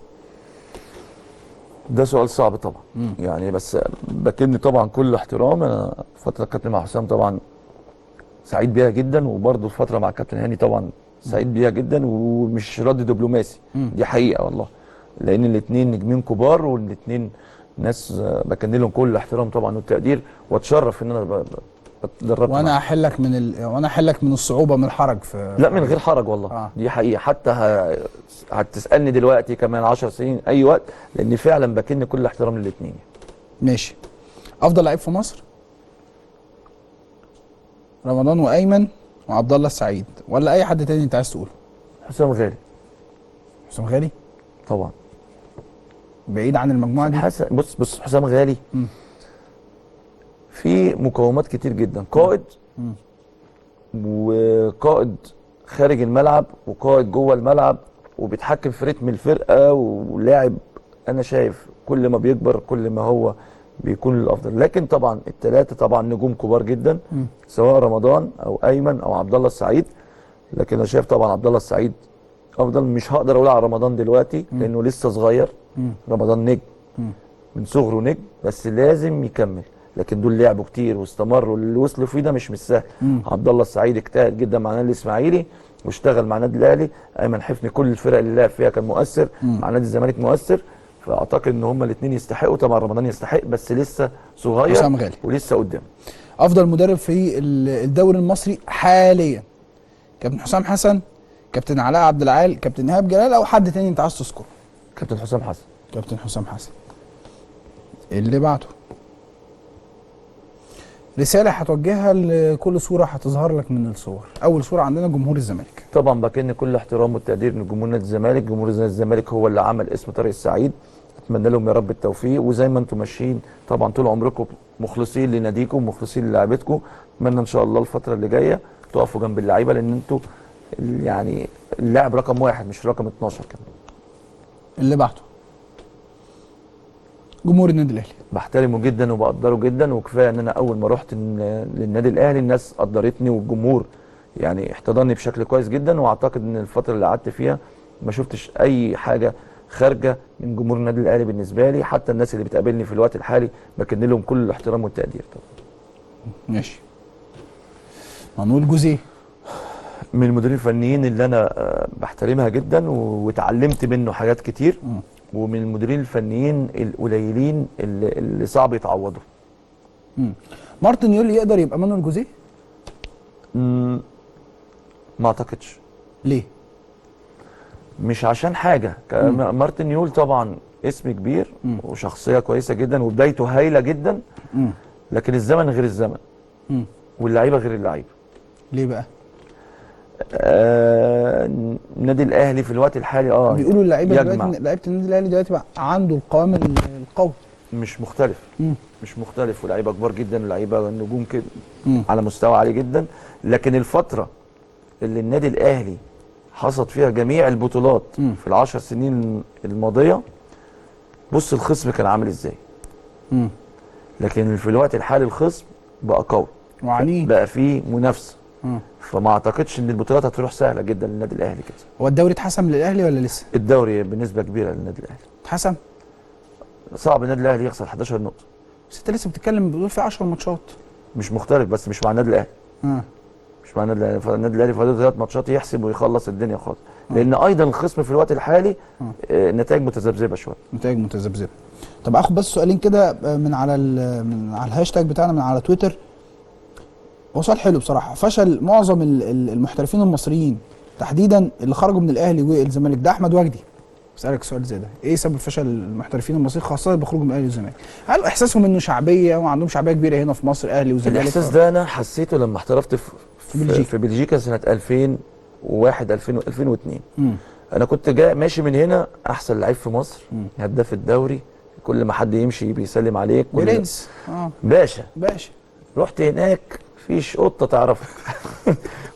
ده سؤال صعب طبعا. يعني بس بكن طبعا كل احترام، انا فتره كابتن مع حسام طبعا سعيد بيها جدا، وبرده الفتره مع كابتن هاني طبعا سعيد بيها جدا، ومش رد دبلوماسي. دي حقيقه والله، لان الاثنين نجمين كبار، والاثنين ناس بكن لهم كل الاحترام طبعا والتقدير، واتشرف ان انا اتدربت. وانا احلك من الصعوبه، من الحرج في لا من غير حرج والله. دي حقيقه، حتى هتسالني دلوقتي كمان 10 سنين اي وقت، لان فعلا بكن كل احترام للاثنين. ماشي. افضل لعيب في مصر؟ رمضان وايمن وعبد الله السعيد، ولا اي حد تاني انت عايز تقوله؟ حسام غالي. حسام غالي طبعا، بعيد عن المجموعه دي. بص حسام غالي في مقومات كتير جدا، قائد وقائد خارج الملعب وقائد جوه الملعب، وبيتحكم في رتم الفرقه، ولاعب انا شايف كل ما بيكبر كل ما هو بيكون الافضل. لكن طبعا الثلاثه طبعا نجوم كبار جدا، سواء رمضان او ايمن او عبد الله السعيد، لكن انا شايف طبعا عبد الله السعيد افضل. مش هقدر اقول على رمضان دلوقتي لانه لسه صغير. رمضان نجم من صغره نجم، بس لازم يكمل. لكن دول لعبوا كتير واستمروا، اللي وصلوا فيه ده مش سهل. عبد الله السعيد اجتهد جدا مع نادي الاسماعيلي واشتغل مع النادي الاهلي. ايمن حفني كل الفرق اللي لعب فيها كان مؤثر، مع نادي الزمالك مؤثر. فاعتقد ان هما الاثنين يستحقوا. طبعا رمضان يستحق بس لسه صغير حسام غالي ولسه قدام. افضل مدرب في الدوري المصري حاليا، كابتن حسام حسن، كابتن علاء عبد العال، كابتن ايهاب جلال، او حد تاني انت عايز تذكره؟ كابتن حسام حسن. كابتن حسام حسن. اللي بعده رساله هتوجهها لكل صوره هتظهر لك من الصور. اول صوره عندنا جمهور الزمالك. طبعا بكن كل احترام والتقدير لجمهور نادي الزمالك. جمهور نادي الزمالك هو اللي عمل اسم طارق السعيد، اتمنى لهم يا رب التوفيق. وزي ما انتم ماشيين طبعا طول عمركم مخلصين لناديكم ومخلصين للاعيبتكم، اتمنى ان شاء الله الفتره اللي جايه تقفوا جنب اللعيبه، لان انتوا يعني اللاعب رقم 1 مش رقم 12 كمان. اللي بعده جمهور النادي الاهلي. بحترمه جدا وبقدره جدا، وكفايه ان انا اول ما رحت للنادي الاهلي الناس قدرتني والجمهور يعني احتضنني بشكل كويس جدا. واعتقد ان الفتره اللي قعدت فيها ما شفتش اي حاجه خارجه من جمهور النادي الاهلي بالنسبه لي. حتى الناس اللي بتقابلني في الوقت الحالي بكن لهم كل الاحترام والتقدير. طبعا ماشي. هنقول جوزيه من المديرين الفنيين اللي انا بحترمها جدا واتعلمت منه حاجات كتير، ومن المديرين الفنيين القليلين اللي صعب يتعوضوا. مارتن يول يقدر يبقى مانويل جوزيه؟ ما اعتقدش. ليه؟ مش عشان حاجه. مارتن يول طبعا اسم كبير وشخصيه كويسه جدا وبدايته هايله جدا، لكن الزمن غير الزمن واللعيبه غير اللعيبه. ليه بقى؟ النادي الاهلي في الوقت الحالي بيقولوا اللعيبه دلوقتي، لعيبه النادي الاهلي دلوقتي بقى عنده القوام القوي. مش مختلف. مش مختلف، ولاعيبه كبار جدا ولاعيبه نجوم كده على مستوى عالي جدا. لكن الفتره اللي النادي الاهلي حصد فيها جميع البطولات في ال10 سنين الماضيه، بص الخصم كان عامل ازاي. لكن في الوقت الحالي الخصم بقى قوي وعنيد، بقى فيه منافسه. فما اعتقدش ان البطولات هتروح سهله جدا للنادي الاهلي كده. هو الدوري اتحسم للاهلي ولا لسه؟ الدوري بنسبه كبيره للنادي الاهلي اتحسم. صعب النادي الاهلي يخسر 11 نقطه. بس انت لسه بتتكلم بتقول في 10 ماتشات. مش مختلف، بس مش مع النادي الاهلي. مش مع النادي الاهلي. فالنادي الاهلي فاضل 3 ماتشات يحسب ويخلص الدنيا خالص. لان ايضا الخصم في الوقت الحالي نتائج متذبذبه شويه. نتائج متذبذبه. طب اخد بس سؤالين كده من على الهاشتاج بتاعنا من على تويتر. هو سؤال حلو بصراحه. فشل معظم المحترفين المصريين تحديدا اللي خرجوا من الاهلي والزمالك، ده احمد وجدي بسالك سؤال زي ده، ايه سبب فشل المحترفين المصريين خاصه اللي بيخرجوا من الاهلي والزمالك؟ هل احساسهم انه شعبيه وعندهم شعبيه كبيره هنا في مصر اهلي وزمالك؟ الاحساس ده انا حسيته لما احترفت في بلجيكا سنه 2001 2002. انا كنت جاي ماشي من هنا احسن لعيب في مصر، هداف الدوري، كل ما حد يمشي بيسلم عليك برنس باشا. رحت هناك مفيش قطه تعرفك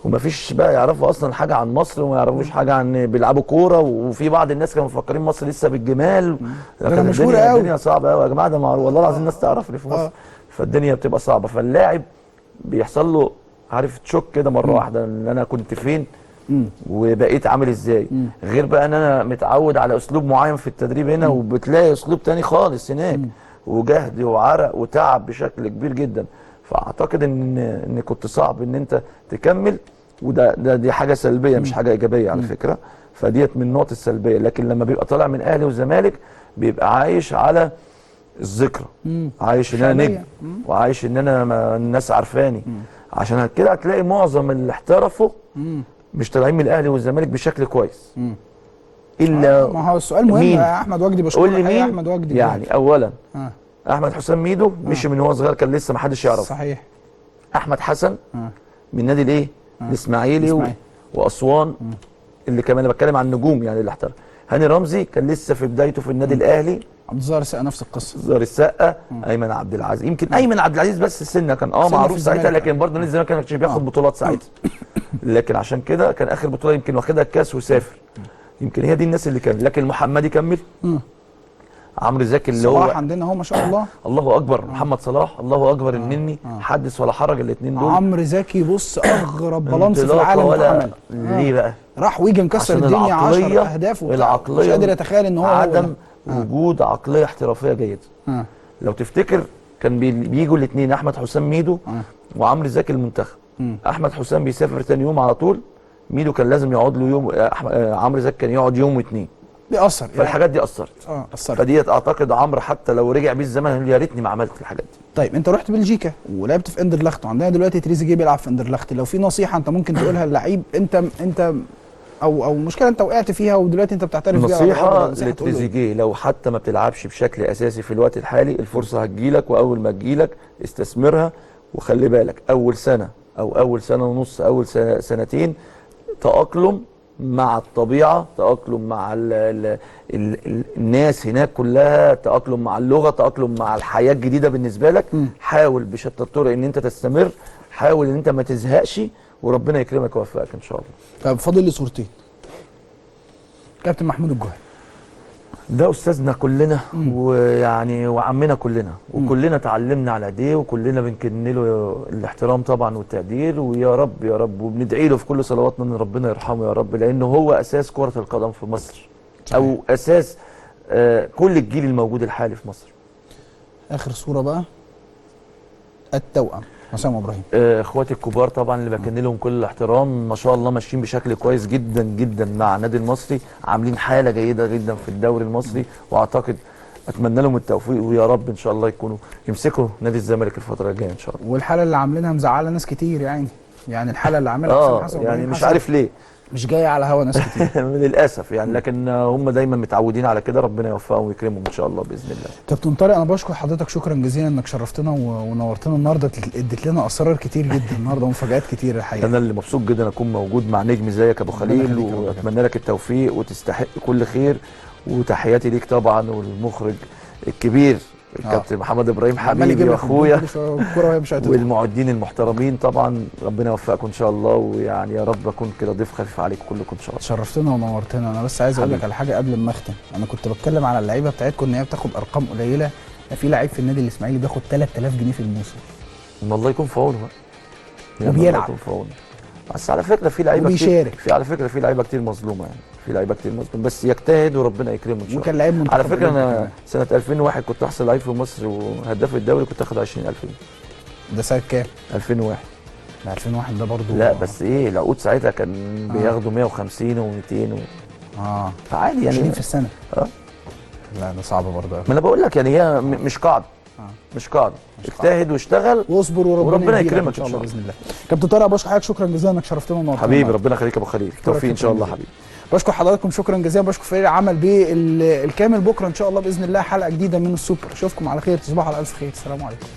ومفيش بقى يعرفوا اصلا حاجه عن مصر وما يعرفوش حاجه عن بيلعبوا كوره. وفي بعض الناس كانوا مفكرين مصر لسه بالجمال. ده مشهوره قوي. الدنيا صعبه قوي يا جماعه، ده معروف والله العظيم الناس تعرفني في مصر. فالدنيا بتبقى صعبه، فاللاعب بيحصل له عارف تشوك كده مره واحده ان انا كنت فين وبقيت عامل ازاي. غير بقى ان انا متعود على اسلوب معين في التدريب هنا وبتلاقي اسلوب تاني خالص هناك وجهد وعرق وتعب بشكل كبير جدا. فاعتقد ان كنت صعب ان انت تكمل، دي حاجه سلبيه مش حاجه ايجابيه على فكره. فديت من النقط السلبيه. لكن لما بيبقى طالع من اهلي والزمالك بيبقى عايش على الذكرى، عايش ان انا نجم وعايش ان انا الناس عارفاني. عشان كده هتلاقي معظم اللي احترفوا مش طالعين من الاهلي والزمالك بشكل كويس. الا ما هو السؤال مهم يا احمد وجدي. بشكرك يا احمد وجدي. يعني اولا احمد حسام ميدو مشي من هو صغير، كان لسه ما حدش يعرفه. صحيح. احمد حسن من نادي الايه؟ الاسماعيلي واسوان، اللي كمان انا بتكلم عن نجوم يعني اللي احترف. هاني رمزي كان لسه في بدايته في النادي الاهلي. عبد الظاهر السقا نفس القصه. ظاهر السقا، ايمن عبد العزيز. يمكن ايمن عبد العزيز بس السنه كان معروف ساعتها، لكن برضه نادي الزمالك ما كانش بياخد بطولات ساعتها. لكن عشان كده كان اخر بطوله يمكن واخدها الكاس وسافر. يمكن هي دي الناس اللي كمل. لكن المحمدي كمل. عمرو زكي اللي هو صلاح عندنا اهو ما شاء الله. الله اكبر. محمد صلاح الله اكبر. النني حدث ولا حرج. الاثنين دول. عمرو زكي بص اغرب بالانس في العالم اتعمل. ليه بقى؟ راح ويجي مكسر الدنيا 10 اهداف العقليه مش قادر اتخيل ان هو عدم وجود عقليه احترافيه جيده. لو تفتكر كان بيجوا الاثنين احمد حسام ميدو وعمرو زكي المنتخب. احمد حسام بيسافر تاني يوم على طول، ميدو كان لازم يقعد له يوم، عمرو زكي كان يقعد يوم واثنين. بيأثر فالحاجات دي اثرت. اثرت. فديت اعتقد عمرو حتى لو رجع بيه الزمن يقول يا ريتني ما عملت الحاجات دي. طيب انت رحت بلجيكا ولعبت في اندرلخت، وعندنا دلوقتي تريزيجيه بيلعب في اندرلخت، لو في نصيحه انت ممكن تقولها للعيب انت او مشكله انت وقعت فيها ودلوقتي انت بتعترف بيها، نصيحه لتريزيجيه لو حتى ما بتلعبش بشكل اساسي في الوقت الحالي، الفرصه هتجيلك، واول ما تجيلك استثمرها، وخلي بالك اول سنه او اول سنه ونص، اول سنتين تأقلم مع الطبيعه، تأقلم مع الناس هناك كلها، تأقلم مع اللغه، تأقلم مع الحياه الجديده بالنسبه لك. حاول بشتى الطرق ان انت تستمر، حاول ان انت ما تزهقش، وربنا يكرمك ويوفقك ان شاء الله. طب فاضل لي صورتين. كابتن محمود الجوهري ده استاذنا كلنا ويعني وعمنا كلنا، وكلنا اتعلمنا على ايديه، وكلنا بنكن له الاحترام طبعا والتقدير، ويا رب يا رب وبندعي له في كل صلواتنا ان ربنا يرحمه يا رب، لانه هو اساس كرة القدم في مصر. صحيح. او اساس كل الجيل الموجود الحالي في مصر. اخر صورة بقى التوأم حسام ابراهيم. اخواتي الكبار طبعا اللي بكن لهم كل الاحترام، ما شاء الله ماشيين بشكل كويس جدا جدا مع النادي المصري، عاملين حاله جيده جدا في الدوري المصري، واعتقد اتمنى لهم التوفيق، ويا رب ان شاء الله يكونوا يمسكوا نادي الزمالك الفتره الجايه ان شاء الله. والحاله اللي عاملينها مزعله ناس كتير يعني الحاله اللي عاملها حسام يعني مش عارف ليه مش جايه على هوا ناس كتير للاسف يعني، لكن هم دايما متعودين على كده، ربنا يوفقهم ويكرمهم ان شاء الله باذن الله. كابتن طارق انا بشكر حضرتك شكرا جزيلا انك شرفتنا ونورتنا النهارده، اديت لنا اسرار كتير جدا النهارده ومفاجآت كتير الحقيقه. انا اللي مبسوط جدا اكون موجود مع نجم زيك ابو خليل، واتمنى لك التوفيق وتستحق كل خير، وتحياتي ليك طبعا والمخرج الكبير الكابتن محمد ابراهيم حبيبي واخويا والمعدين المحترمين طبعا، ربنا يوفقكم ان شاء الله، ويعني يا رب اكون كده ضيف خفيف عليكم كلكم ان شاء الله. شرفتنا ونورتنا. انا بس عايز اقول لك على حاجه قبل ما اختم، انا كنت بتكلم على اللعيبه بتاعتكم ان هي بتاخد ارقام قليله، في لعيب في النادي الاسماعيلي بياخد 3000 جنيه في الموسم. الله يكون في عونه وبيلعب بس على فكره في لعيبه وبيشارك، على فكره في لعيبه كتير مظلومه، يعني في لعيبه كتير مظلومه، بس يجتهد وربنا يكرمه ان شاء الله. وكان لعيب منتخب على فكره انا سنه 2001 كنت احسن لعيب في مصر وهداف الدوري، كنت اخد 20000 جنيه. ده سنه كام؟ 2001. ده 2001 ده برضه لا بس ايه العقود ساعتها كان بياخدوا 150 و200 فعادي يعني 20 في السنه. لا ده صعب برضه. ما انا بقول لك يعني هي مش قاعده. مش قاعده، اجتهد واشتغل واصبر وربنا يكرمك ان شاء الله باذن الله. كابتن طارق بشكر حضرتك شكرا جزيلا انك شرفتنا ونورتنا حبيبي، ربنا يخليك يا ابو خليل، توفيق ان شاء الله حبيبي. بشكر حضراتكم شكرا جزيلا، بشكر فريق العمل بالكامل. بكره ان شاء الله باذن الله حلقه جديده من السوبر، اشوفكم على خير، تصبحوا على الف خير، السلام عليكم.